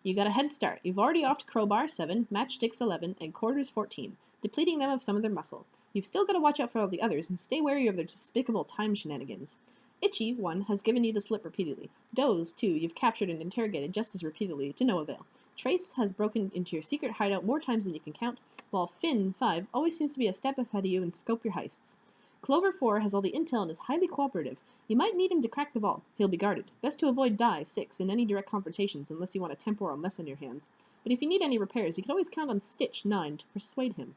Speaker 1: You got a head start. You've already offed crowbar 7, matchsticks 11, and quarters 14, depleting them of some of their muscle. You've still got to watch out for all the others and stay wary of their despicable time shenanigans. Itchy, 1, has given you the slip repeatedly. Doze, 2, you've captured and interrogated just as repeatedly, to no avail. Trace has broken into your secret hideout more times than you can count, while Finn, 5, always seems to be a step ahead of you and scope your heists. Clover, 4, has all the intel and is highly cooperative. You might need him to crack the vault. He'll be guarded. Best to avoid Die, 6, in any direct confrontations unless you want a temporal mess on your hands. But if you need any repairs, you can always count on Stitch, 9, to persuade him.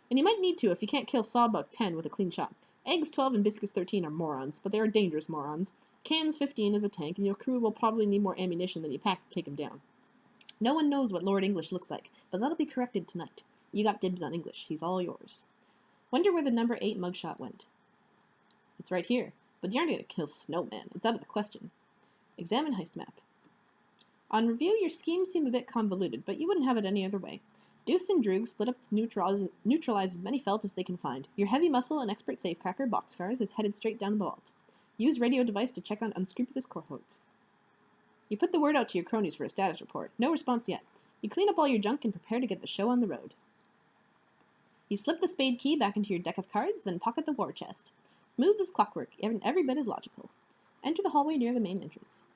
Speaker 1: And you might need to if you can't kill Sawbuck, 10, with a clean shot. Eggs 12 and Biscuits 13 are morons, but they are dangerous morons. Cans 15 is a tank, and your crew will probably need more ammunition than you pack to take him down. No one knows what Lord English looks like, but that'll be corrected tonight. You got dibs on English. He's all yours. Wonder where the number 8 mugshot went. It's right here, but you aren't going to kill Snowman. It's out of the question. Examine heist map. On review, your schemes seem a bit convoluted, but you wouldn't have it any other way. Deuce and Droog split up to neutralize as many felt as they can find. Your heavy muscle and expert safecracker, Boxcars, is headed straight down the vault. Use radio device to check on unscrupulous cohorts. You put the word out to your cronies for a status report. No response yet. You clean up all your junk and prepare to get the show on the road. You slip the spade key back into your deck of cards, then pocket the war chest. Smooth as clockwork, every bit as logical. Enter the hallway near the main entrance.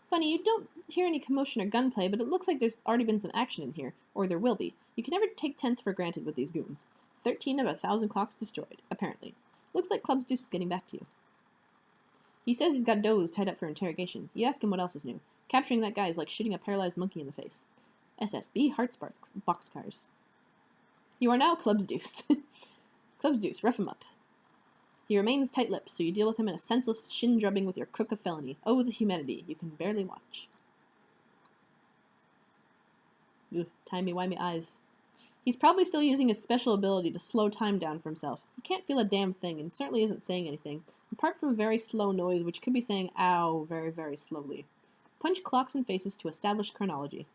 Speaker 1: Funny, you don't hear any commotion or gunplay, but it looks like there's already been some action in here, or there will be. You can never take tenths for granted with these goons. 13 of 1,000 clocks destroyed, apparently. Looks like Club's Deuce is getting back to you. He says he's got Doze tied up for interrogation. You ask him what else is new. Capturing that guy is like shooting a paralyzed monkey in the face. SSB Hearts Boxcars. You are now Club's Deuce. Club's Deuce, rough him up. He remains tight-lipped, so you deal with him in a senseless shin-drubbing with your crook of felony. Oh, the humanity. You can barely watch. Ugh, timey-wimey eyes. He's probably still using his special ability to slow time down for himself. He can't feel a damn thing, and certainly isn't saying anything, apart from a very slow noise which could be saying ow very, very slowly. Punch clocks and faces to establish chronology.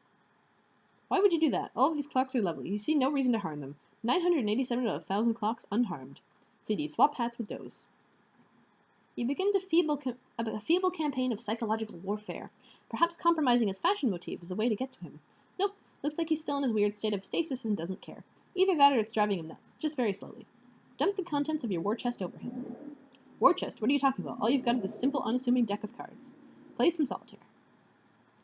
Speaker 1: Why would you do that? All of these clocks are lovely. You see no reason to harm them. 987 out of 1,000 clocks unharmed. CD, swap hats with Doze. You begin a feeble campaign of psychological warfare. Perhaps compromising his fashion motif is a way to get to him. Nope, looks like he's still in his weird state of stasis and doesn't care. Either that or it's driving him nuts, just very slowly. Dump the contents of your war chest over him. War chest? What are you talking about? All you've got is this simple, unassuming deck of cards. Play some solitaire.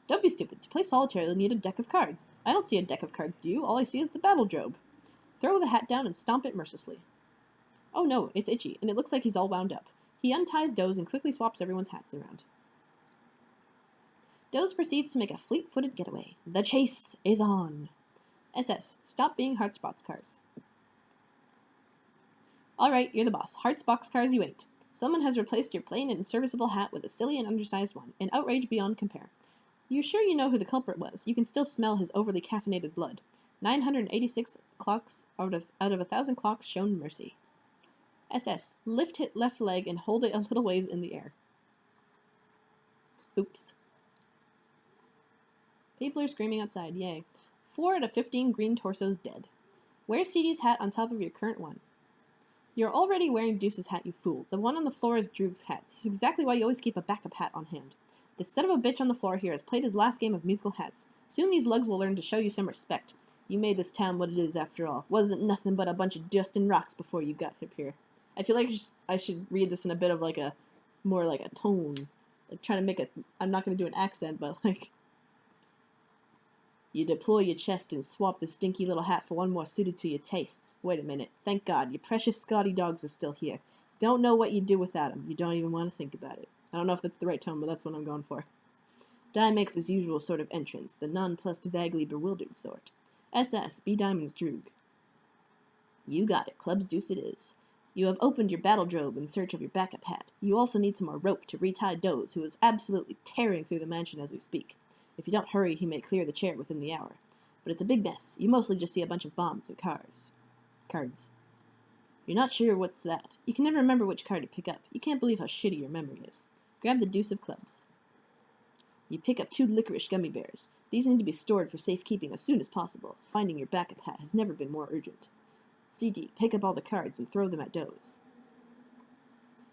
Speaker 1: Don't be stupid. To play solitaire, you'll need a deck of cards. I don't see a deck of cards, do you? All I see is the battle drobe. Throw the hat down and stomp it mercilessly. Oh no, it's itchy, and it looks like he's all wound up. He unties Doze and quickly swaps everyone's hats around. Doze proceeds to make a fleet-footed getaway. The chase is on. SS, stop being Hearts boxcars. Alright, you're the boss. Hearts boxcars you ain't. Someone has replaced your plain and serviceable hat with a silly and undersized one, an outrage beyond compare. You're sure you know who the culprit was? You can still smell his overly caffeinated blood. 986 clocks out of 1,000 clocks shown mercy. SS, lift hit left leg and hold it a little ways in the air. Oops. People are screaming outside, yay. 4 out of 15 green torsos dead. Wear CD's hat on top of your current one. You're already wearing Deuce's hat, you fool. The one on the floor is Droog's hat. This is exactly why you always keep a backup hat on hand. This son of a bitch on the floor here has played his last game of musical hats. Soon these lugs will learn to show you some respect. You made this town what it is after all. Wasn't nothing but a bunch of dust and rocks before you got up here. I feel like I should read this in a bit of like a, more like a tone. Like trying to make it, I'm not going to do an accent, but like, you deploy your chest and swap the stinky little hat for one more suited to your tastes. Wait a minute. Thank God, your precious Scotty dogs are still here. Don't know what you'd do without them. You don't even want to think about it. I don't know if that's the right tone, but that's what I'm going for. Di makes his usual sort of entrance, the nonplussed, vaguely bewildered sort. SS, B Diamond's Droog. You got it. Club's Deuce it is. You have opened your battle drobe in search of your backup hat. You also need some more rope to retie Doze, who is absolutely tearing through the mansion as we speak. If you don't hurry, he may clear the chair within the hour. But it's a big mess. You mostly just see a bunch of bombs and cards. You're not sure what's that. You can never remember which card to pick up. You can't believe how shitty your memory is. Grab the deuce of clubs. You pick up 2 licorice gummy bears. These need to be stored for safekeeping as soon as possible. Finding your backup hat has never been more urgent. CD, pick up all the cards and throw them at Doze.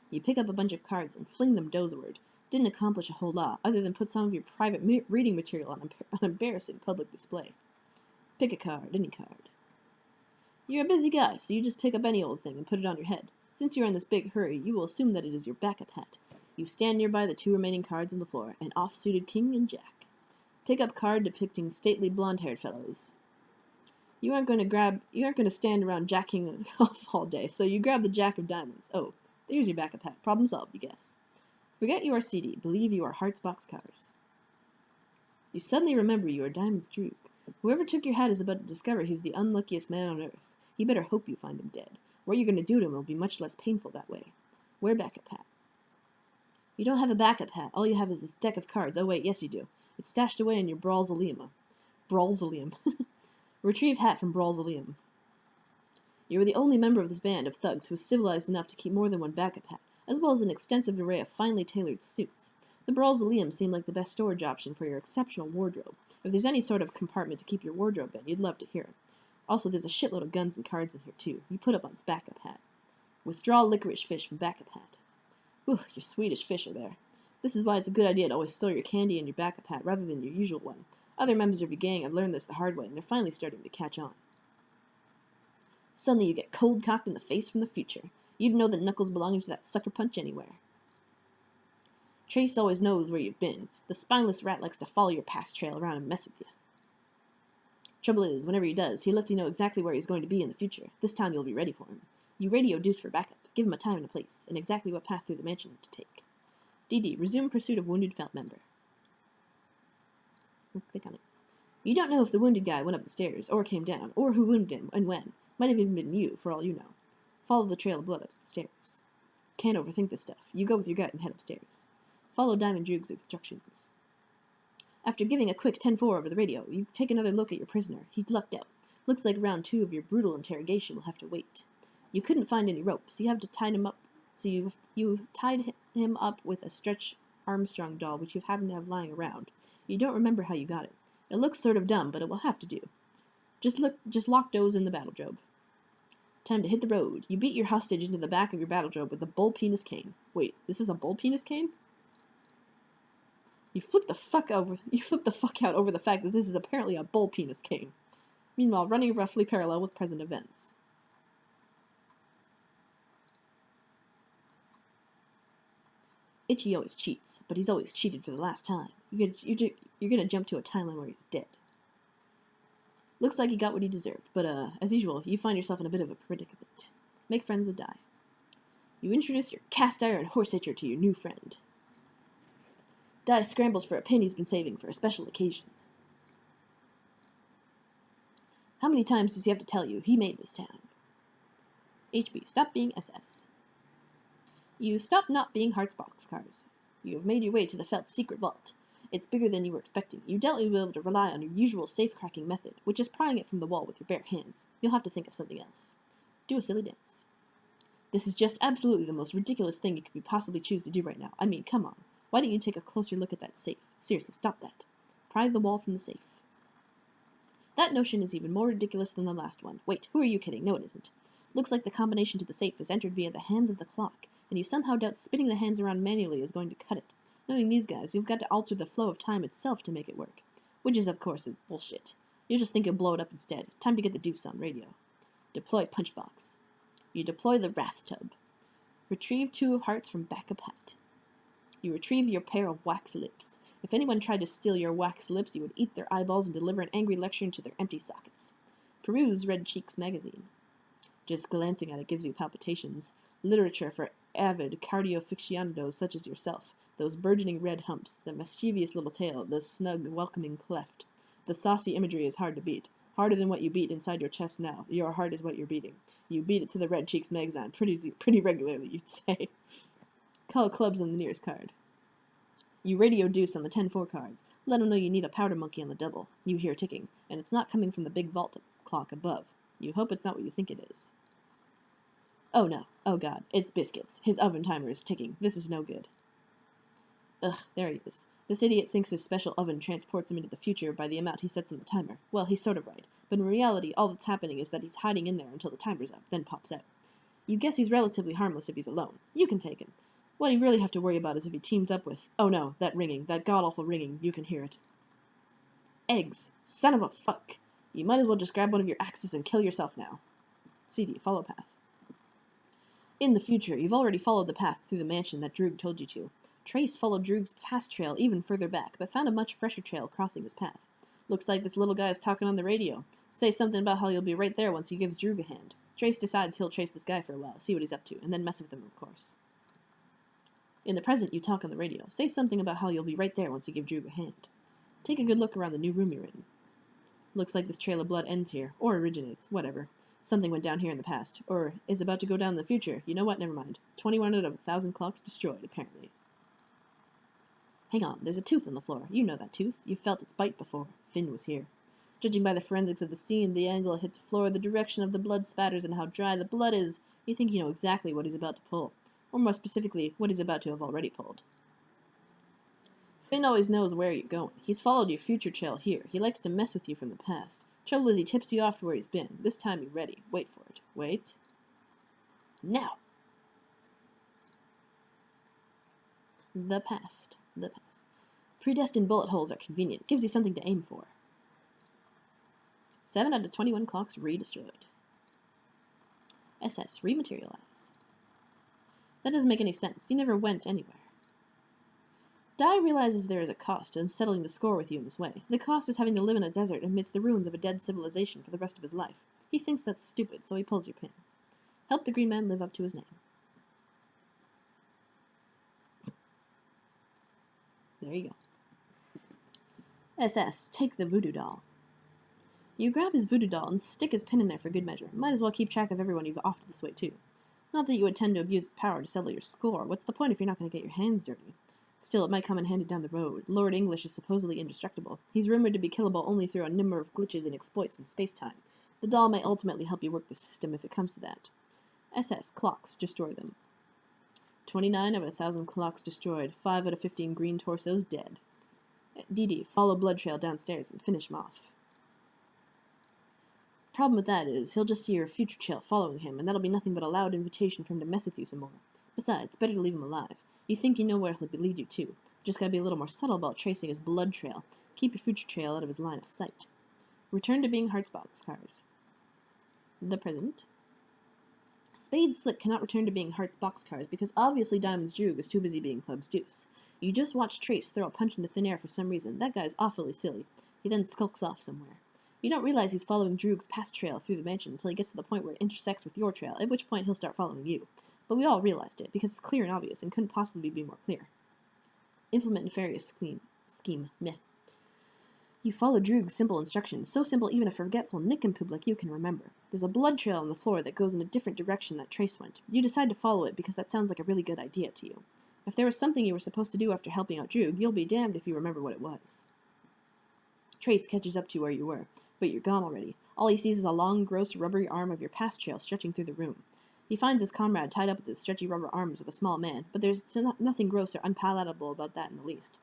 Speaker 1: You pick up a bunch of cards and fling them Dozeward. Didn't accomplish a whole lot, other than put some of your private reading material on embarrassing public display. Pick a card, any card. You're a busy guy, so you just pick up any old thing and put it on your head. Since you're in this big hurry, you will assume that it is your backup hat. You stand nearby the 2 remaining cards on the floor, an off-suited king and jack. Pick up card depicting stately blonde-haired fellows. You aren't going to stand around jacking off all day, so you grab the jack of diamonds. Oh, there's your backup hat. Problem solved, you guess. Forget you are CD. Believe you are Hearts boxcars. You suddenly remember you are Diamond's Droog. Whoever took your hat is about to discover he's the unluckiest man on earth. You better hope you find him dead. What you're going to do to him will be much less painful that way. Wear backup hat. You don't have a backup hat. All you have is this deck of cards. Oh wait, yes you do. It's stashed away in your Brawlzaleum. Brawlzaleum. Retrieve hat from Brawlzaleum. You are the only member of this band of thugs who is civilized enough to keep more than one backup hat, as well as an extensive array of finely tailored suits. The Brawlzaleum seemed like the best storage option for your exceptional wardrobe. If there's any sort of compartment to keep your wardrobe in, you'd love to hear it. Also, there's a shitload of guns and cards in here, too. You put up on backup hat. Withdraw licorice fish from backup hat. Ooh, your Swedish fish are there. This is why it's a good idea to always store your candy in your backup hat rather than your usual one. Other members of your gang have learned this the hard way, and they're finally starting to catch on. Suddenly you get cold-cocked in the face from the future. You'd know the knuckles belonging to that sucker punch anywhere. Trace always knows where you've been. The spineless rat likes to follow your past trail around and mess with you. Trouble is, whenever he does, he lets you know exactly where he's going to be in the future. This time you'll be ready for him. You radio Deuce for backup. Give him a time and a place, and exactly what path through the mansion to take. DD, resume pursuit of wounded felt member. Click on it. You don't know if the wounded guy went up the stairs, or came down, or who wounded him, and when. Might have even been you, for all you know. Follow the trail of blood up the stairs. Can't overthink this stuff. You go with your gut and head upstairs. Follow Diamond Droog's instructions. After giving a quick 10-4 over the radio, you take another look at your prisoner. He's lucked out. Looks like round 2 of your brutal interrogation will have to wait. You couldn't find any rope, so you have to tie him up. So you tied him up with a Stretch Armstrong doll, which you happen to have lying around. You don't remember how you got it. It looks sort of dumb, but it will have to do. Just lock Doze in the battle drobe. Time to hit the road. You beat your hostage into the back of your battle drobe with a bull penis cane. Wait, this is a bull penis cane? You flip the fuck out over the fact that this is apparently a bull penis cane. meanwhile running roughly parallel with present events. Itchy always cheats, but he's always cheated for the last time. You're gonna jump to a timeline where he's dead. Looks like he got what he deserved, but as usual, you find yourself in a bit of a predicament. Make friends with Dai. You introduce your cast-iron horse-hitcher to your new friend. Dai scrambles for a pin he's been saving for a special occasion. How many times does he have to tell you he made this town? HB, stop being SS. You stop not being Heart's boxcars. You have made your way to the Felt's secret vault. It's bigger than you were expecting. You doubt you'll be able to rely on your usual safe-cracking method, which is prying it from the wall with your bare hands. You'll have to think of something else. Do a silly dance. This is just absolutely the most ridiculous thing you could possibly choose to do right now. I mean, come on. Why don't you take a closer look at that safe? Seriously, stop that. Pry the wall from the safe. That notion is even more ridiculous than the last one. Wait, who are you kidding? No, it isn't. Looks like the combination to the safe was entered via the hands of the clock, and you somehow doubt spinning the hands around manually is going to cut it. Knowing these guys, you've got to alter the flow of time itself to make it work. Which is, of course, bullshit. You just think you'll blow it up instead. Time to get the deuce on radio. Deploy punchbox. You deploy the wrath tub. Retrieve 2 of hearts from back of hat. You retrieve your pair of wax lips. If anyone tried to steal your wax lips, you would eat their eyeballs and deliver an angry lecture into their empty sockets. Peruse Red Cheeks magazine. Just glancing at it gives you palpitations. Literature for avid cardio-aficionados such as yourself. Those burgeoning red humps, the mischievous little tail, the snug, welcoming cleft. The saucy imagery is hard to beat. Harder than what you beat inside your chest now. Your heart is what you're beating. You beat it to the Red Cheeks magazine pretty regularly, you'd say. Call clubs on the nearest card. You radio deuce on the 10-4 cards. Let them know you need a powder monkey on the double. You hear ticking, and it's not coming from the big vault clock above. You hope it's not what you think it is. Oh no. Oh god. It's Biscuits. His oven timer is ticking. This is no good. Ugh, there he is. This idiot thinks his special oven transports him into the future by the amount he sets on the timer. Well, he's sort of right. But in reality, all that's happening is that he's hiding in there until the timer's up, then pops out. You guess he's relatively harmless if he's alone. You can take him. What you really have to worry about is if he teams up with... Oh no, that ringing. That god-awful ringing. You can hear it. Eggs. Son of a fuck. You might as well just grab one of your axes and kill yourself now. CD. Follow path. In the future, you've already followed the path through the mansion that Droog told you to. Trace followed Droog's past trail even further back, but found a much fresher trail crossing his path. Looks like this little guy is talking on the radio. Say something about how you'll be right there once he gives Droog a hand. Trace decides he'll chase this guy for a while, see what he's up to, and then mess with him, of course. In the present, you talk on the radio. Say something about how you'll be right there once you give Droog a hand. Take a good look around the new room you're in. Looks like this trail of blood ends here, or originates, whatever. Something went down here in the past, or is about to go down in the future. You know what? Never mind. 21 out of 1,000 clocks destroyed, apparently. Hang on, there's a tooth on the floor. You know that tooth. You've felt its bite before. Finn was here. Judging by the forensics of the scene, the angle it hit the floor, the direction of the blood spatters, and how dry the blood is, you think you know exactly what he's about to pull. Or more specifically, what he's about to have already pulled. Finn always knows where you're going. He's followed your future trail here. He likes to mess with you from the past. Trouble is he tips you off to where he's been. This time you're ready. Wait for it. Wait. Now. The past. The past. Predestined bullet holes are convenient. Gives you something to aim for. 7 out of 21 clocks re-destroyed. SS. Rematerialize. That doesn't make any sense. You never went anywhere. Dai realizes there is a cost in settling the score with you in this way. The cost is having to live in a desert amidst the ruins of a dead civilization for the rest of his life. He thinks that's stupid, so he pulls your pin. Help the green man live up to his name. There you go. SS, take the voodoo doll. You grab his voodoo doll and stick his pin in there for good measure. Might as well keep track of everyone you've offed this way, too. Not that you intend to abuse its power to settle your score. What's the point if you're not going to get your hands dirty? Still, it might come in handy down the road. Lord English is supposedly indestructible. He's rumored to be killable only through a number of glitches and exploits in space-time. The doll may ultimately help you work the system if it comes to that. SS, clocks, destroy them. 29 out of 1,000 clocks destroyed. 5 out of 15 green torsos dead. DD, follow blood trail downstairs and finish him off. Problem with that is, he'll just see your future trail following him, and that'll be nothing but a loud invitation for him to mess with you some more. Besides, better to leave him alive. You think you know where he'll lead you to. Just gotta be a little more subtle about tracing his blood trail. Keep your future trail out of his line of sight. Return to being Hearts boxcars. The present. Spade Slick cannot return to being Hearts boxcars because obviously Diamond's Droog is too busy being Club's Deuce. You just watch Trace throw a punch into thin air for some reason. That guy's awfully silly. He then skulks off somewhere. You don't realize he's following Droog's past trail through the mansion until he gets to the point where it intersects with your trail, at which point he'll start following you. But we all realized it, because it's clear and obvious, and couldn't possibly be more clear. Implement nefarious scheme. Meh. You follow Droog's simple instructions, so simple even a forgetful nincompoop like you can remember. There's a blood trail on the floor that goes in a different direction that Trace went. You decide to follow it because that sounds like a really good idea to you. If there was something you were supposed to do after helping out Droog, you'll be damned if you remember what it was. Trace catches up to where you were, but you're gone already. All he sees is a long, gross, rubbery arm of your past trail stretching through the room. He finds his comrade tied up with the stretchy rubber arms of a small man, but there's nothing gross or unpalatable about that in the least.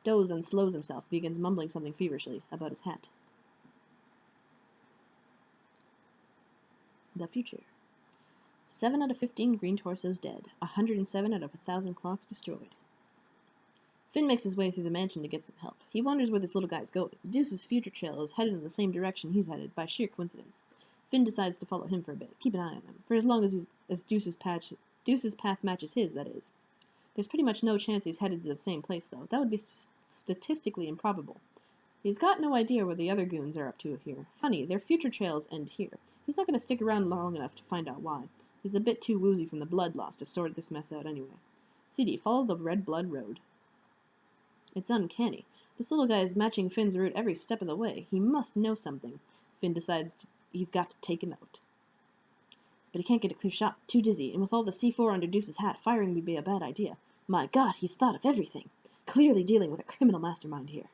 Speaker 1: Doze and slows himself, begins mumbling something feverishly about his hat. The future. 7 out of 15 green torsos dead. 107 out of 1,000 clocks destroyed. Finn makes his way through the mansion to get some help. He wonders where this little guy's going. Deuce's future trail is headed in the same direction he's headed, by sheer coincidence. Finn decides to follow him for a bit, keep an eye on him, for as long as Deuce's path matches his, that is. There's pretty much no chance he's headed to the same place, though. That would be statistically improbable. He's got no idea where the other goons are up to here. Funny, their future trails end here. He's not going to stick around long enough to find out why. He's a bit too woozy from the blood loss to sort this mess out anyway. CD, follow the red blood road. It's uncanny. This little guy is matching Finn's route every step of the way. He must know something. Finn decides he's got to take him out. But he can't get a clear shot. Too dizzy, and with all the C4 under Deuce's hat, firing would be a bad idea. My God, he's thought of everything. Clearly dealing with a criminal mastermind here.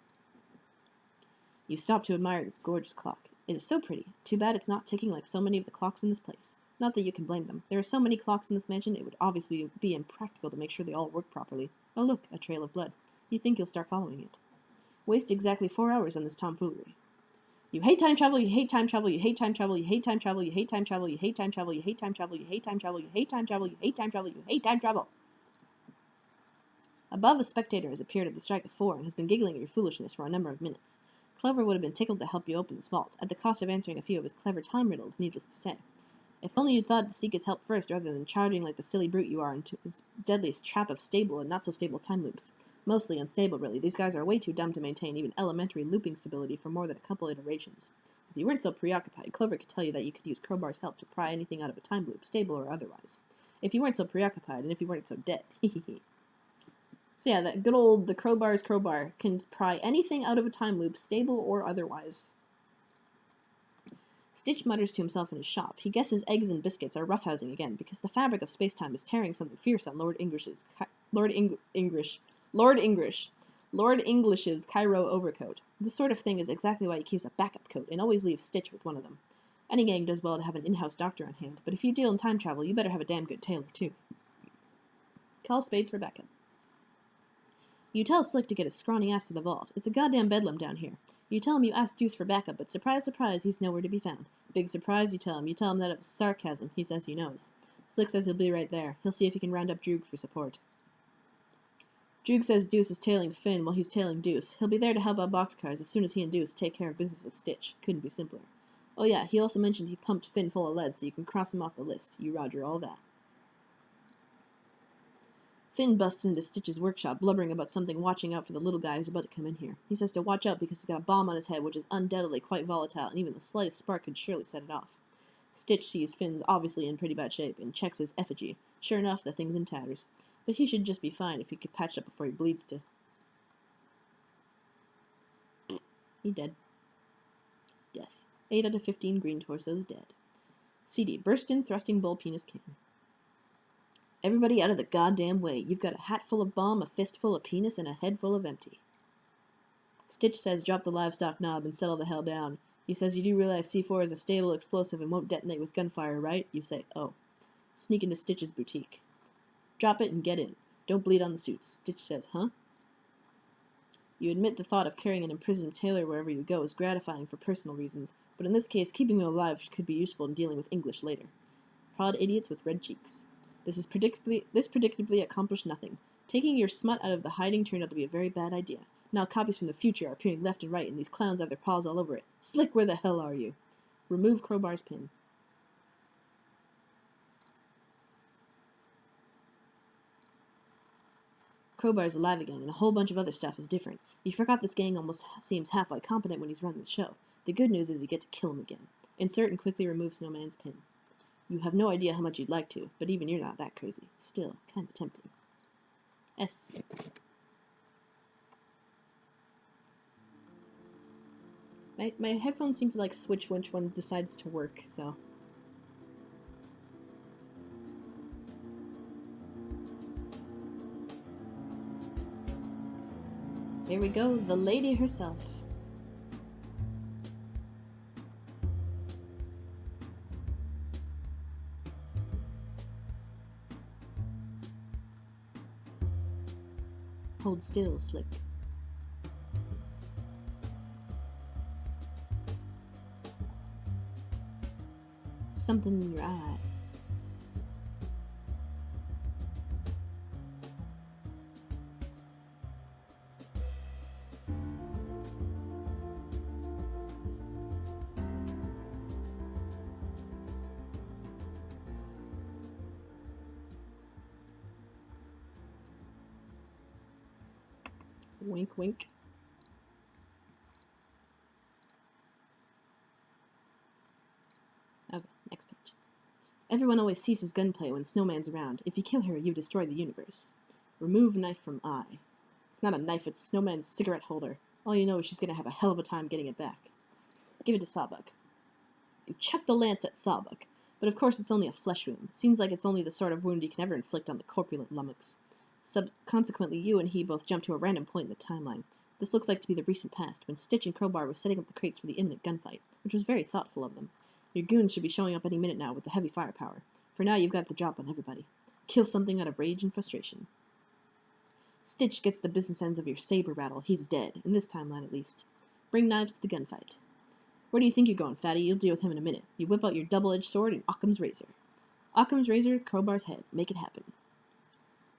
Speaker 1: You stop to admire this gorgeous clock. It is so pretty. Too bad it's not ticking like so many of the clocks in this place. Not that you can blame them. There are so many clocks in this mansion, it would obviously be impractical to make sure they all work properly. Oh look, a trail of blood. You think you'll start following it. Waste exactly 4 hours on this tomfoolery. You hate time travel, you hate time travel, you hate time travel, you hate time travel, you hate time travel, you hate time travel, you hate time travel, you hate time travel, you hate time travel, you hate time travel, you hate time travel. Above, a spectator has appeared at the strike of 4 and has been giggling at your foolishness for a number of minutes. Clover would have been tickled to help you open his vault, at the cost of answering a few of his clever time riddles, needless to say. If only you'd thought to seek his help first, rather than charging like the silly brute you are into his deadliest trap of stable and not-so-stable time loops. Mostly unstable, really. These guys are way too dumb to maintain even elementary looping stability for more than a couple iterations. If you weren't so preoccupied, Clover could tell you that you could use Crowbar's help to pry anything out of a time loop, stable or otherwise. If you weren't so preoccupied, and if you weren't so dead. Hehehe. So yeah, that good old, the Crowbar's crowbar can pry anything out of a time loop, stable or otherwise. Stitch mutters to himself in his shop. He guesses eggs and biscuits are roughhousing again, because the fabric of space-time is tearing something fierce on Lord English's Cairo overcoat. This sort of thing is exactly why he keeps a backup coat, and always leaves Stitch with one of them. Any gang does well to have an in-house doctor on hand, but if you deal in time travel, you better have a damn good tailor, too. Call Spades for backup. You tell Slick to get his scrawny ass to the vault. It's a goddamn bedlam down here. You tell him you asked Deuce for backup, but surprise, surprise, he's nowhere to be found. Big surprise, you tell him. You tell him that it was sarcasm. He says he knows. Slick says he'll be right there. He'll see if he can round up Droog for support. Droog says Deuce is tailing Finn while he's tailing Deuce. He'll be there to help out boxcars as soon as he and Deuce take care of business with Stitch. Couldn't be simpler. Oh yeah, he also mentioned he pumped Finn full of lead so you can cross him off the list. You roger all that. Finn busts into Stitch's workshop, blubbering about something watching out for the little guy who's about to come in here. He says to watch out because he's got a bomb on his head which is undoubtedly quite volatile, and even the slightest spark could surely set it off. Stitch sees Finn's obviously in pretty bad shape, and checks his effigy. Sure enough, the thing's in tatters. But he should just be fine if he could patch up before he bleeds to... He dead. Death. 8 out of 15 green torsos dead. CD. Burst in thrusting bull penis can. Everybody out of the goddamn way. You've got a hat full of bomb, a fist full of penis, and a head full of empty. Stitch says drop the livestock knob and settle the hell down. He says you do realize C4 is a stable explosive and won't detonate with gunfire, right? You say, oh. Sneak into Stitch's boutique. Drop it and get in. Don't bleed on the suits. Stitch says, huh? You admit the thought of carrying an imprisoned tailor wherever you go is gratifying for personal reasons, but in this case, keeping him alive could be useful in dealing with English later. Prod idiots with red cheeks. This predictably accomplished nothing. Taking your smut out of the hiding turned out to be a very bad idea. Now copies from the future are appearing left and right, and these clowns have their paws all over it. Slick, where the hell are you? Remove Crowbar's pin. Crowbar's alive again, and a whole bunch of other stuff is different. You forgot this gang almost seems half-like competent when he's running the show. The good news is you get to kill him again. Insert and quickly remove Snowman's pin. You have no idea how much you'd like to, but even you're not that crazy. Still, kinda tempting. S. My headphones seem to switch which one decides to work, so... Here we go, the lady herself. Hold still, Slick. Something in your eye. Wink, wink. Okay, next page. Everyone always ceases gunplay when Snowman's around. If you kill her, you destroy the universe. Remove knife from eye. It's not a knife, it's Snowman's cigarette holder. All you know is she's gonna have a hell of a time getting it back. Give it to Sawbuck. You chuck the lance at Sawbuck, but of course it's only a flesh wound. Seems like it's only the sort of wound you can ever inflict on the corpulent lummox. Consequently, you and he both jump to a random point in the timeline. This looks like to be the recent past, when Stitch and Crowbar were setting up the crates for the imminent gunfight, which was very thoughtful of them. Your goons should be showing up any minute now with the heavy firepower. For now, you've got the drop on everybody. Kill something out of rage and frustration. Stitch gets the business ends of your saber rattle. He's dead, in this timeline at least. Bring knives to the gunfight. Where do you think you're going, fatty? You'll deal with him in a minute. You whip out your double-edged sword and Occam's razor. Occam's razor, Crowbar's head. Make it happen.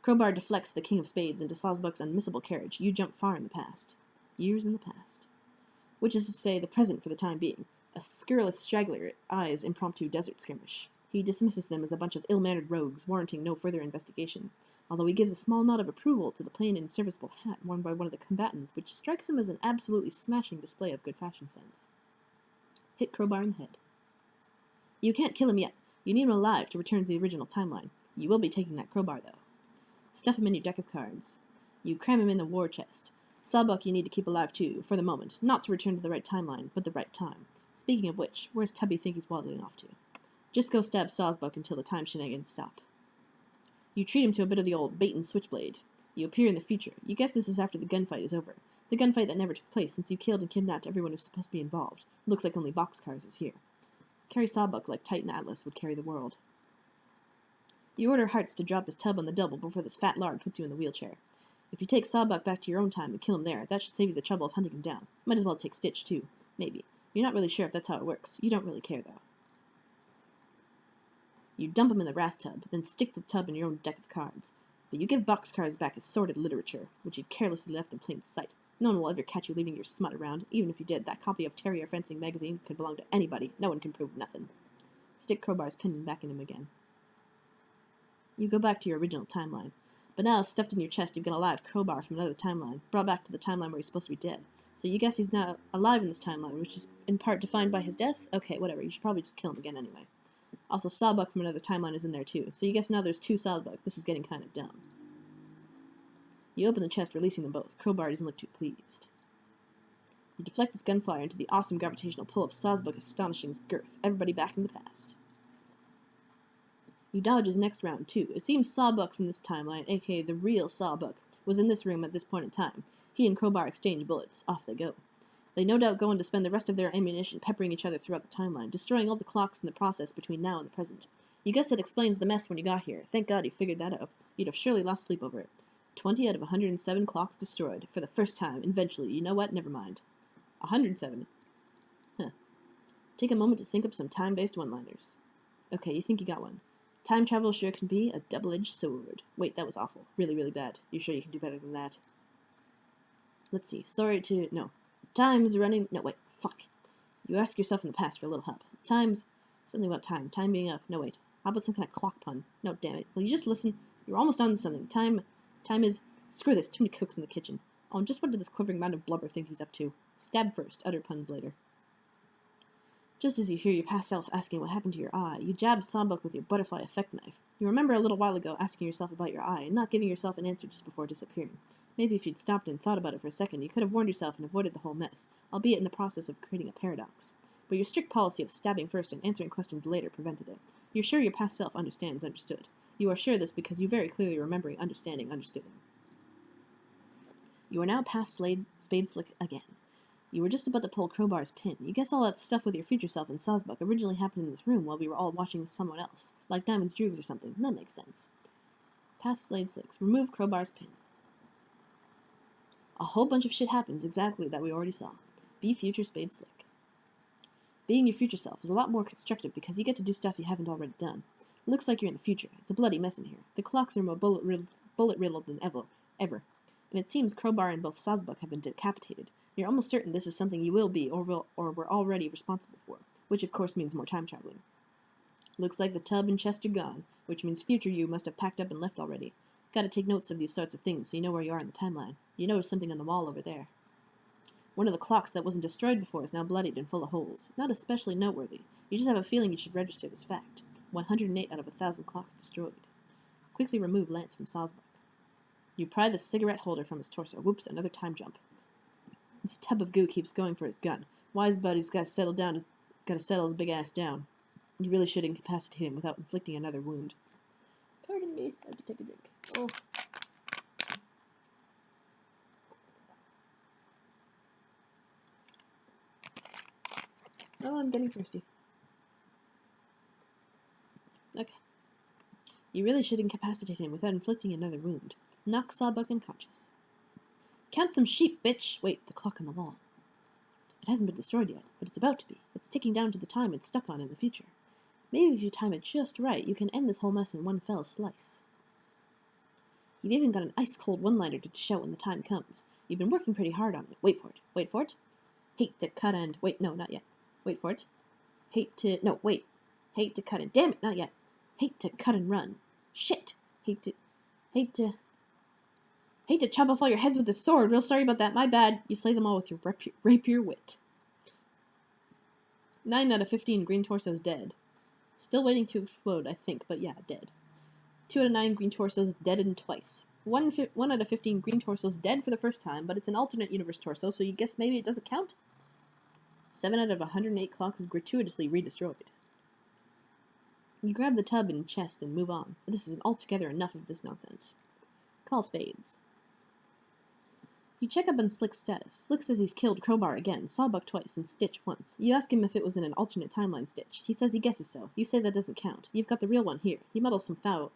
Speaker 1: Crowbar deflects the King of Spades into Sawbuck's unmissable carriage. You jump far in the past. Years in the past. Which is to say, the present for the time being. A scurrilous straggler eyes impromptu desert skirmish. He dismisses them as a bunch of ill-mannered rogues, warranting no further investigation, although he gives a small nod of approval to the plain and serviceable hat worn by one of the combatants, which strikes him as an absolutely smashing display of good fashion sense. Hit Crowbar in the head. You can't kill him yet. You need him alive to return to the original timeline. You will be taking that Crowbar, though. Stuff him in your deck of cards. You cram him in the war chest. Sawbuck you need to keep alive too, for the moment, not to return to the right timeline, but the right time. Speaking of which, where's Tubby think he's waddling off to? Just go stab Sawbuck until the time shenanigans stop. You treat him to a bit of the old bait and switchblade. You appear in the future. You guess this is after the gunfight is over. The gunfight that never took place since you killed and kidnapped everyone who's supposed to be involved. Looks like only Boxcars is here. Carry Sawbuck like Titan Atlas would carry the world. You order Hearts to drop his tub on the double before this fat lard puts you in the wheelchair. If you take Sawbuck back to your own time and kill him there, that should save you the trouble of hunting him down. Might as well take Stitch, too. Maybe. You're not really sure if that's how it works. You don't really care, though. You dump him in the wrath tub, then stick the tub in your own deck of cards. But you give Boxcars back his sordid literature, which you'd carelessly left in plain sight. No one will ever catch you leaving your smut around. Even if you did, that copy of Terrier Fencing magazine could belong to anybody. No one can prove nothing. Stick Crowbar's pin back in him again. You go back to your original timeline. But now, stuffed in your chest, you've got a live Crowbar from another timeline, brought back to the timeline where he's supposed to be dead. So you guess he's now alive in this timeline, which is in part defined by his death? Okay, whatever, you should probably just kill him again anyway. Also, Sawbuck from another timeline is in there too, so you guess now there's two Sawbuck. This is getting kind of dumb. You open the chest, releasing them both. Crowbar doesn't look too pleased. You deflect his gunfire into the awesome gravitational pull of Sawbuck, astonishing his girth. Everybody back in the past. You dodge his next round, too. It seems Sawbuck from this timeline, aka the real Sawbuck, was in this room at this point in time. He and Crowbar exchange bullets. Off they go. They no doubt go on to spend the rest of their ammunition peppering each other throughout the timeline, destroying all the clocks in the process between now and the present. You guess that explains the mess when you got here. Thank God you figured that out. You'd have surely lost sleep over it. 20 out of 107 clocks destroyed. For the first time. Eventually. You know what? Never mind. 107. Huh. Take a moment to think up some time-based one-liners. Okay, you think you got one. Time travel sure can be a double-edged sword. Wait, that was awful. Really, really bad. You sure you can do better than that? Let's see. Sorry to... No. Time's running... No, wait. Fuck. You ask yourself in the past for a little help. Time's... Something about time. Time being up. No, wait. How about some kind of clock pun? No, damn it. Will you just listen? You're almost on to something. Time is... Screw this. Too many cooks in the kitchen. Oh, and just what did this quivering mound of blubber think he's up to? Stab first. Utter puns later. Just as you hear your past self asking what happened to your eye, you jab Sawbuck with your butterfly effect knife. You remember a little while ago asking yourself about your eye and not giving yourself an answer just before disappearing. Maybe if you'd stopped and thought about it for a second, you could have warned yourself and avoided the whole mess, albeit in the process of creating a paradox. But your strict policy of stabbing first and answering questions later prevented it. You're sure your past self understands understood. You are sure this because you very clearly remembering understanding understood. You are now past Spade Slick again. You were just about to pull Crowbar's pin. You guess all that stuff with your future self and Sawbuck originally happened in this room while we were all watching someone else, like Diamond's Droogs or something. That makes sense. Past Slade Slicks. Remove Crowbar's pin. A whole bunch of shit happens exactly that we already saw. Be future Spade Slick. Being your future self is a lot more constructive because you get to do stuff you haven't already done. It looks like you're in the future. It's a bloody mess in here. The clocks are more bullet-riddled than ever. And it seems Crowbar and both Sawbuck have been decapitated. You're almost certain this is something you will be or were already responsible for, which of course means more time traveling. Looks like the tub and chest are gone, which means future you must have packed up and left already. Gotta take notes of these sorts of things so you know where you are in the timeline. You notice something on the wall over there. One of the clocks that wasn't destroyed before is now bloodied and full of holes. Not especially noteworthy. You just have a feeling you should register this fact. 108 out of 1,000 clocks destroyed. Quickly remove Lance from Sawbuck. You pry the cigarette holder from his torso. Whoops, another time jump. This tub of goo keeps going for his gun. Wise buddy's gotta settle his big ass down. You really should incapacitate him without inflicting another wound. Pardon me, I have to take a drink. Oh. Oh, I'm getting thirsty. Okay. You really should incapacitate him without inflicting another wound. Knock Sawbuck unconscious. Count some sheep, bitch! Wait, the clock on the wall. It hasn't been destroyed yet, but it's about to be. It's ticking down to the time it's stuck on in the future. Maybe if you time it just right, you can end this whole mess in one fell slice. You've even got an ice-cold one-liner to shout when the time comes. You've been working pretty hard on it. Wait for it. Wait for it. Hate to cut and... Wait, no, not yet. Wait for it. Hate to... No, wait. Hate to cut and... Damn it, not yet. Hate to cut and run. Shit. Hate to chop off all your heads with this sword. Real sorry about that. My bad. You slay them all with your rapier wit. 9 out of 15 green torsos dead. Still waiting to explode, I think, but yeah, dead. 2 out of 9 green torsos deadened twice. 1 out of 15 green torsos dead for the first time, but it's an alternate universe torso, so you guess maybe it doesn't count? 7 out of 108 clocks is gratuitously redestroyed. You grab the tub and chest and move on, but this isn't altogether enough of this nonsense. Call spades. You check up on Slick's status. Slick says he's killed Crowbar again, Sawbuck twice, and Stitch once. You ask him if it was in an alternate timeline Stitch. He says he guesses so. You say that doesn't count. You've got the real one here. He mutters some foul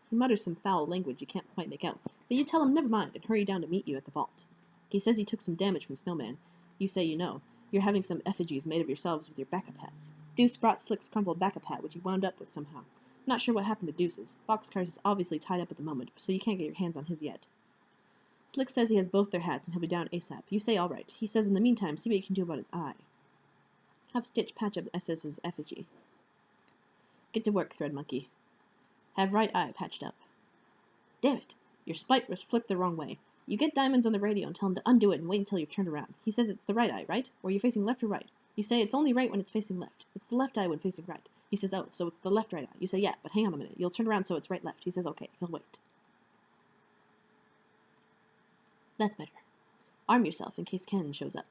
Speaker 1: language you can't quite make out. But you tell him never mind and hurry down to meet you at the vault. He says he took some damage from Snowman. You say you know. You're having some effigies made of yourselves with your backup hats. Deuce brought Slick's crumpled backup hat, which he wound up with somehow. Not sure what happened to Deuce's. Boxcars is obviously tied up at the moment, so you can't get your hands on his yet. Slick says he has both their hats and he'll be down ASAP. You say all right. He says in the meantime, see what you can do about his eye. Have Stitch patch up SS's effigy. Get to work, Thread Monkey. Have right eye patched up. Damn it! Your spite was flipped the wrong way. You get Diamonds on the radio and tell him to undo it and wait until you've turned around. He says it's the right eye, right? Or you're facing left or right. You say it's only right when it's facing left. It's the left eye when facing right. He says, oh, so it's the left right eye. You say, yeah, but hang on a minute. You'll turn around so it's right left. He says, okay, he'll wait. That's better. Arm yourself in case Cannon shows up.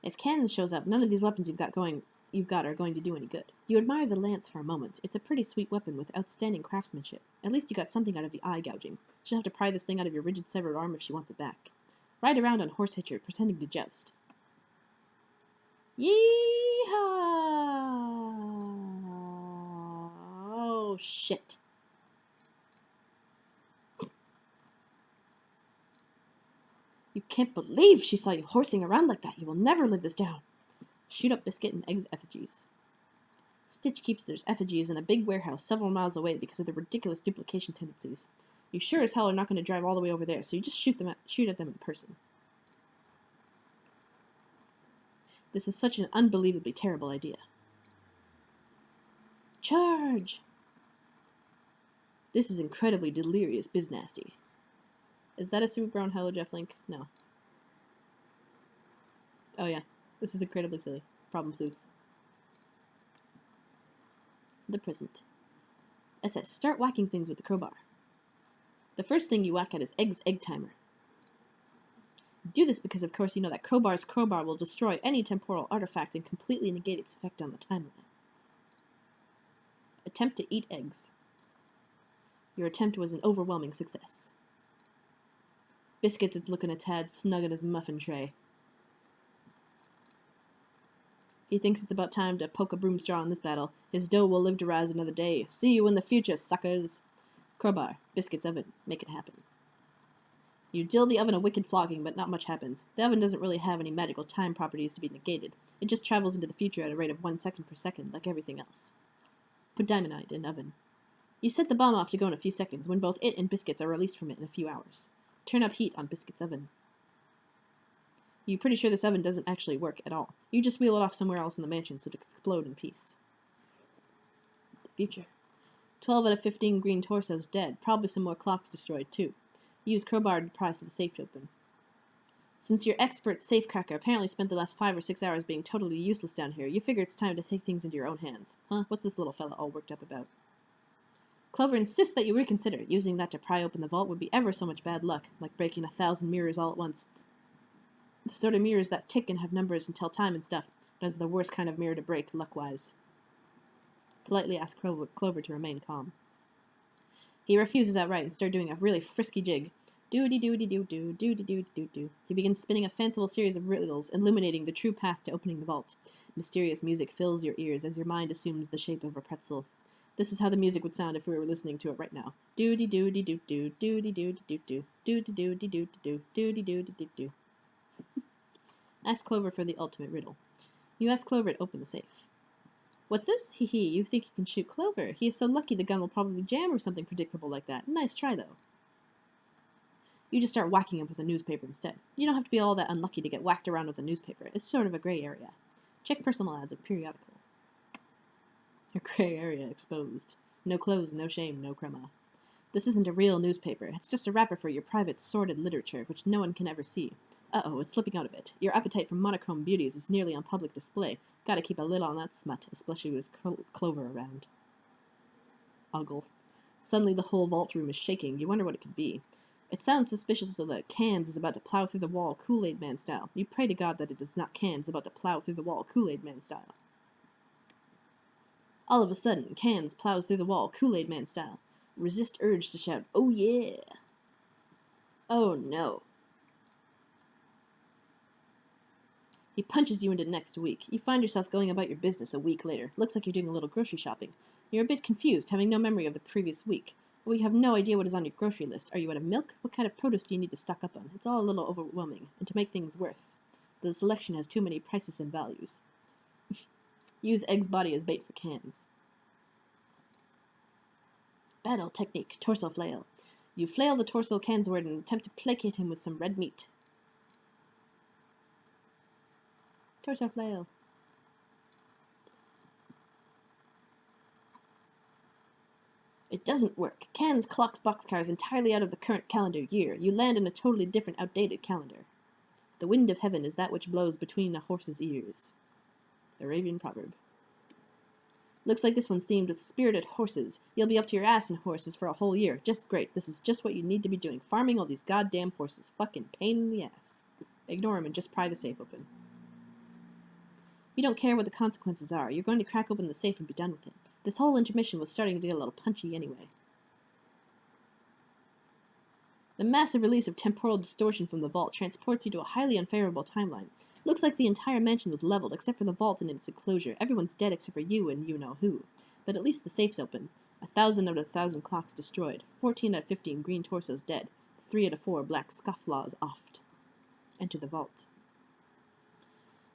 Speaker 1: If Cannon shows up, none of these weapons you've got are going to do any good. You admire the lance for a moment. It's a pretty sweet weapon with outstanding craftsmanship. At least you got something out of the eye gouging. She'll have to pry this thing out of your rigid severed arm if she wants it back. Ride around on Horse Hitcher, pretending to joust. Yeehaw! Oh, shit. You can't believe she saw you horsing around like that. You will never live this down. Shoot up Biscuit and Egg's effigies. Stitch keeps their effigies in a big warehouse several miles away because of their ridiculous duplication tendencies. You sure as hell are not going to drive all the way over there, so you just shoot at them in person. This was such an unbelievably terrible idea. Charge! This is incredibly delirious biznasty. Is that a super-brown Hello Jeff link? No. Oh yeah, this is incredibly silly. Problem sleuth. The present. SS, start whacking things with the crowbar. The first thing you whack at is Egg's egg timer. Do this because, of course, you know that crowbar's crowbar will destroy any temporal artifact and completely negate its effect on the timeline. Attempt to eat eggs. Your attempt was an overwhelming success. Biscuits is looking a tad snug in his muffin tray. He thinks it's about time to poke a broom straw in this battle. His dough will live to rise another day. See you in the future, suckers. Crowbar. Biscuits oven. Make it happen. You deal the oven a wicked flogging, but not much happens. The oven doesn't really have any magical time properties to be negated. It just travels into the future at a rate of 1 second per second, like everything else. Put Diamondite in oven. You set the bomb off to go in a few seconds, when both it and Biscuits are released from it in a few hours. Turn up heat on Biscuits' oven. You're pretty sure this oven doesn't actually work at all. You just wheel it off somewhere else in the mansion so it can explode in peace. The future. 12 out of 15 green torsos dead. Probably some more clocks destroyed, too. Use crowbar to pry the safe open. Since your expert safecracker apparently spent the last 5 or 6 hours being totally useless down here, you figure it's time to take things into your own hands. Huh? What's this little fella all worked up about? Clover insists that you reconsider. Using that to pry open the vault would be ever so much bad luck, like breaking 1,000 mirrors all at once. The sort of mirrors that tick and have numbers and tell time and stuff. That's the worst kind of mirror to break, luck-wise. Politely ask Clover to remain calm. He refuses outright and starts doing a really frisky jig. Doody-doody-doo-doo, doody-doody-doo-doo. He begins spinning a fanciful series of riddles, illuminating the true path to opening the vault. Mysterious music fills your ears as your mind assumes the shape of a pretzel. This is how the music would sound if we were listening to it right now. Doody-doody-doo-doo, doody-doody-doo-doo, doody-doody-doo-doo, doody-doody-doo-doo. Ask Clover for the ultimate riddle. You ask Clover to open the safe. What's this? Hee hee, you think you can shoot Clover. He is so lucky the gun will probably jam or something predictable like that. Nice try, though. You just start whacking him with a newspaper instead. You don't have to be all that unlucky to get whacked around with a newspaper. It's sort of a gray area. Check personal ads of periodical. A gray area exposed. No clothes, no shame, no crema. This isn't a real newspaper. It's just a wrapper for your private, sordid literature, which no one can ever see. Uh-oh, it's slipping out a bit. Your appetite for monochrome beauties is nearly on public display. Gotta keep a lid on that smut, especially with Clover around. Ogle. Suddenly the whole vault room is shaking. You wonder what it could be. It sounds suspicious so that Cans is about to plow through the wall Kool-Aid Man style. You pray to God that it is not Cans about to plow through the wall Kool-Aid Man style. All of a sudden, Cans plows through the wall Kool-Aid Man style. Resist urge to shout, "Oh yeah!" Oh no. He punches you into next week. You find yourself going about your business a week later. Looks like you're doing a little grocery shopping. You're a bit confused, having no memory of the previous week. Well, you have no idea what is on your grocery list. Are you out of milk? What kind of produce do you need to stock up on? It's all a little overwhelming, and to make things worse, the selection has too many prices and values. Use Egg's body as bait for Cans. Battle technique, torso flail. You flail the torso Cansward and attempt to placate him with some red meat. Torso flail. It doesn't work. Cans clocks boxcars entirely out of the current calendar year. You land in a totally different, outdated calendar. The wind of heaven is that which blows between a horse's ears. Arabian proverb. Looks like this one's themed with spirited horses. You'll be up to your ass in horses for a whole year. Just great. This is just what you need to be doing. Farming all these goddamn horses. Fucking pain in the ass. Ignore him and just pry the safe open. You don't care what the consequences are. You're going to crack open the safe and be done with it. This whole intermission was starting to get a little punchy anyway. The massive release of temporal distortion from the vault transports you to a highly unfavorable timeline. Looks like the entire mansion was leveled except for the vault and its enclosure. Everyone's dead except for you and you-know-who. But at least the safe's open. 1,000 out of 1,000 clocks destroyed. 14 out of 15 green torsos dead. 3 out of 4 black scofflaws offed. Enter the vault.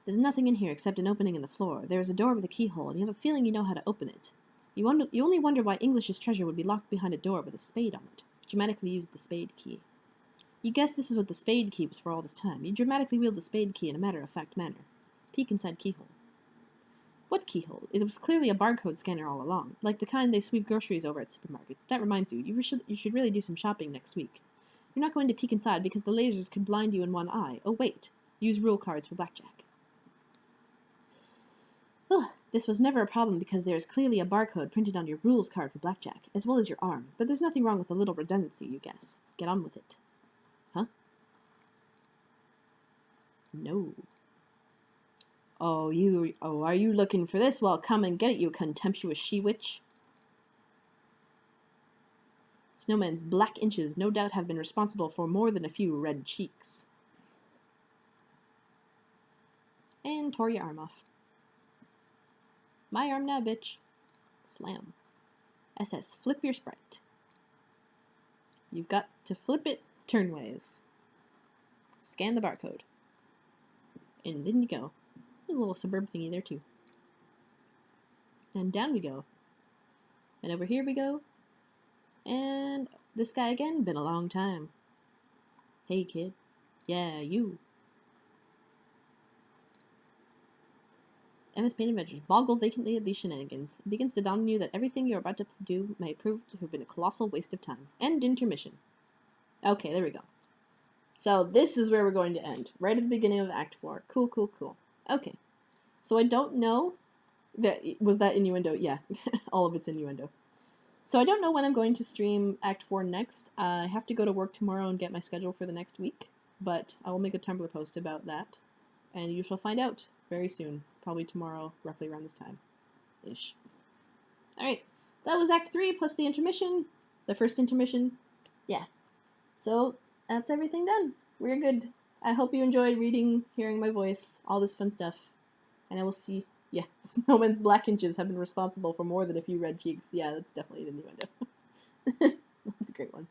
Speaker 1: There's nothing in here except an opening in the floor. There is a door with a keyhole, and you have a feeling you know how to open it. You only wonder why English's treasure would be locked behind a door with a spade on it. Dramatically use the spade key. You guess this is what the spade key was for all this time. You dramatically wield the spade key in a matter-of-fact manner. Peek inside keyhole. What keyhole? It was clearly a barcode scanner all along, like the kind they sweep groceries over at supermarkets. That reminds you, you should really do some shopping next week. You're not going to peek inside because the lasers could blind you in one eye. Oh wait, use rule cards for blackjack. Ugh, this was never a problem because there is clearly a barcode printed on your rules card for blackjack, as well as your arm, but there's nothing wrong with a little redundancy, you guess. Get on with it. Huh? No. Oh, are you looking for this? Well, come and get it, you contemptuous she-witch. Snowman's black inches no doubt have been responsible for more than a few red cheeks. And tore your arm off. My arm now, bitch. Slam. SS, flip your sprite. You've got to flip it turnways. Scan the barcode. And in you go. There's a little suburb thingy there too. And down we go. And over here we go. And this guy again, been a long time. Hey kid. Yeah, you. Emma's Paint Adventures. Boggle vacantly at these shenanigans. It begins to dawn on you that everything you're about to do may prove to have been a colossal waste of time. End intermission. Okay, there we go. So this is where we're going to end. Right at the beginning of Act 4. Cool, cool, cool. Okay. So I don't know... Was that innuendo? Yeah. All of it's innuendo. So I don't know when I'm going to stream Act 4 next. I have to go to work tomorrow and get my schedule for the next week. But I will make a Tumblr post about that. And you shall find out very soon. Probably tomorrow, roughly around this time. Ish. Alright. That was Act 3 plus the intermission. The first intermission. Yeah. So, that's everything done. We're good. I hope you enjoyed reading, hearing my voice, all this fun stuff. And I will see... Yeah, Snowman's black inches have been responsible for more than a few red cheeks. Yeah, that's definitely an innuendo. That's a great one.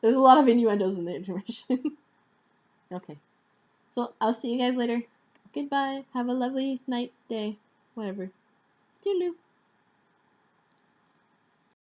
Speaker 1: There's a lot of innuendos in the intermission. Okay. So, I'll see you guys later. Goodbye. Have a lovely night, day, whatever. Toodaloo.